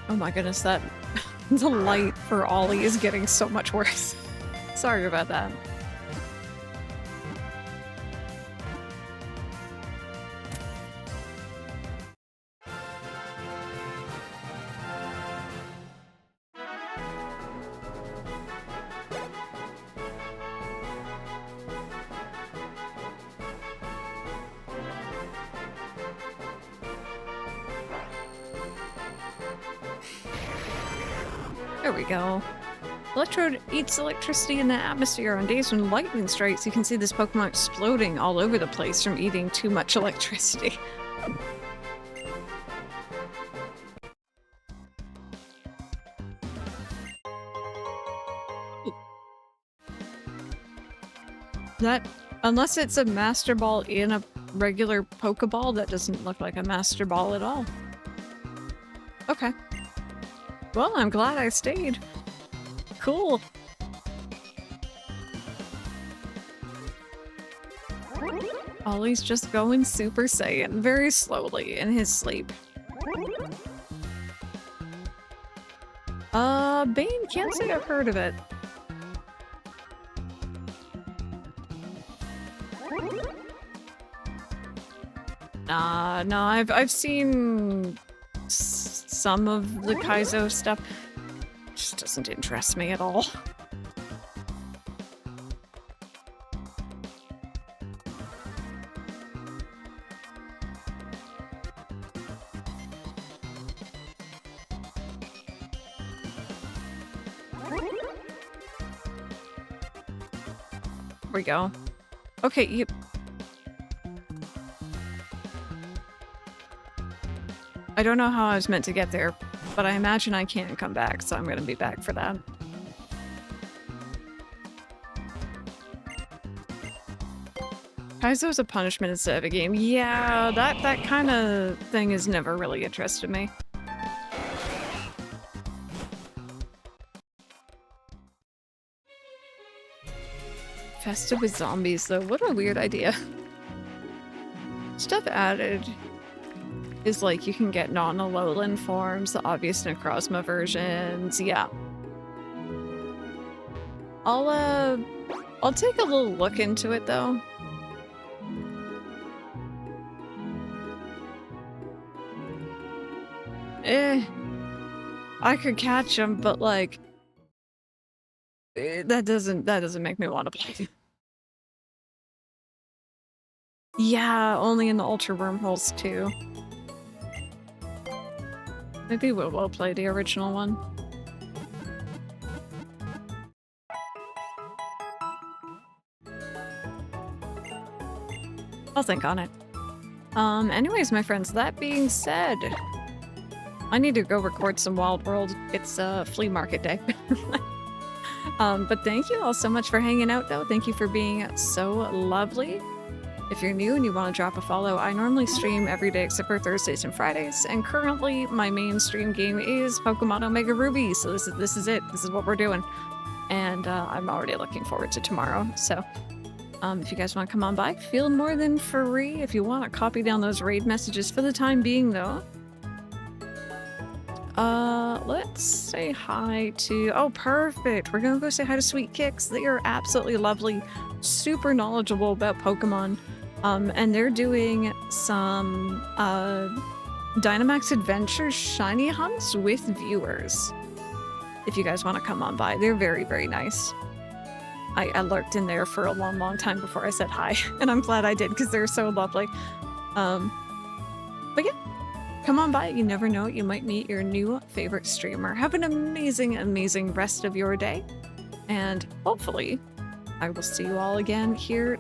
Oh my goodness, that the light for Ollie is getting so much worse. Sorry about that. There we go. Electrode eats electricity in the atmosphere. On days when lightning strikes, you can see this Pokemon exploding all over the place from eating too much electricity. That, unless it's a Master Ball in a regular Pokeball, that doesn't look like a Master Ball at all. Okay. Well, I'm glad I stayed. Cool. Ollie's just going Super Saiyan very slowly in his sleep. Bane, can't say I've heard of it. No, I've seen some of the Kaizo stuff. Just doesn't interest me at all. we go. Okay, you... I don't know how I was meant to get there, but I imagine I can't come back, so I'm gonna be back for that. Kaizo's a punishment instead of a game. Yeah, that kind of thing has never really interested me. Festive with zombies, though. What a weird idea. Stuff added is like you can get non-Alolan forms, the obvious Necrozma versions. Yeah. I'll take a little look into it, though. I could catch them, but like that doesn't make me want to play. Yeah, only in the ultra wormholes too. Maybe we'll play the original one. I'll think on it. Anyways, my friends, that being said, I need to go record some Wild World. It's flea market day. But thank you all so much for hanging out, though. Thank you for being so lovely. If you're new and you want to drop a follow, I normally stream every day except for Thursdays and Fridays, and currently my main stream game is Pokémon Omega Ruby, so this is it. This is what we're doing. And I'm already looking forward to tomorrow, so if you guys want to come on by, feel more than free. If you want to copy down those raid messages for the time being, though. Let's say hi to... Oh, perfect! We're gonna go say hi to Sweet Kicks. They are absolutely lovely, super knowledgeable about Pokemon. And they're doing some, Dynamax Adventures shiny hunts with viewers. If you guys want to come on by, they're very, very nice. I lurked in there for a long, long time before I said hi, and I'm glad I did because they're so lovely. But yeah. Come on by, you never know, you might meet your new favorite streamer. Have an amazing, amazing rest of your day, and hopefully I will see you all again here